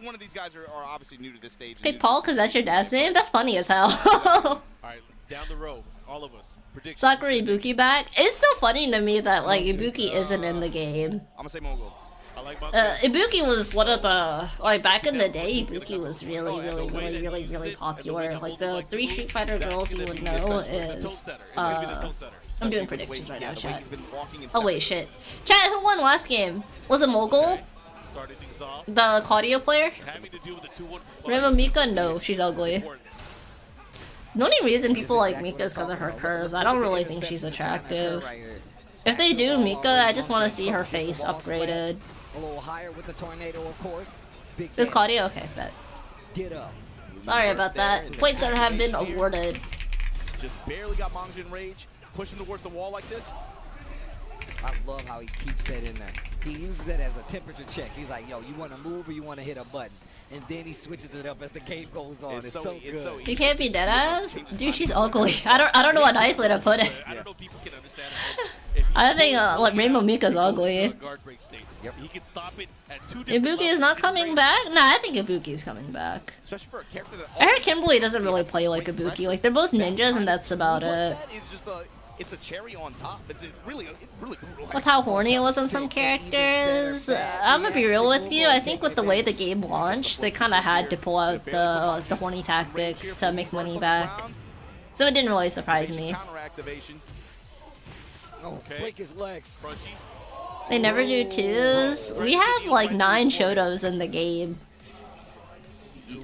Pick Paul because that's your dad's name. That's funny as hell. All right, down the road, all of us. Sakura Ibuki back. It's so funny to me that like Ibuki isn't in the game. I'm gonna say Mogul. Ibuki was one of the, like, back in the day, Ibuki was really popular. Like, the 3 Street Fighter girls you would know is, I'm doing predictions right now, chat. Oh, wait, shit. Chat, who won last game? Was it Mogul? The Claudio player? Remember Mika? No, she's ugly. The only reason people like Mika is because of her curves. I don't really think she's attractive. If they do Mika, I just want to see her face upgraded. A little higher with the tornado, of course. This Claudio? Okay, bet. Get up. Sorry about that. Points that have been awarded. Just barely got Mangin Rage. Push him towards the wall like this. I love how he keeps that in there. He uses it as a temperature check. He's like, yo, you want to move or you want to hit a button? And then he switches it up as the game goes on. It's so good. You can't be deadass? Dude, she's ugly. I don't know a nice way to put it. I don't know if people can understand. I think like Rainbow Mika's ugly. Yep. He can stop it at 2 Ibuki is not coming back? Nah, I think Ibuki's coming back. Especially for a character that I heard Kimberly doesn't really play like Ibuki. Like they're both ninjas and that's about it. it's a cherry on top. It's really brutal. With how horny it was on some characters, I'm gonna be real with you. I think with the way the game launched, they kind of had to pull out the horny tactics to make money back. So it didn't really surprise me. Break his legs. They never do twos. We have like 9 Shotos in the game.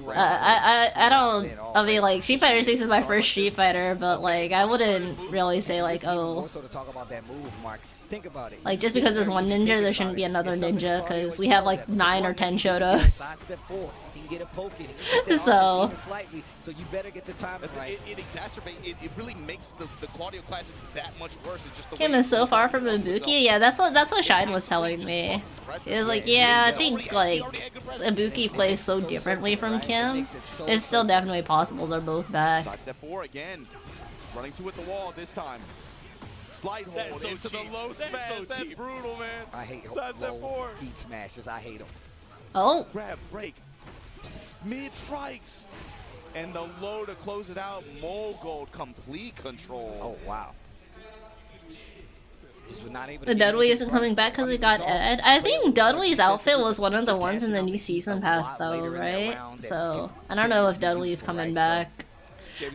I mean, like, Street Fighter 6 is my first Street Fighter, but like, I wouldn't really say like, oh, Also to talk about that move, Mark. Think about it. like just because there's one ninja, there shouldn't be another ninja, because we have like 9 or 10 Shotos. So so you better get the timing right. It exacerbates. It really makes the Claudio Classics that much worse. It's just the Kim is so far from Ibuki. Yeah, that's what Shine was telling me. He was like, yeah, I think like Ibuki plays so differently from Kim. It's still definitely possible they're both back. Side step 4 again, running two at the wall this time. Slide hold so into cheap. the low smash. That's cheap. brutal, man. I hate Side step low 4. beat smashers. I hate them. Oh, Grab, break, mid strikes, and the low to close it out. Mogold complete control. Oh wow. Just was not able to the get Dudley it isn't coming back because we got Ed. I think Dudley's outfit was one of the ones in the new season pass though, right? So I don't know if Dudley's coming back.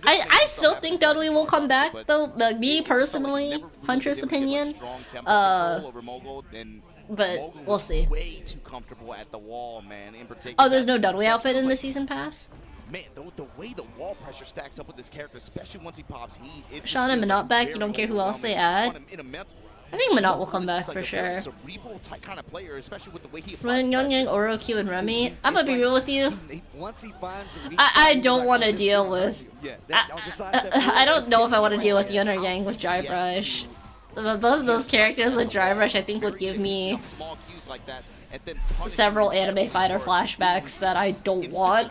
I still think Dudley will come back though. Like me personally, Huntress opinion. But we'll see. Way too comfortable at the wall, man. In particular. Oh, there's no Dudley outfit in the season pass? Man, the way the wall pressure stacks up with this character, especially once he pops heat. It Sean and Minot back, you don't care who else they add? I think Minot will come back for sure. Cerebral type kind of player, especially with the way he Run Young Yang, Oro, Q, and Remy. I'm gonna be real with you. Once he finds I don't want to deal with. I don't know if I want to deal with Yun or Yang with Dry Brush. Both of those characters with Dry Brush, I think, would give me several anime fighter flashbacks that I don't want.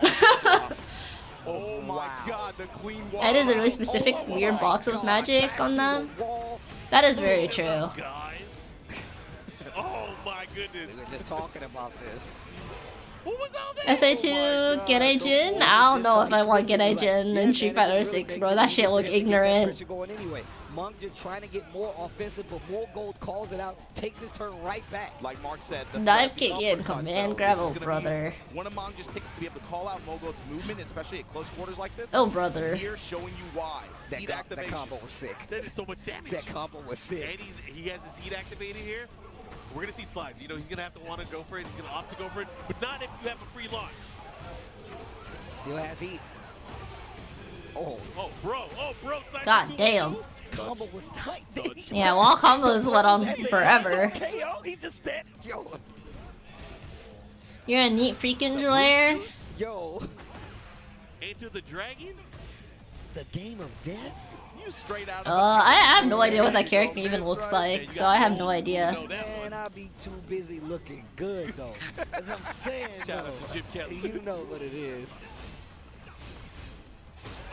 Oh my god, the queen wall. That is a really specific weird box with magic on them. That is very true. Guys. Oh my goodness. We were just talking about this. What was all that? SA2 Gedaijin? I don't know if I want Gedaijin in Street Fighter 6, bro. That shit look ignorant. Mungja trying to get more offensive, but Mogold calls it out, takes his turn right back. Like Mark said, the Dive kick in, command grab, oh brother. One of Mungja's tickets to be able to call out Mogold's movement, especially at close quarters like this. Oh brother. Here showing you why. Heat That combo was sick. That is so much damage. That combo was sick. And he has his heat activated here. We're gonna see slides. You know he's gonna have to want to go for it. He's gonna opt to go for it, but not if you have a free launch. Still has heat. Oh, bro. God damn. Combo was tight. Yeah, wall combos went on forever. He's just dead. Yo. You're a neat freaking lair. Yo. Enter the dragon? The game of death? You straight out I have no idea what that character even looks like, so I have no idea. Man, I'll be too busy looking good though. As I'm saying though, you know what it is.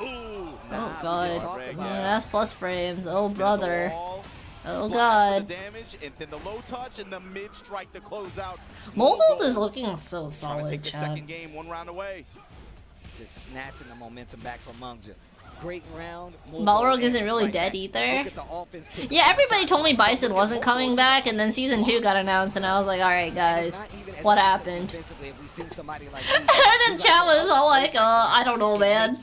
Ooh. Oh god. Yeah, that's plus frames. Oh brother. Oh god. Damage, and then the low touch and the mid strike to close out. Mogold is looking so Trying to solid, take the Chad. second game, 1 round away. Just snatching the momentum back from Mungja. Great round. Balrog isn't really dead either. Yeah, everybody told me Bison wasn't coming back, and then Season 2 got announced, and I was like, alright guys, what happened? And then chat was all like, I don't know, man.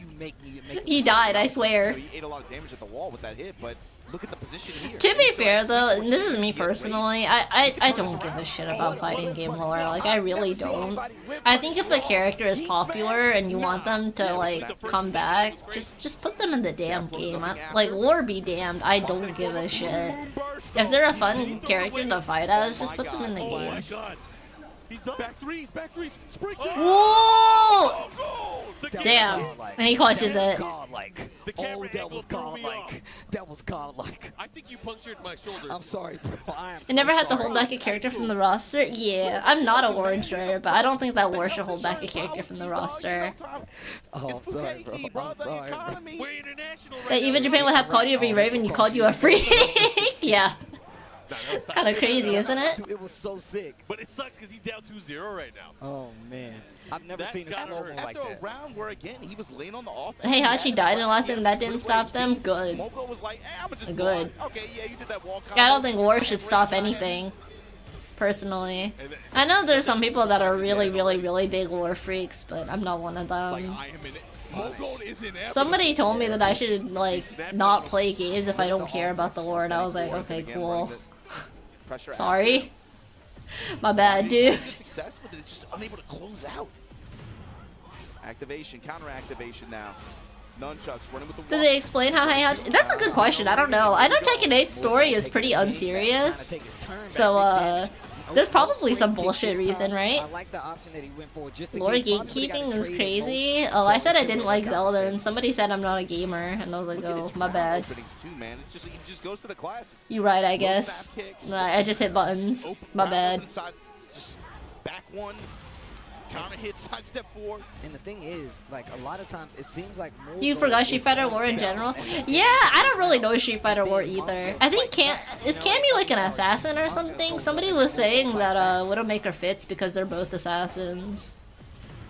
He died, I swear. He ate a lot of damage at the wall with that hit, but look at the position here. To be fair though, and this is me personally, I don't give a shit about fighting game lore, like I really don't. I think if the character is popular and you want them to like come back, just put them in the damn game. Like lore be damned, I don't give a shit. If they're a fun character to fight as, just put them in the game. He's done. Back threes, spring. Whoa! Damn. And he clutches it. Oh, that was godlike. That was godlike. I think you punctured my shoulder. I'm sorry, bro. I never had to hold back a character from the roster? Yeah, I'm not a lore enjoyer, but I don't think that lore should hold back a character from the roster. Oh, I'm sorry, bro. I'm sorry, bro. We're international Even Japan would have called you a Raven, you called you a freak. Yeah. Kind of crazy, isn't it? Dude, it was so sick. But it sucks because he's down 2-0 right now. Oh man, I've never That's seen a gotta slow-mo hurt. like After that. a round where again he was laying on the offense. Hey, Hachi died in the last and that didn't stop them? Good. Mogo was like, I'ma just Good. walk. Okay, yeah, you did that wall Yeah, I don't combo. think war should stop anything. Personally. I know there's some people that are really, really, really big war freaks, but I'm not one of them. Somebody told me that I should, like, not play games if I don't care about the lore, and I was like, okay, cool. Sorry. My bad, dude. Success, but it's just unable to close out. Activation, counter activation now. Nunchucks running with the. Did they explain how Heihachi? That's a good question. I don't know. I know Tekken 8's story is pretty unserious, so there's probably some bullshit reason, right? I like the option that he went for just in Lore case. gatekeeping is crazy. Oh, I said I didn't like Zelda, and somebody said I'm not a gamer, and I was like, oh, my bad. He just goes to the classes. You right, I guess. I just hit buttons. My bad. Just back one. Counter hit, sidestep forward. And the thing is, like, a lot of times it seems like more You forgot Street Fighter War in general? Yeah, I don't really know Street Fighter War either. I think is Cammy like an assassin or something? Somebody was saying that Widowmaker fits because they're both assassins.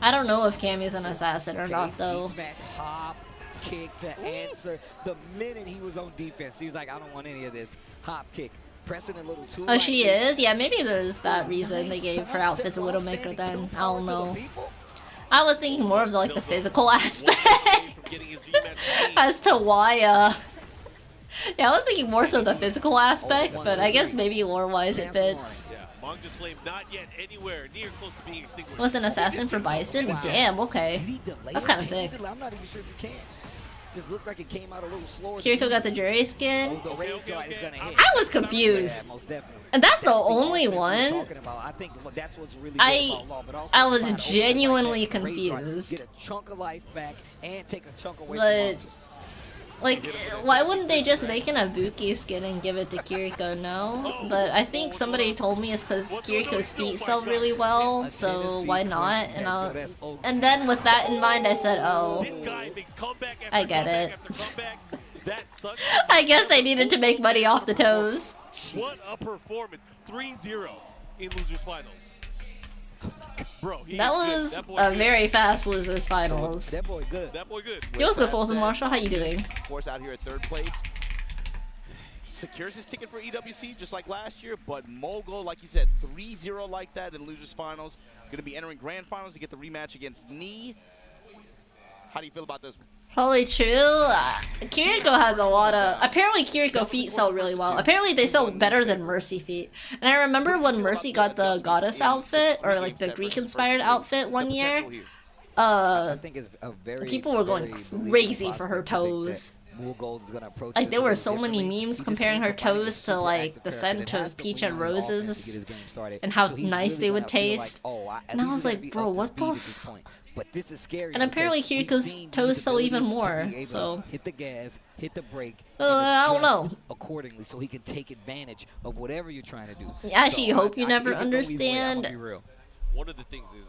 I don't know if Cammy's an assassin or not though. Smash, hop, kick to answer. The minute he was on defense, he was like, I don't want any of this. Hop, kick. Pressing a little too. Oh, she is? Yeah, maybe there's that reason they gave her outfit to Widowmaker then. I don't know. I was thinking more of the, like, the physical aspect. As to why, yeah, I was thinking more so the physical aspect, but I guess maybe lore-wise it fits. Was an assassin for Bison? Damn, okay. That's kind of sick. I'm not even sure if you can. Just looked like it came out a little slower. Kiriko got the jury skin. Oh, the rage guard is gonna hit. I was confused. Yeah, most definitely. And that's the the only offense we're one. talking about. I think that's what's really good about Law, but also I was find a genuinely like that rage guard, confused. Get a chunk of life back and take a chunk away But, from like, why wouldn't they just make an Ibuki skin and give it to Kiriko? No. But I think somebody told me it's because Kiriko's feet sell really well, so why not? And then with that in mind, I said, oh, I get it. I guess they needed to make money off the toes. What a performance. 3-0 in losers finals. Bro, that was a very fast losers finals. That boy good. That boy good. Yo, what's good, Folsom Marshall? How you doing? Of course, out here at third place. Secures his ticket for EWC just like last year, but Mogul, like you said, 3-0 like that in losers finals. Going to be entering grand finals to get the rematch against Knee. How do you feel about this one? Probably true. Kiriko has a lot of... Apparently Kiriko feet sell really well. Apparently they sell better than Mercy feet. And I remember when Mercy got the goddess outfit, or like the Greek-inspired outfit one year, people were going crazy for her toes. Like there were so many memes comparing her toes to like the scent of peach and roses and how nice they would taste. And I was like, bro, what the f... But this is scary. And apparently Kiriko's toes sell even more, so... Hit the gas, hit the brake. I don't know. Accordingly, so he can take advantage of whatever you're trying to do. I actually hope you never understand. One of the things is,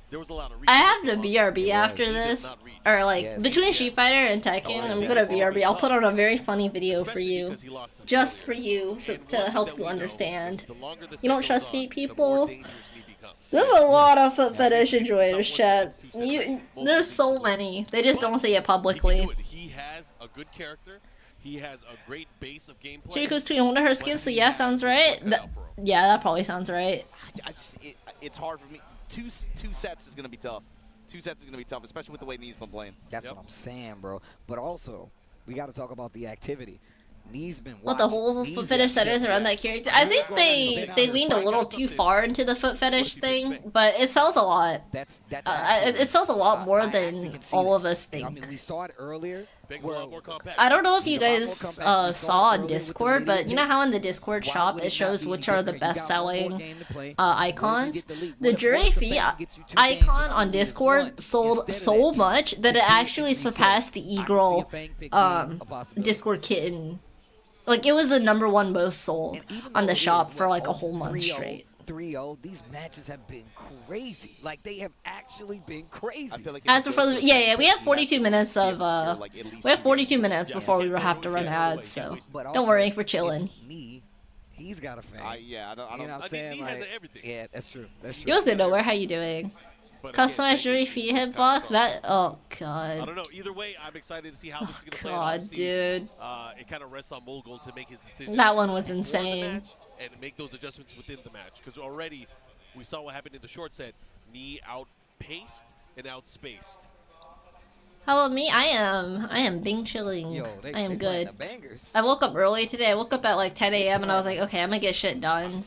there was a lot of I have to BRB after this. Or like, between Street Fighter and Tekken, I'm gonna BRB. I'll put on a very funny video for you. Just for you, so to help you understand. You don't trust feet, people? There's a lot of foot fetish enjoyers, chat. There's so many. They just don't say it publicly. He has a good character. He has a great base of gameplay. Kiriko's tweeting one of her skins, so yeah, sounds right. Yeah, that probably sounds right. It's hard for me. Two sets is going to be tough. 2 sets is going to be tough, especially with the way Knee's been playing. That's what I'm saying, bro. But also, we got to talk about the activity. Knee's been what, the whole foot fetish centers around that character? I think they leaned a little too far into the foot fetish thing, but it sells a lot. It sells a lot more than all of us think. I mean, we saw it earlier. I don't know if you guys saw on Discord, but you know how in the Discord shop it shows which are the best-selling icons? The Jury Feet icon on Discord sold so much that it actually surpassed the E-Girl Discord kitten. Like, it was the #1 most sold on the shop for like a whole month straight. 3-0, these matches have been crazy. Like, they have actually been crazy. As for yeah, we have 42 minutes of we have 42 minutes before we have to run ads, so don't worry, we're chilling. He he's got a fan. Yeah, I don't. You know what I'm saying? He Like, has everything. yeah, that's true. That's true. Yours good nowhere. How you doing? But again, Customized jewelry feet hitbox. That. Oh I god. don't know. Either way, I'm excited to see how this is gonna play out. God, Obviously, dude. It kind of rests on Mogul to make his decision. That one was before the insane. match and make those adjustments within the match. Because already we saw what happened in the short set. Knee outpaced and outspaced. How about me? I am Bing chilling. Yo, I am good. The bangers. I woke up early today. I woke up at like 10 a.m. and I was like, okay, I'm gonna get shit done. Man,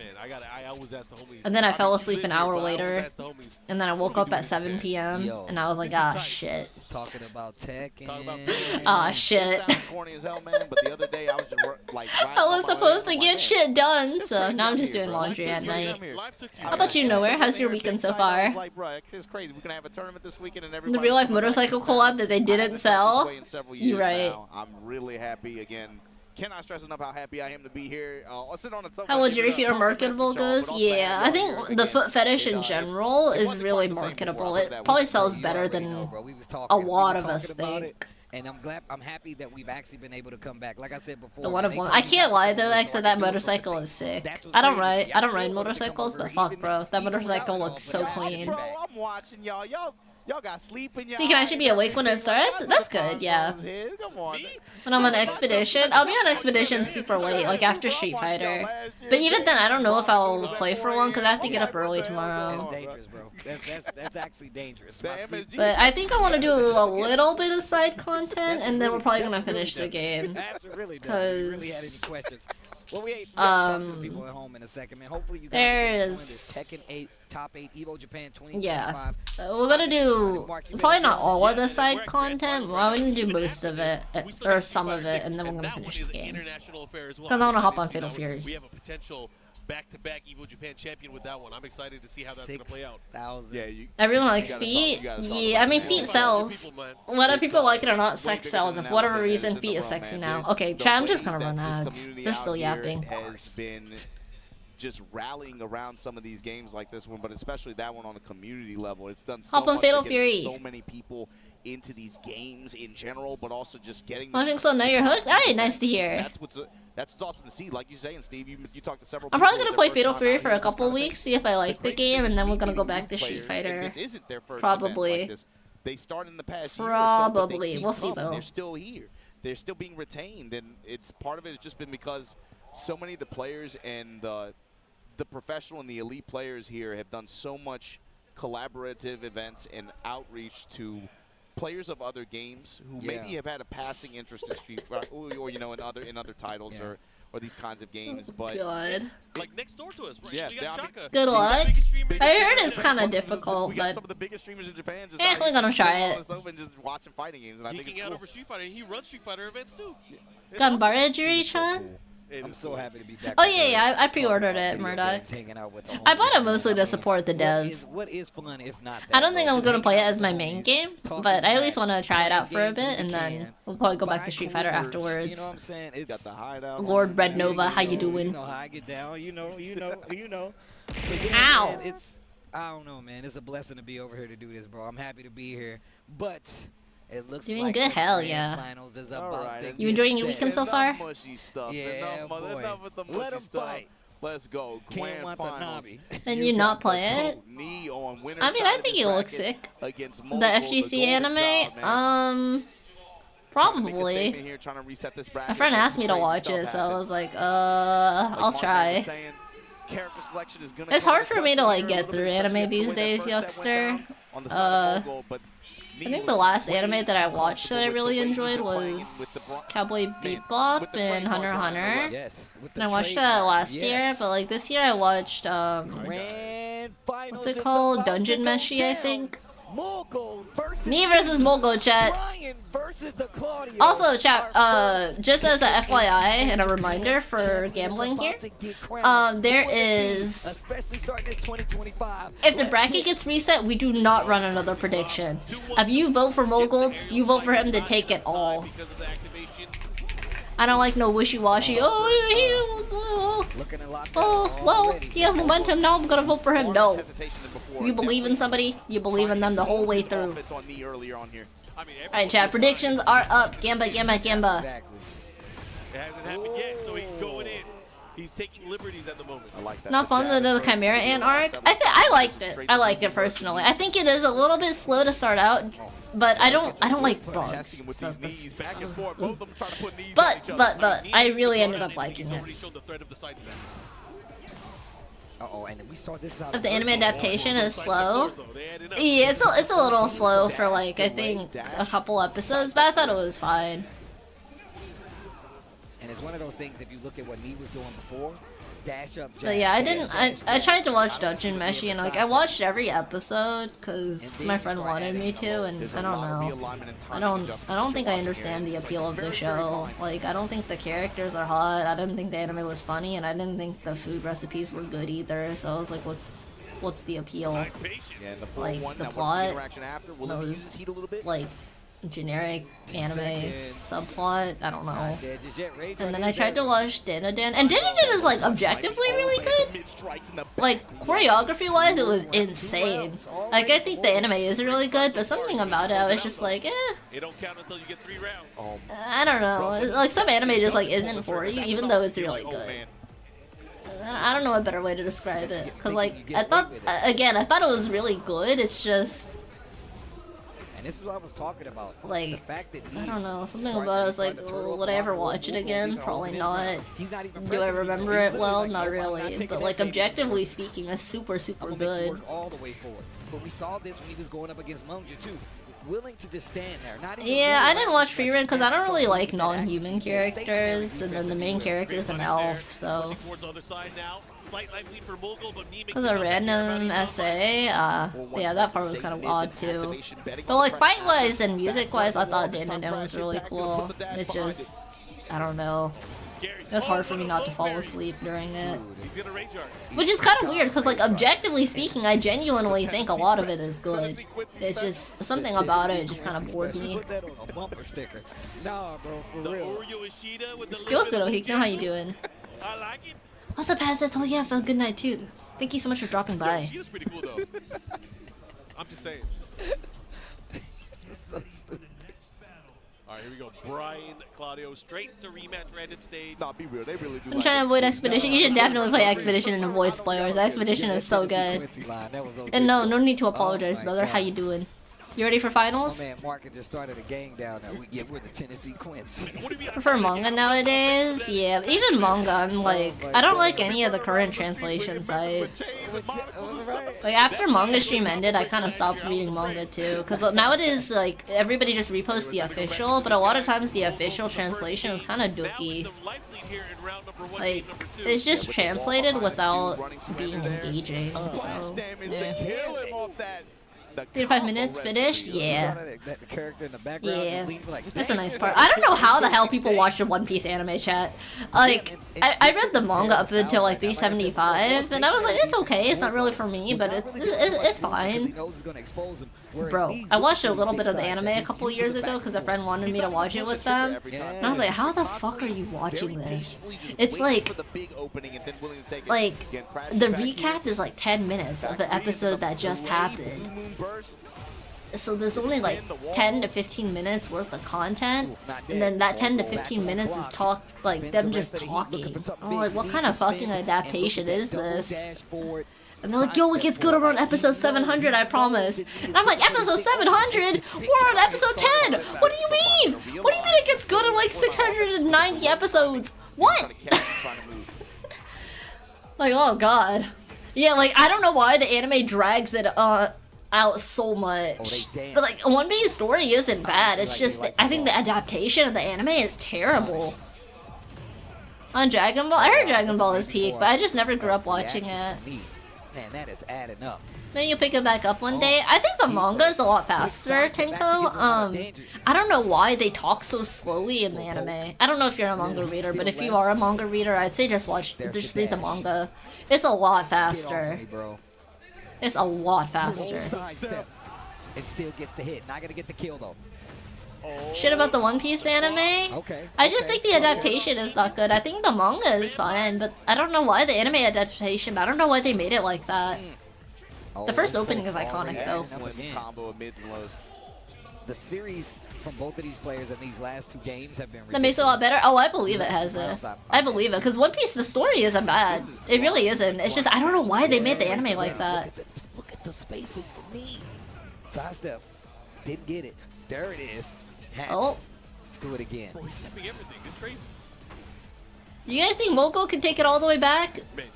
I always ask the homies. And then I fell mean, asleep you an live here, hour so I always later. ask the homies, And then I woke up at 7 p.m. Yo, and I was like, this is ah, tight. shit. Talking about tech and Talking about Ah, It shit. sounds corny as hell, man. But the other day I was just like. I was supposed to get shit done, so now I'm just doing laundry at night. How about you, Nowhere? How's your weekend so far? Like, bro, it's crazy. We're gonna have a tournament this weekend, and The everybody's real life coming back motorcycle from town. collab that they I didn't haven't felt this sell? way in several You years right. now. I'm really happy again. Cannot stress enough how happy I am to be here. I'll sit on the top. How luxury feet are marketable goes? Yeah, I think the foot fetish in general is really marketable. It probably sells better than a lot of us think. And I'm happy that we've actually been able to come back. Like I said before, The one when of they one. told I me can't not to lie come though, over, I so said I that could do it for motorcycle the is sake. sick. That was I don't crazy. ride. Yeah, I don't still ride wanted to come motorcycles, over but even fuck, if- bro, that even motorcycle without it looks all, so but I had to clean. be Bro, back. I'm watching y'all. Y'all got sleep in your So you can actually be awake when it starts? That's good, yeah. Come on. When I'm on expedition, I'll be on expedition super late, like after Street Fighter. But even then, I don't know if I'll play for one because I have to get up early tomorrow. That's dangerous, bro. That's actually dangerous. My sleep- But I think I want to do a little bit of side content, and then we're probably gonna finish the game. That's really does. If you really had any questions. Well, we gotta talk to the people at home in a second, man. Hopefully you guys There are enjoying is- this Tekken 8 Top 8 EVO Japan 2025. Yeah. We're gonna do probably not all of the side content, but I'm gonna do most of it, or some of it, and then we're gonna finish the game. Because I wanna hop on Fatal Fury. We have a potential back-to-back EVO Japan champion with that one. I'm excited to see how that's going to play out. 6,000. Yeah, you. Everyone likes gotta feet. talk- you gotta talk Yeah, about I mean it. feet sells. Whether people like it or not, sex Way sells. bigger If than whatever that, reason, it's feet is the sexy man. now. There's Okay, the chat, I'm just way gonna run that this ads. community They're still out here yapping. Has been just rallying around some of these games like this one, but especially that one on the community level. It's done so Hop on much Fatal to get Fury. so many people into these games in general, but also just getting. I think so. Now you're hooked. Hey, nice to hear. That's what's awesome to see. Like you saying, Steve, you talked to several. I'm people probably gonna it's play their Fatal first Fury time for out a here, couple this kind of weeks, see if I like the game, and then we're gonna go back to players, Street and Fighter. This isn't their first Probably. event like this. They started in the past year or so, but they Probably. keep We'll see, coming. though. They're still here. They're still being retained, and it's part of it has just been because so many of the players and the professional and the elite players here have done so much collaborative events and outreach to players of other games who maybe have had a passing interest in Street Fighter or you know in other titles or these kinds of games, but God. Like next door to us, right? Yeah, We got I mean, Shaka. Good luck. Biggest streamer in I Japan. heard it's kind of difficult, we got but some of the biggest streamers in Japan just Eh, out we're here gonna just try chilling it. on this open, just watching fighting games, and I think it's Geeking out cool. over Street Fighter. He runs Street Fighter events too. It's Ganbare Jiri-chan? I'm so happy to be back. Oh on yeah, the yeah, I talking pre-ordered about it, video Murdoch. games, hanging out with the I bought it homies, mostly man. to I mean, support the devs. What is fun if not that? I don't think bro? I'm Just gonna hanging play it out as with my the main homies, game, talking but I at least smack, want to try it out for a playing bit, games and when then you can, we'll probably go back buy to Street cool Fighter merch, afterwards. You know what I'm saying? It's Got the hideout. Lord Red Yeah, Nova, how you know, doing? You know how I get down. You know. But yeah, Ow. man, it's I don't know, man. It's a blessing to be over here to do this, bro. I'm happy to be here, but it looks Doing like good, the hell grand yeah. finals is All about right, to and You get enjoying your set. weekend so Enough far? mushy stuff. Yeah, enough boy. with the Let mushy 'em stuff. fight. Let's go. Ken Grand finals. Watanabe. And you not play it? Me on winner I mean, side I of think this it looks bracket sick. against The Mogul, FGC golden anime? job, man. Trying to make a Probably. statement here, trying to reset this bracket. My friend Make asked some me to crazy watch stuff it, so I happen. was like, Like I'll Mark was try. saying, character selection is gonna It's come hard into for me to question like here a get little through bit, anime especially after the these way that days, first set went youngster. down on the side of Mogul, but I think the last anime that I watched that I really enjoyed was Cowboy Bebop and Hunter x Hunter. Yes. with the And I watched trademark, that last year, yes. but like this year I watched Grand finals what's it is called? about Dungeon to go Meshi, I down. think. Mogul versus Me versus Mogul, chat. Brian versus the Claudio. Also, chat, just as a FYI and a reminder for gambling here, there is, especially starting this 2025. if the bracket gets reset, we do not run another prediction. If you vote for Mogul, you vote for him to take it all. Because of the activation. I don't like no wishy-washy, oh, Looking a lot oh, better well, already. he has momentum, now I'm gonna vote for him. more No. hesitation than before. You believe in somebody, you believe in them the whole way through. Offense on me earlier on here. I mean, Alright, chat, predictions are up. Gamba, Gamba, Gamba. Exactly. it hasn't happened yet, so he's going in. He's taking liberties at the moment. I like that. Not fun to do the Chimera Ant arc. I liked it. I liked it personally. I think it is a little bit slow to start out, but I don't like bugs. So that's- but I really ended up liking it. Uh-oh, and we saw this out If the anime adaptation is slow, yeah, it's a little slow for like I think a couple episodes, but I thought it was fine. And it's one of those things, if you look at what Lee was doing before, dash up, But yeah, I tried to watch Dungeon Meshi and like I watched every episode because my friend wanted me to, and I don't know. I don't think I understand the appeal of the show. Like I don't think the characters are hot. I didn't think the anime was funny, and I didn't think the food recipes were good either. So I was like, what's the appeal? Like the plot, those like generic anime subplot, I don't know. And then I tried to watch Denoden, and Denoden is like objectively really good. Like choreography wise, it was insane. Like I think the anime is really good, but something about it, I was just like, It don't count until you get 3 rounds. I don't know. Like some anime just like isn't for you, even though it's really good. I don't know a better way to describe it, cause like I thought it was really good. It's just. And this is what I was talking about. Like, the fact that I don't know, something about it was like, would I ever watch it again? Probably not. Do I remember it well? Not really. But like, objectively speaking, it's super good. All the way forward. But we saw this when he was going up against Munja too. Willing to just stand there. Not even Yeah, I didn't watch Free Run because I don't really like non-human characters, and then the main character's an elf, so. Because a random essay, yeah, that part was kind of odd too. But like fight-wise and music-wise, I thought Denoden was really cool. It's just, I don't know. It was hard for me not to fall asleep during it. Which is kind of weird, because like objectively speaking, I genuinely think a lot of it is good. It's just, something about it just kind of bored me. It was good, Ohikno, how you doing? What's up, Hazard? Oh yeah, felt good night too. Thank you so much for dropping by. She was pretty cool though. I'm just saying. So stupid. Alright, here we go. Brian, Claudio, straight to rematch random stage. Nah, be real. They really do. I'm trying to avoid Expedition. You should definitely play Expedition and avoid spoilers. Expedition is so good. And no need to apologize, brother. How you doing? You ready for finals? Oh man, Mark just started a gang down there. We're the Tennessee Quincy. For manga nowadays, yeah. Even manga, I'm like, I don't like any of the current translation sites. Like after Manga Stream ended, I kind of stopped reading manga too. Cause nowadays, like everybody just reposts the official, but a lot of times the official translation is kind of dookie. Like it's just translated without being engaging. So yeah. 3 to 5 minutes finished? Yeah. Yeah. That's a nice part. I don't know how the hell people watch the One Piece anime, chat. Like, I read the manga up until like 375, and I was like, it's okay, it's not really for me, but it's fine. Bro, I watched a little bit of the anime a couple years ago because a friend wanted me to watch it with them, and I was like, how the fuck are you watching this? It's like the recap is like 10 minutes of an episode that just happened. So there's only like 10 to 15 minutes worth of content, and then that 10 to 15 minutes is them just talking. I'm like, what kind of fucking adaptation is this? And they're like, yo, it gets good around episode 700, I promise. And I'm like, episode 700? We're on episode 10! What do you mean? What do you mean it gets good in like 690 episodes? What? Like, oh god. Yeah, like, I don't know why the anime drags it out so much. But like, One Piece story isn't bad, it's just, I think the adaptation of the anime is terrible. On Dragon Ball? I heard Dragon Ball is peak, but I just never grew up watching it. Man, that is adding up. Maybe you'll pick it back up one day. I think the manga is a lot faster, Tenko. I don't know why they talk so slowly in the anime. I don't know if you're a manga reader, but if you are a manga reader, I'd say just read the manga. It's a lot faster. It's a lot faster. It still gets the hit. Not gonna get the kill though. Shit about the One Piece anime? I just think the adaptation is not good. I think the manga is fine, but I don't know why the anime adaptation, I don't know why they made it like that. The first opening is iconic though. the series from both of these players in these last 2 games have been ridiculous. That makes it a lot better. Oh, I believe it has it. I believe it because One Piece, the story isn't bad. It really isn't. It's just I don't know why they made the anime like that. Look at the spacing for me. Sidestep. Didn't get it. There it is. Oh. Do it again. Bro, he's stepping everything. It's crazy. You guys think Mogul can take it all the way back? Man,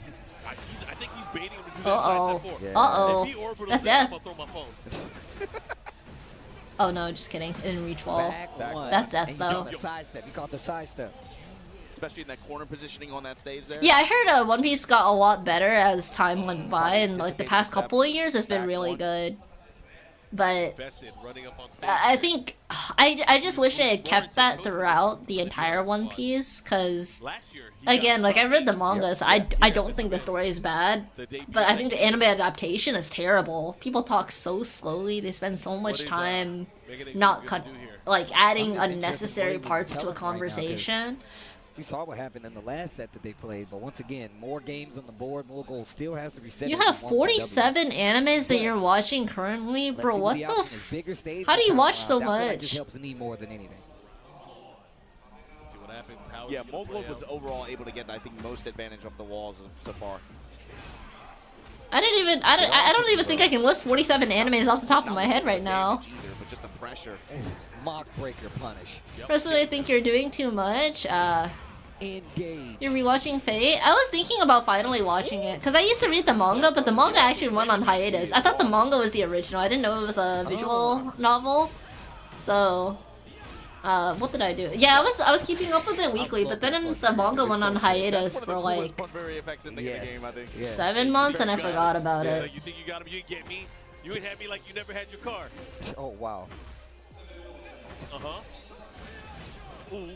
I think he's baiting him to do that. Uh-oh. Yeah. Uh-oh. If he orbitals That's it, death. I'm gonna throw my phone. Oh no, just kidding. It didn't reach wall. Back one. That's death, And though. You saw the sidestep. You caught the sidestep. Especially in that corner positioning on that stage there. Yeah, I heard One Piece got a lot better as time went by, and like the past couple of years, it's been really good. But Running up on stage. I think I just wish they had kept that throughout the entire One Piece, cause again, like I read the manga, so I don't think the story is bad, but I think the anime adaptation is terrible. People talk so slowly, they spend so much time not like adding unnecessary parts to a conversation. We saw what happened in the last set that they played, but once again, more games on the board, more goals still has to reset. You have 47 animes that you're watching currently, bro. What the? How do you watch so much? Just helps me more than anything. See what happens. How Yeah, Mogul was overall able to get, I think, most advantage of the walls so far. I don't even think I can list 47 animes off the top of my head right now. Either, but just the pressure. Mock breaker punish. Personally, I think you're doing too much. Engage. You're rewatching Fate? I was thinking about finally watching it, because I used to read the manga, but the manga actually went on hiatus. I thought the manga was the original. I didn't know it was a visual novel. So, what did I do? Yeah, I was keeping up with it weekly, but then the manga went on hiatus for like 7 months, and I forgot about So it. you think you got him? You ain't get me. You ain't had me like you never had your car. Oh wow. Ooh.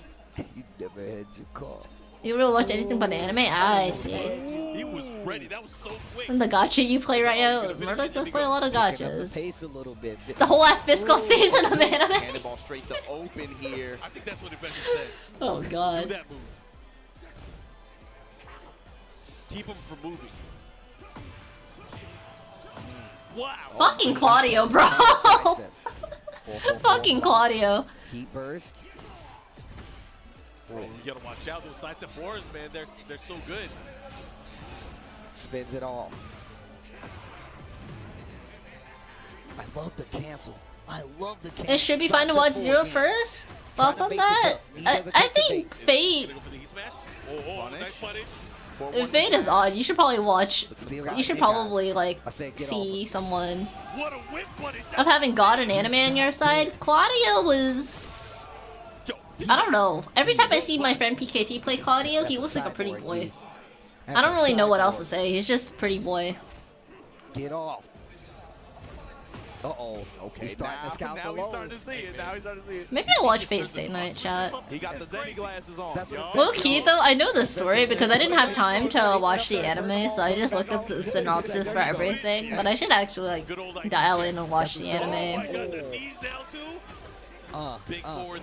You never had your car. You really watch anything but anime? I see. He was ready. That was so quick. And the gacha you play right now, Murdoch does play a lot of gachas. Pace a little bit. The whole ass Biscuit season of anime. Cannonball straight to open here. I think that's what Invention said. Oh Do god. that move. Keep him from moving. Wow. Fucking Claudio, bro. Fucking Claudio. Heat burst. Bro, you gotta watch out. Those sidestep fours, man, they're so good. Spins it all. I love the cancel. I love the cancel. It should be fine to watch Zero first. Thoughts on that? I think Fate. Oh, nice punish. Fate is odd. You should probably watch. You should probably like I said get see someone What a whip punish. of having God and anime on your side. Claudio was. I don't know. Every time I see my friend PKT play Claudio, he looks like a pretty boy. I don't really know what else to say. He's just a pretty boy. Get off. Uh-oh. Okay, He's starting to scout the he's starting to lows. see it. Now he's starting to see it. Maybe I'll watch Fate Stay Night, chat. He got the Zenny glasses on. Low key though, I know the story because I didn't have time to watch the anime, so I just looked at the synopsis for everything. But I should actually like dial in and watch the anime. Big 4-3.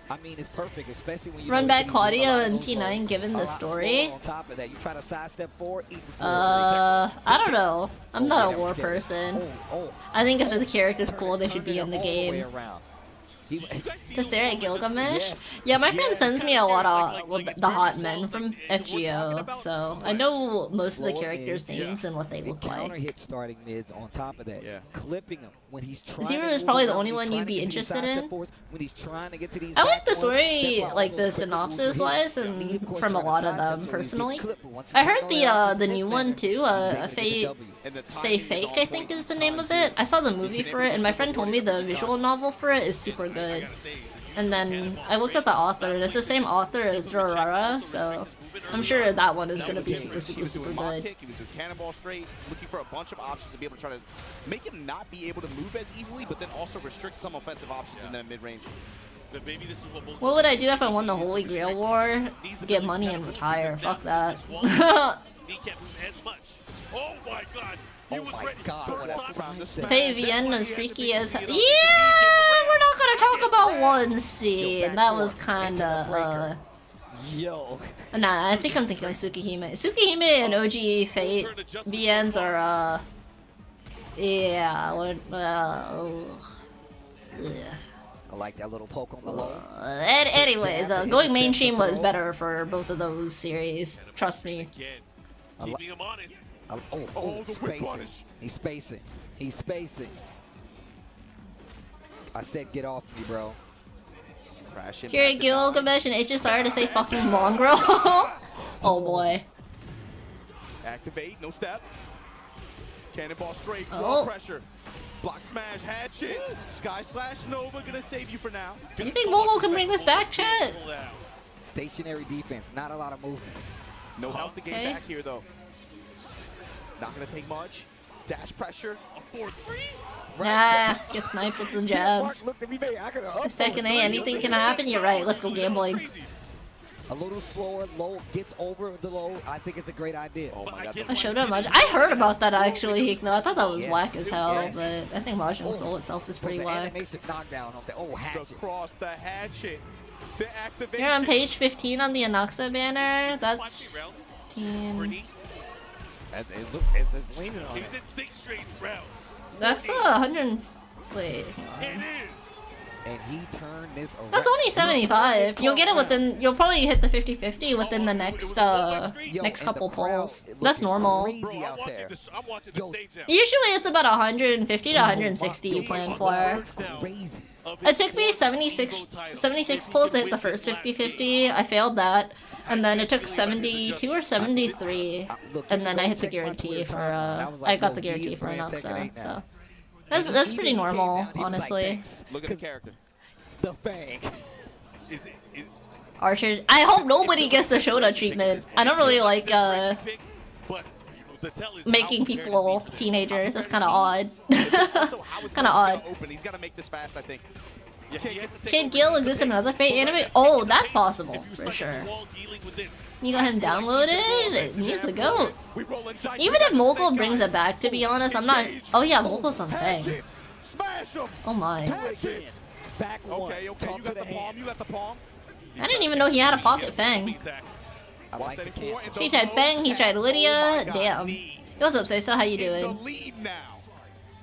I mean, it's perfect, especially when you Run know back you Claudio do a and lot of T9 those given a the lot story. slower on top of that, you try to sidestep forward, eat the I don't know. I'm not a war person. Oh, I think if the character's cool, they should be in the all the way game. around. To stare at Gilgamesh? Yeah, my friend sends me a lot of the hot men from FGO, so I know most of the characters' names and what they look Counter like. hit starting mids on top of that. Yeah. Clipping him when he's trying Zero to is move probably the around, only when one he's you'd trying be to get these interested sidestep in. forwards, when he's trying to get to these I like back the ones, story, that's why like all the those quicker moves synopsis are wise, here. and He, of course, from a trying to lot of sidestep them so he can personally. clip, but once he I gets heard on that opposite the new mid one banner, too, he's able to get the Fate W. And the Stay timing is Fake, on I think point is the this name time, of too. it. I saw the movie for it, and my friend told me the visual novel for it is super good. And then I looked at the author, and it's the same author as Dorara, so I'm sure that one is gonna be super, super, super good. He was doing cannonball straight, looking for a bunch of options to be able to try to make him not be able to move as easily, but then also restrict some offensive options in that mid-range. What would I do if I won the Holy Grail War? Get money and retire. Fuck that. Oh my god. Oh my god, what a sidestep. Fate Vienna is freaky as hell. Yeah, we're not gonna talk about one scene. That was kinda, Yo. Nah, I think I'm thinking of Tsukihime. Tsukihime and OG Fate VNs are, yeah, yeah. I like that little poke on the low. Anyways, going mainstream was better for both of those series. Trust me. Keeping him honest. Spacing. He's spacing. He's spacing. I said get off me, bro. Here at Gilgamesh and HSR to say fucking mongrel. Oh boy. Activate, no step. Cannonball straight, Oh. pressure. Block smash, hatchet. Sky slash Nova gonna save you for now. You think Momo can bring this back, chat? Stationary defense, not a lot of movement. No help to gain Okay. back here though. Not gonna take much. Dash pressure. A 4-3? Nah, get sniped with the jabs. Look at me, baby. I could have Second A, anything can happen. You're right. Let's go gambling. a little slower, low gets over the low. I think it's a great idea. Oh my god. I showed up much. I heard about that actually. No, I thought that was Yes. whack as hell, Yes. but I think Mahjong Soul itself is pretty the whack. animation knockdown of the hatchet. Across the hatchet. The activation. You're on page 15 on the Anaxa banner. That's 15. It's leaning on it. He's in 6 straight rounds. That's 100. Wait. It is. And he turned this around. That's only 75. You'll get it within. You'll probably hit the 50-50 within the next next couple polls. That's normal. Crazy Bro, out there. I'm watching the stage now. Usually it's about 150 to 160 you plan for. Crazy. It took me 76 polls to hit the first 50-50. I failed that. And then it took 72 or 73. And then I hit the guarantee for, I got the guarantee for Anaxa, so. That's pretty normal, honestly. Look at the character. The fang. Is it, Archer, I hope nobody gets the Shoda treatment. I don't really like, but the tell is making how prepared people to be for this teenagers. That's kind of Also, odd. how is Kinda odd. Open. He's got to make this fast, I think. Yeah, he has to take Kid over Gil the exists in pace. another Fate anime? Oh, that's possible, If you for stuck at sure. the wall dealing with this, You got him downloaded? He's the GOAT. We rolling dice. Even if Mogul brings it back, to be honest, I'm not. Oh yeah, Mogul's on Fang. Hatchets. Smash him. Oh my. Hatchets. Back one. Okay, Talk you to got the the palm. hand. You got the palm. I didn't even know he had a pocket Fang. attack. I like the cancel. He tried Fang, he tried Lydia. Oh my God, Damn. knee. What's up, Saysa? How you In the doing? lead now.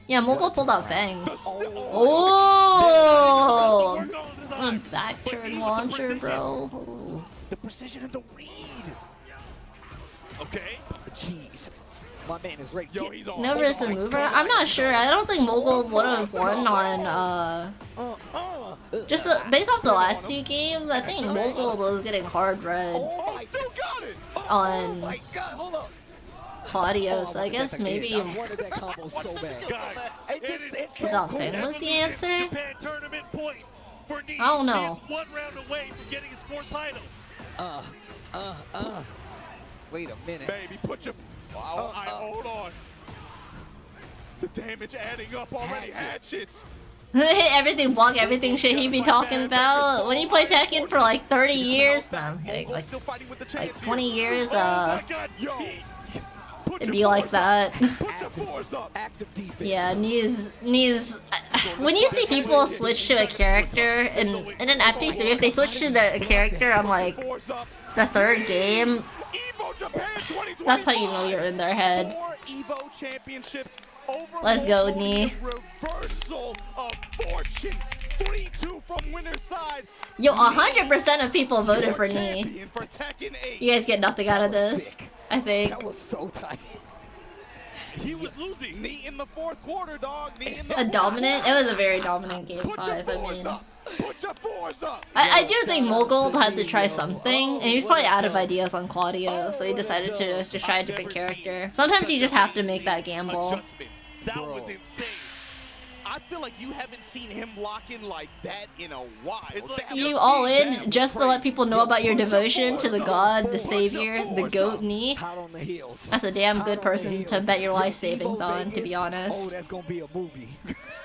Yeah, Mogul pulled out Fang. Oh. Oh! Back turn launcher, bro. Ooh. The precision of the read. Okay. Jeez. My man is right. Yo, he's on. No risk and mover? I'm not sure. I don't think Mogul would have won on, just based off the last two games, I think Mogul was getting hard read Oh my Still got it. on my god, hold up. Claudio, so I guess maybe I wanted that combo so bad. Guys, It's so without cool. Fang was the answer. Japan tournament point for Neve. I don't know. He is 1 round away from getting his 4th title. Wait a minute. Baby, put your. Hold on. The damage adding up already. Hatchets. Everything block, everything shit he be talking about. When you play Tekken for like 30 years, nah, I'm kidding, like Still fighting with the like chance 20 here. years, Oh my God. Yo. Put it'd your be like force up. that. Put your force up. Active defense. Yeah, knees. When you see people switch to a character in an FT3, if they switch to the character on like Force up. the 3rd game, EVO Japan 2024. that's how you know you're in their head. 4 EVO championships over. Let's go, Knee. Reversal of fortune. 3-2 from winner's side. Yo, 100% of people voted for Knee. Champion for Tekken 8. You guys get nothing out of this, I think. That was so tight. He was losing. Knee in the 4th quarter, dog. Knee in the A dominant? It was a very dominant game Put your 5, I force mean. up. Put your force up. I do think Mogul had to try something, and he was probably out of ideas on Claudio, so he decided to try a different character. Sometimes you just have to make that gamble. Adjustment. That was insane. I feel like you haven't seen him lock in like that in a while. It's like That You was all crazy. in just to let people know about your devotion to the god, the savior, the goat Knee. Hot on the heels. That's a damn good Hot on person the to heels. bet your life Yo, savings Evo on, to be Vegas. honest. Oh, that's gonna be a movie.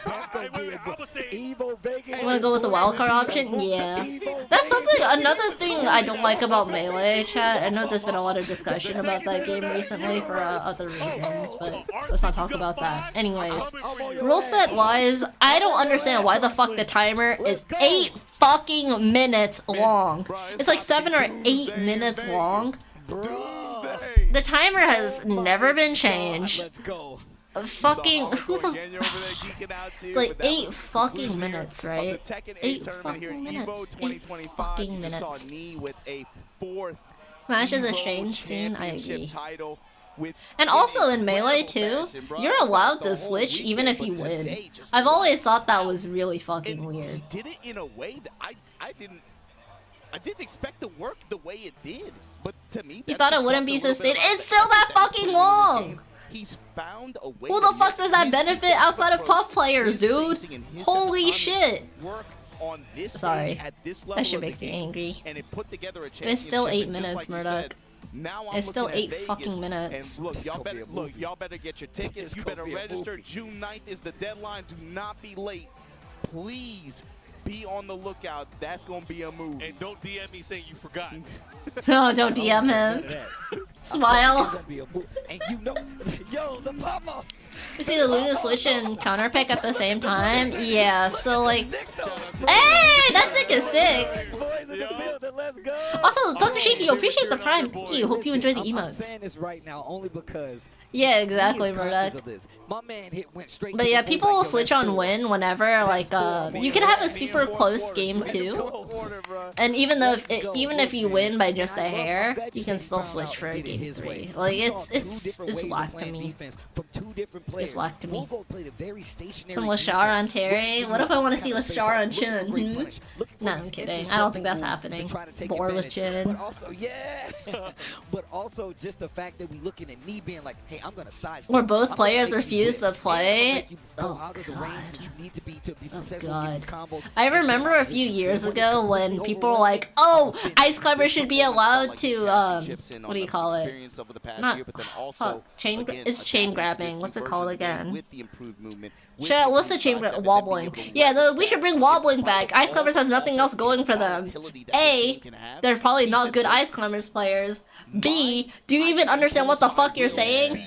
That's gonna be a movie. Evo Vegas. You wanna go with the wildcard option? Yeah. That's something, another thing I don't like about Melee, chat. I know there's been a lot of discussion about that game recently for other reasons, but let's not talk about that. Anyways, rule set wise, I don't understand why the fuck the timer is 8 fucking minutes long. It's like 7 or 8 minutes long. Bro. The timer has never been changed. Let's go. fucking who the it's like 8 fucking minutes, right? 8 fucking minutes. 8 fucking minutes. Smash is a strange scene, I agree. And also in Melee too, you're allowed to switch even if you win. I've always thought that was really fucking weird. He did it in a way that I didn't expect to work the way it did. But to me, you thought it wouldn't be sustained. It's still that fucking long! He's found a way. Who the fuck does that benefit outside of Puff players, dude? Holy shit! Sorry, that should make me angry. It's still 8 minutes, Murdoch. It's still 8 fucking minutes. And look, y'all better get your tickets. You better register. June 9th is the deadline. Do not be late. Please be on the lookout. That's gonna be a move. And don't DM me saying you forgot. No, don't DM him. Smile. And you know, yo, the Pamos. You see the Luna Switch and counter pick at the same time? Yeah, so like... Hey! That sick is sick! Also, Dr. Shiki, appreciate the prime. Thank you. Hope you enjoy the emotes. I'm saying this right now only because... Yeah, exactly, Murdoch. My man went straight. But yeah, people will switch on win whenever, like, you can have a super close game too. And even though even if you win by just a hair, you can still switch for game 3. Like, it's whack to me. It's whack to me. Some Lashara on Terry? What if I want to see Lashara on Chun? Hmm? No, I'm kidding. I don't think that's happening. Boar with Chun. But also, yeah. But also just the fact that we looking at me being like, hey, I'm gonna size. Where both players refuse to play. Oh god. I remember a few years ago when people were like, "Oh, ice climbers should be allowed to what do you call it? Not chain. It's chain grabbing. What's it called again? Shit, what's the chain wobbling? Yeah, we should bring wobbling back. Ice climbers has nothing else going for them. A, they're probably not good ice climbers players. B, do you even understand what the fuck you're saying?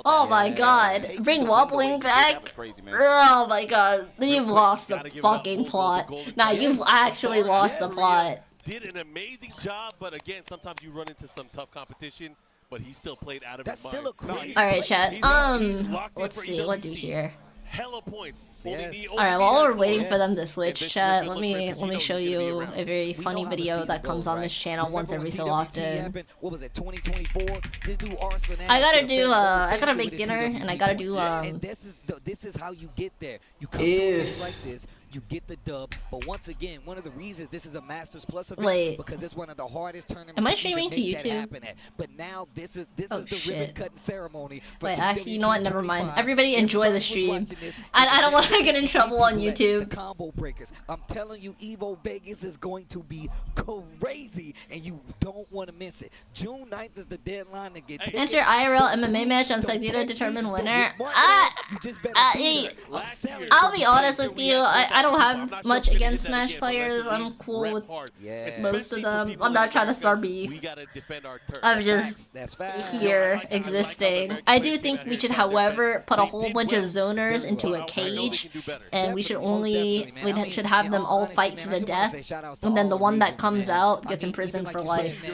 Oh my god, bring wobbling back? Oh my god, you've lost the fucking plot. Nah, you've actually lost the plot. Did an amazing job, but again, sometimes you run into some tough competition, but he still played out of his mind. Alright, chat, let's see, what do here? Hella points. Alright, while we're waiting for them to switch, chat, let me show you a very funny video that comes on this channel once every so often. What was it, 2024? This dude Arslan. I gotta make dinner and I gotta do And this is how you get there. You come to it like this. You get the dub, but once again, one of the reasons this is a Masters Plus event because it's one of the hardest tournaments. Am I streaming to YouTube? But now this is the ribbon cutting ceremony. Wait, actually, you know what? Never mind. Everybody enjoy the stream. I don't want to get in trouble on YouTube. The combo breakers. I'm telling you, EVO Vegas is going to be crazy, and you don't want to miss it. June 9th is the deadline to get. Enter IRL MMA match on Segura to determine winner. I'll be honest with you. I don't have much against Smash players. I'm cool with most of them. I'm not trying to start beef. I'm just here existing. I do think we should, however, put a whole bunch of zoners into a cage, and we should have them all fight to the death, and then the one that comes out gets imprisoned for life.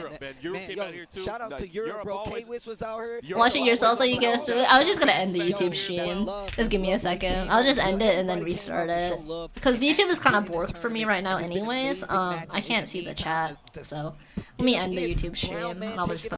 Shout out to Europe, bro. K-Wiz was out here. Watch it yourself so you get through it. I was just gonna end the YouTube stream. Just give me a second. I'll just end it and then restart it. Because YouTube is kind of borked for me right now anyways. I can't see the chat, so let me end the YouTube stream and I'll just